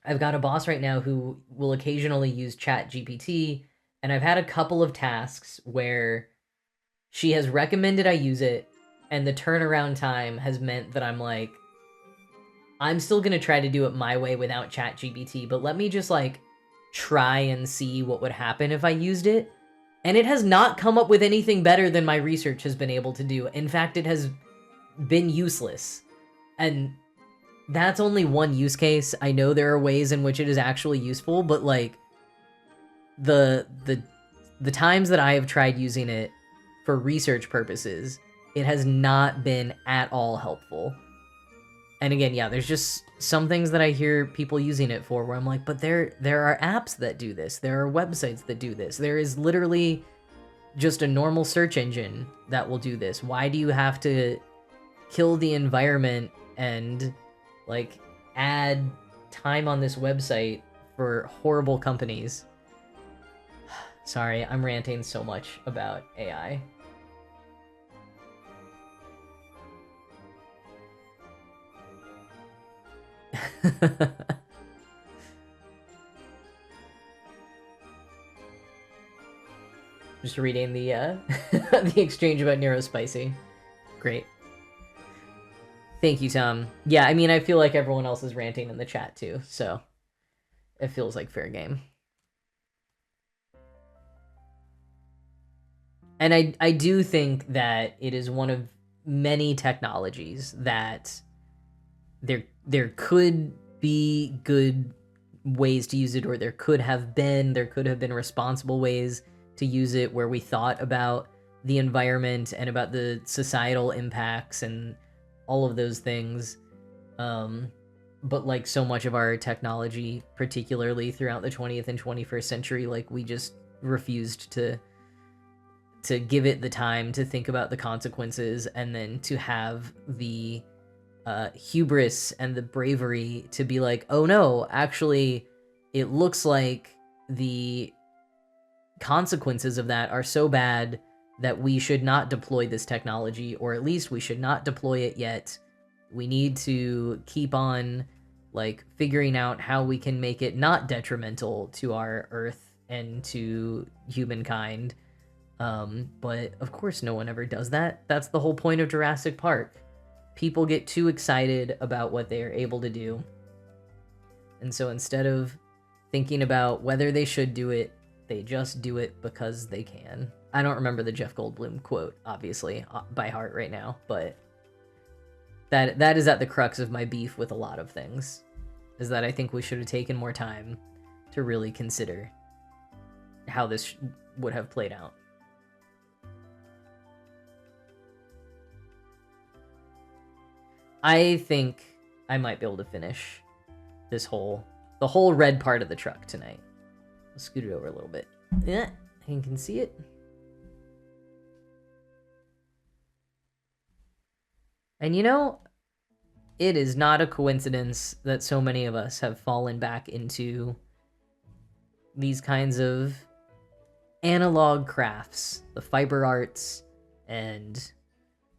I've got a boss right now who will occasionally use ChatGPT, and I've had a couple of tasks where she has recommended I use it, and the turnaround time has meant that I'm like, I'm still gonna try to do it my way without ChatGPT, but let me just like try and see what would happen if I used it. And it has not come up with anything better than my research has been able to do. In fact, it has been useless. And that's only one use case. I know there are ways in which it is actually useful, but like the times that I have tried using it for research purposes, it has not been at all helpful. And again, yeah, there's just some things that I hear people using it for where I'm like, but there are apps that do this. There are websites that do this. There is literally just a normal search engine that will do this. Why do you have to kill the environment and like add time on this website for horrible companies? Sorry, I'm ranting so much about AI. Just reading the the exchange about Neurospicy. Great. Thank you, Tom. Yeah, I mean, I feel like everyone else is ranting in the chat too, so it feels like fair game. And I do think that it is one of many technologies that there could be good ways to use it, or there could have been responsible ways to use it where we thought about the environment and about the societal impacts and all of those things. But like so much of our technology, particularly throughout the 20th and 21st century, like we just refused to give it the time to think about the consequences, and then to have the hubris and the bravery to be like, oh no, actually, it looks like the consequences of that are so bad that we should not deploy this technology, or at least we should not deploy it yet. We need to keep on like figuring out how we can make it not detrimental to our Earth and to humankind. But of course no one ever does that. That's the whole point of Jurassic Park. People get too excited about what they are able to do. And so instead of thinking about whether they should do it, they just do it because they can. I don't remember the Jeff Goldblum quote, obviously, by heart right now, but that is at the crux of my beef with a lot of things, is that I think we should have taken more time to really consider how this would have played out. I think I might be able to finish the whole red part of the truck tonight. I'll scoot it over a little bit. Yeah, you can see it. And you know, it is not a coincidence that so many of us have fallen back into these kinds of analog crafts, the fiber arts, and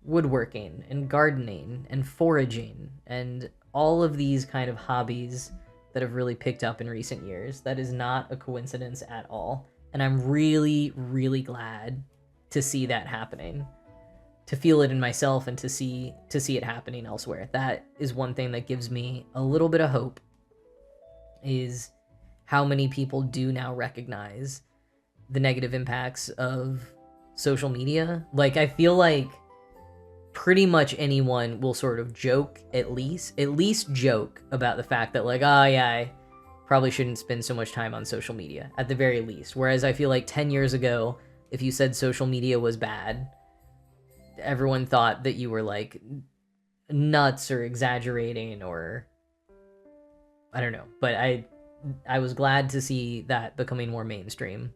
woodworking, and gardening, and foraging, and all of these kind of hobbies that have really picked up in recent years. That is not a coincidence at all. And I'm really, really glad to see that happening, to feel it in myself and to see it happening elsewhere. That is one thing that gives me a little bit of hope, is how many people do now recognize the negative impacts of social media. Like, I feel like pretty much anyone will sort of joke, at least joke about the fact that, like, oh yeah, I probably shouldn't spend so much time on social media, at the very least. Whereas I feel like 10 years ago, if you said social media was bad, everyone thought that you were like nuts or exaggerating, or I don't know. But I was glad to see that becoming more mainstream,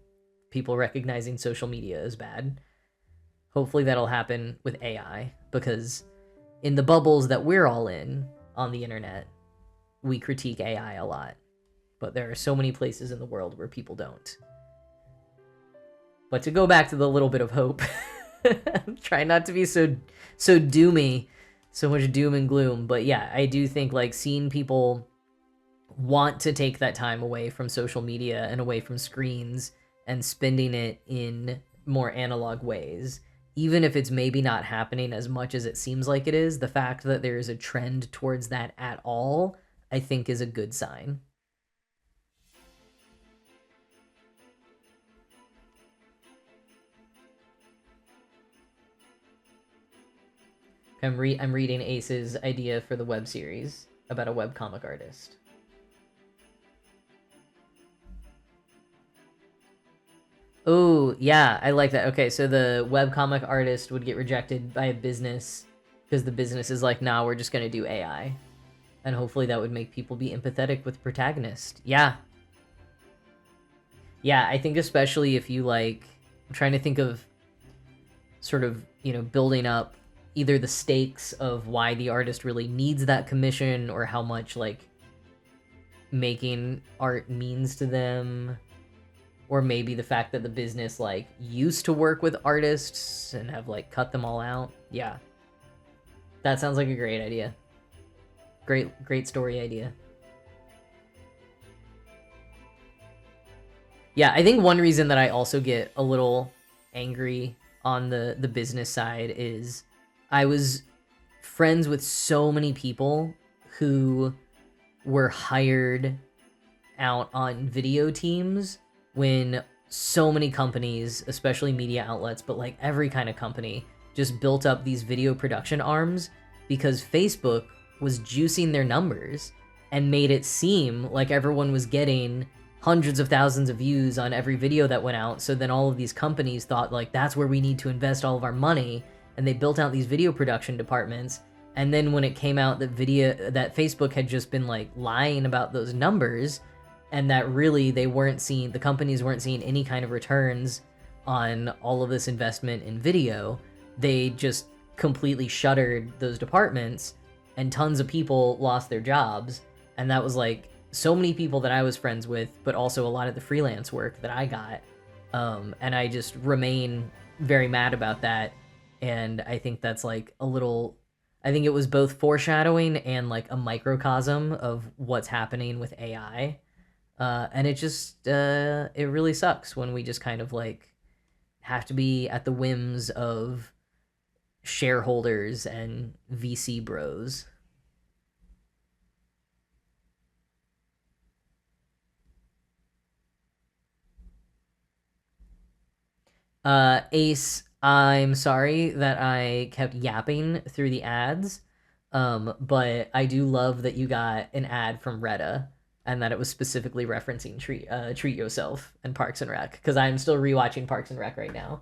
people recognizing social media as bad. Hopefully that'll happen with AI, because in the bubbles that we're all in on the internet, we critique AI a lot. But there are so many places in the world where people don't. But to go back to the little bit of hope, I'm trying not to be so doomy, so much doom and gloom. But yeah, I do think, like, seeing people want to take that time away from social media and away from screens and spending it in more analog ways, even if it's maybe not happening as much as it seems like it is, the fact that there is a trend towards that at all, I think is a good sign. I'm reading Ace's idea for the web series about a webcomic artist. Oh, yeah, I like that. Okay, so the webcomic artist would get rejected by a business because the business is like, nah, we're just going to do AI. And hopefully that would make people be empathetic with the protagonist. Yeah. Yeah, I think especially if you, like, I'm trying to think of sort of, you know, building up either the stakes of why the artist really needs that commission, or how much, like, making art means to them, or maybe the fact that the business, like, used to work with artists and have, like, cut them all out. Yeah. That sounds like a great idea. Great story idea. Yeah, I think one reason that I also get a little angry on the business side is I was friends with so many people who were hired out on video teams when so many companies, especially media outlets, but like every kind of company, just built up these video production arms because Facebook was juicing their numbers and made it seem like everyone was getting hundreds of thousands of views on every video that went out. So then all of these companies thought, like, that's where we need to invest all of our money, and they built out these video production departments. And then when it came out that Facebook had just been, like, lying about those numbers, and that really the companies weren't seeing any kind of returns on all of this investment in video, they just completely shuttered those departments, and tons of people lost their jobs. And that was, like, so many people that I was friends with, but also a lot of the freelance work that I got. And I just remain very mad about that. And I think that's, like, I think it was both foreshadowing and, like, a microcosm of what's happening with AI. And it just, it really sucks when we just kind of, like, have to be at the whims of shareholders and VC bros. Ace, I'm sorry that I kept yapping through the ads, but I do love that you got an ad from Retta, and that it was specifically referencing Treat Yourself and Parks and Rec, because I'm still rewatching Parks and Rec right now.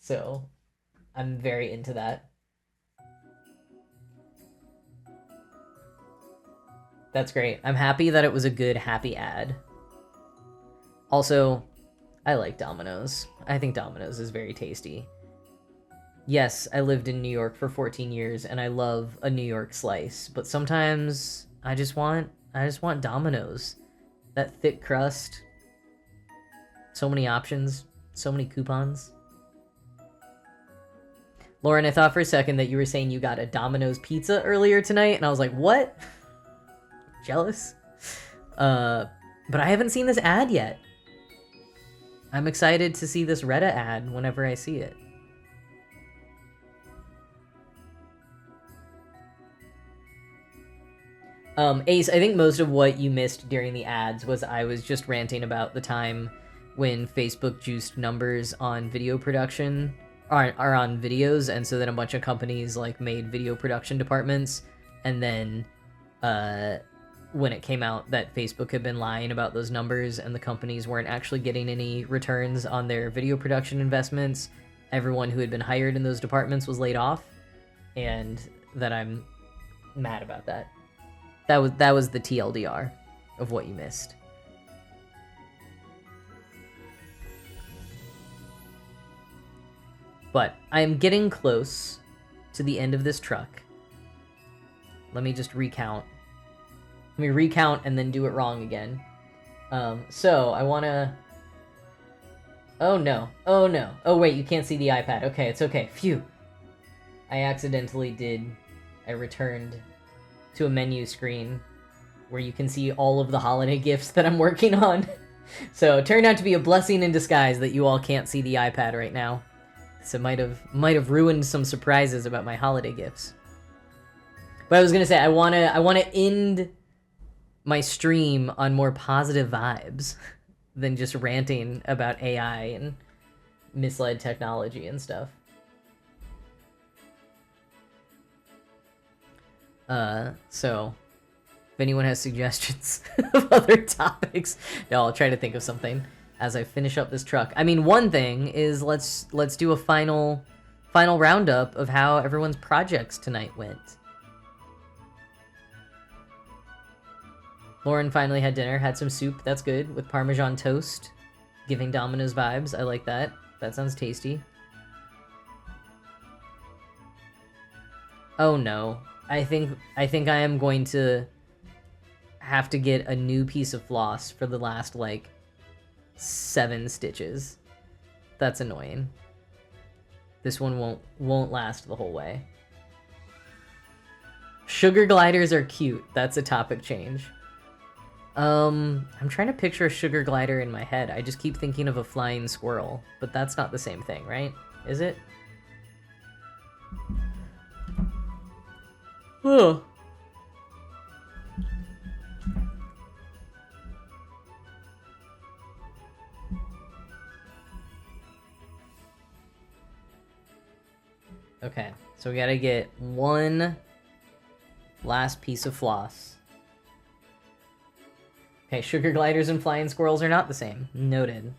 So I'm very into that. That's great. I'm happy that it was a good, happy ad. Also, I like Domino's. I think Domino's is very tasty. Yes, I lived in New York for 14 years, and I love a New York slice, but sometimes I just want Domino's. That thick crust, So many options, so many coupons. Lauren, I thought for a second that you were saying you got a Domino's pizza earlier tonight, and I was like, what? Jealous? But I haven't seen this ad yet. I'm excited to see this Reddit ad whenever I see it. Ace, I think most of what you missed during the ads was I was just ranting about the time when Facebook juiced numbers on video production, are on videos, and so then a bunch of companies like made video production departments, and then when it came out that Facebook had been lying about those numbers and the companies weren't actually getting any returns on their video production investments, everyone who had been hired in those departments was laid off, and that I'm mad about that. That was the TLDR of what you missed. But I am getting close to the end of this truck. Let me just recount. Let me recount and then do it wrong again. So I want to... Oh no. Oh no. Oh wait, you can't see the iPad. Okay, it's okay. Phew. I accidentally did... I returned to a menu screen where you can see all of the holiday gifts that I'm working on. So it turned out to be a blessing in disguise that you all can't see the iPad right now. So might have ruined some surprises about my holiday gifts. But I was gonna say I wanna end my stream on more positive vibes than just ranting about AI and misled technology and stuff. So if anyone has suggestions of other topics, no, I'll try to think of something as I finish up this truck. I mean, one thing is let's do a final roundup of how everyone's projects tonight went. Lauren finally had dinner, had some soup, that's good, with Parmesan toast, giving Domino's vibes. I like that. That sounds tasty. Oh no. I think I am going to have to get a new piece of floss for the last, like, 7 stitches. That's annoying. This one won't last the whole way. Sugar gliders are cute. That's a topic change. I'm trying to picture a sugar glider in my head. I just keep thinking of a flying squirrel, but that's not the same thing, right? Is it? Oh. Okay, so we gotta get one last piece of floss. Okay, sugar gliders and flying squirrels are not the same. Noted.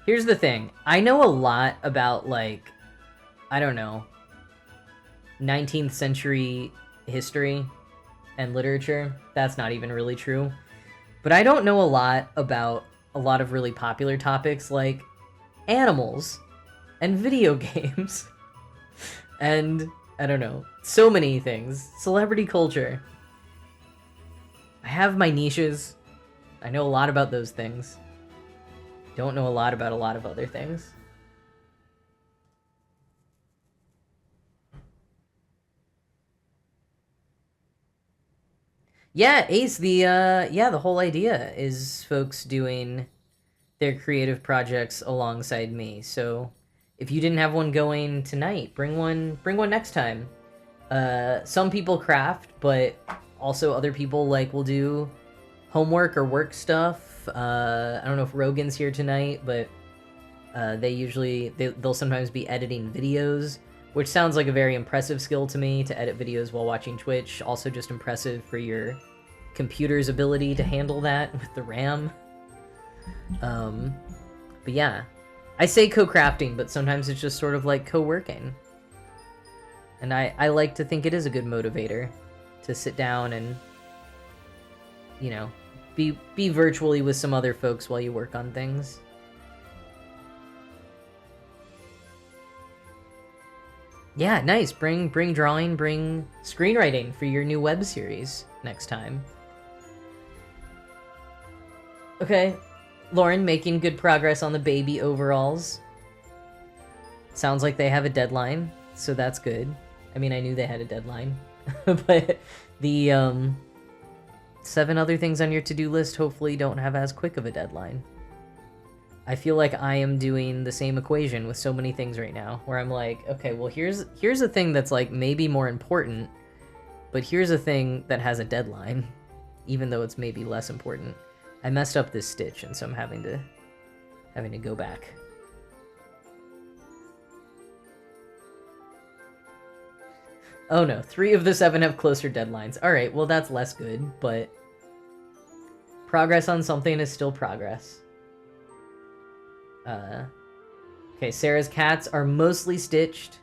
Here's the thing. I know a lot about, like, I don't know, 19th century history and literature. That's not even really true. But I don't know a lot about a lot of really popular topics like animals and video games and, I don't know, so many things. Celebrity culture. I have my niches. I know a lot about those things. Don't know a lot about a lot of other things. Yeah, Ace, the whole idea is folks doing their creative projects alongside me. So if you didn't have one going tonight, bring one next time. Some people craft, but also other people will do homework or work stuff. I don't know if Rogan's here tonight, but they'll sometimes be editing videos, which sounds like a very impressive skill to me, to edit videos while watching Twitch. Also just impressive for your computer's ability to handle that with the RAM. But yeah, I say co-crafting, but sometimes it's just sort of like co-working. And I like to think it is a good motivator to sit down and, you know, be virtually with some other folks while you work on things. Yeah, nice. Bring drawing, bring screenwriting for your new web series next time. Okay. Lauren making good progress on the baby overalls. Sounds like they have a deadline, so that's good. I mean, I knew they had a deadline. But the 7 other things on your to-do list hopefully don't have as quick of a deadline. I feel like I am doing the same equation with so many things right now, where I'm like, okay, well, here's a thing that's like maybe more important, but here's a thing that has a deadline, even though it's maybe less important. I messed up this stitch, and so I'm having to go back. Oh no, 3 of the 7 have closer deadlines. Alright, well that's less good, but progress on something is still progress. Okay, Sarah's cats are mostly stitched.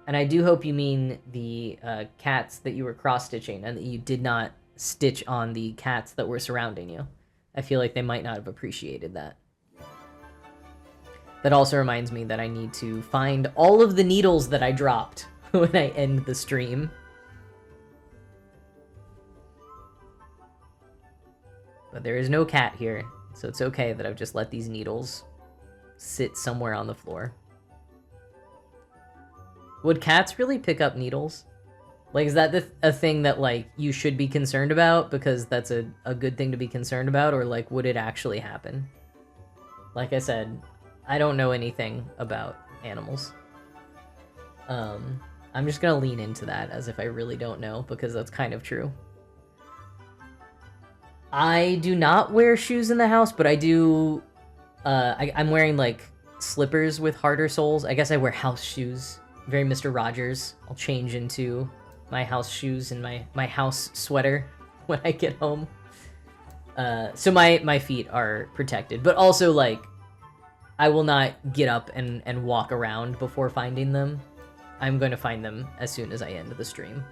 And I do hope you mean the cats that you were cross-stitching and that you did not stitch on the cats that were surrounding you. I feel like they might not have appreciated that. That also reminds me that I need to find all of the needles that I dropped when I end the stream. But there is no cat here, so it's okay that I've just let these needles sit somewhere on the floor. Would cats really pick up needles? Like, is that a thing that, like, you should be concerned about because that's a good thing to be concerned about, or, like, would it actually happen? Like I said, I don't know anything about animals. I'm just gonna lean into that as if I really don't know, because that's kind of true. I do not wear shoes in the house, but I do... I'm wearing, like, slippers with harder soles. I guess I wear house shoes. Very Mr. Rogers. I'll change into my house shoes and my house sweater when I get home. So my feet are protected. But also, like, I will not get up and walk around before finding them. I'm going to find them as soon as I end the stream.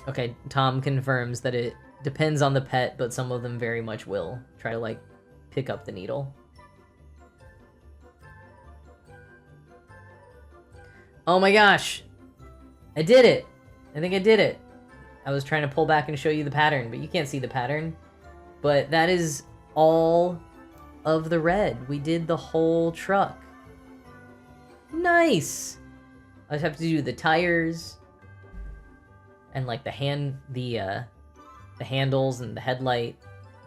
Okay, Tom confirms that it depends on the pet, but some of them very much will try to, like, pick up the needle. Oh my gosh! I did it! I think I did it. I was trying to pull back and show you the pattern, but you can't see the pattern. But that is all of the red. We did the whole truck. Nice! I just have to do the tires and, like, the handles and the headlight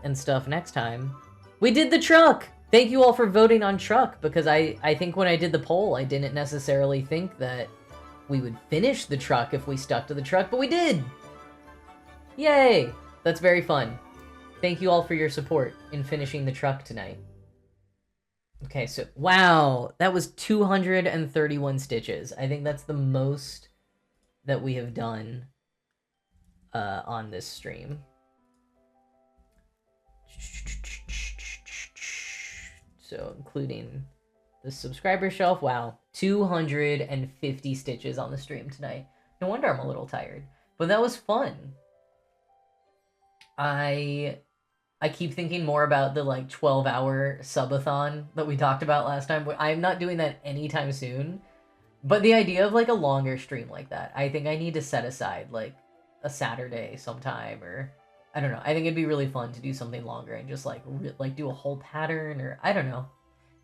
and stuff next time. We did the truck! Thank you all for voting on truck, because I think when I did the poll, I didn't necessarily think that we would finish the truck if we stuck to the truck, but we did! Yay! That's very fun. Thank you all for your support in finishing the truck tonight. Okay, so, wow, that was 231 stitches. I think that's the most that we have done on this stream. So, including the subscriber shelf, wow, 250 stitches on the stream tonight. No wonder I'm a little tired, but that was fun. I keep thinking more about the, like, 12-hour subathon that we talked about last time. I'm not doing that anytime soon, but the idea of, like, a longer stream like that, I think I need to set aside, like, a Saturday sometime, or I don't know. I think it'd be really fun to do something longer and just, like, do a whole pattern, or I don't know.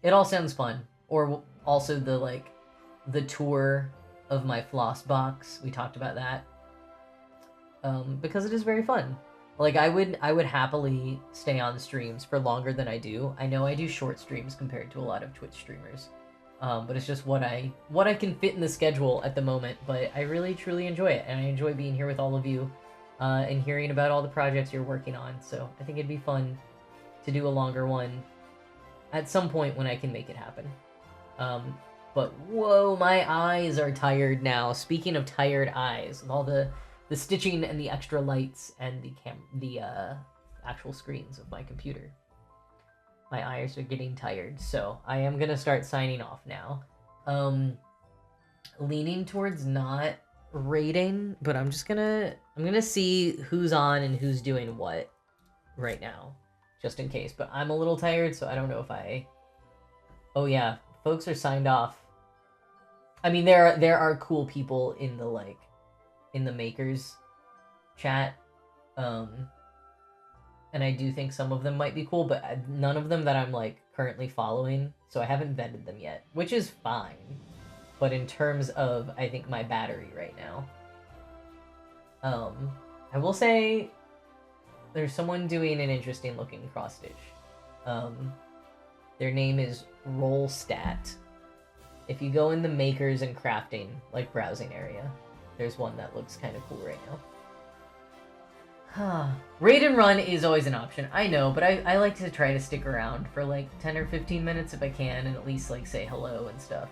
It all sounds fun. Or also the, like, the tour of my floss box. We talked about that. Because it is very fun. Like, I would happily stay on streams for longer than I do. I know I do short streams compared to a lot of Twitch streamers. But it's just what I can fit in the schedule at the moment. But I really, truly enjoy it. And I enjoy being here with all of you and hearing about all the projects you're working on. So I think it'd be fun to do a longer one at some point when I can make it happen. But whoa, my eyes are tired now. Speaking of tired eyes, with all the stitching and the extra lights and the actual screens of my computer. My eyes are getting tired, so I am gonna start signing off now. Leaning towards not rating, but I'm gonna see who's on and who's doing what right now, just in case. But I'm a little tired, so I don't know if I... Oh yeah, folks are signed off. I mean, there are cool people in the, like, in the makers chat. and I do think some of them might be cool, but none of them that I'm like currently following, so I haven't vetted them yet, which is fine. But in terms of, I think, my battery right now, I will say there's someone doing an interesting looking cross stitch. Their name is Rollstat. If you go in the makers and crafting, like, browsing area, there's one that looks kind of cool right now. Raid and run is always an option, I know, but I like to try to stick around for like 10 or 15 minutes if I can, and at least like say hello and stuff.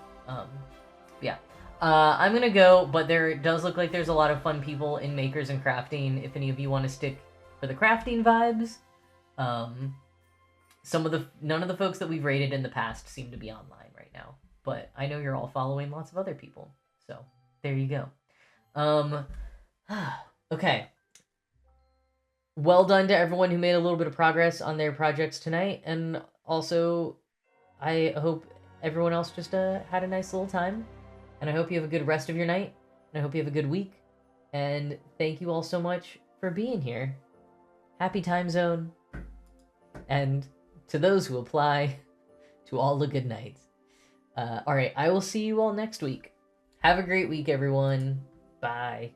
Yeah. I'm gonna go, but there does look like there's a lot of fun people in makers and crafting. If any of you want to stick for the crafting vibes, none of the folks that we've raided in the past seem to be online right now, but I know you're all following lots of other people, so there you go. Okay. Well done to everyone who made a little bit of progress on their projects tonight, and also I hope everyone else just had a nice little time, and I hope you have a good rest of your night, and I hope you have a good week, and thank you all so much for being here. Happy time zone, and to those who apply, to all a good night. Alright, I will see you all next week. Have a great week, everyone. Bye.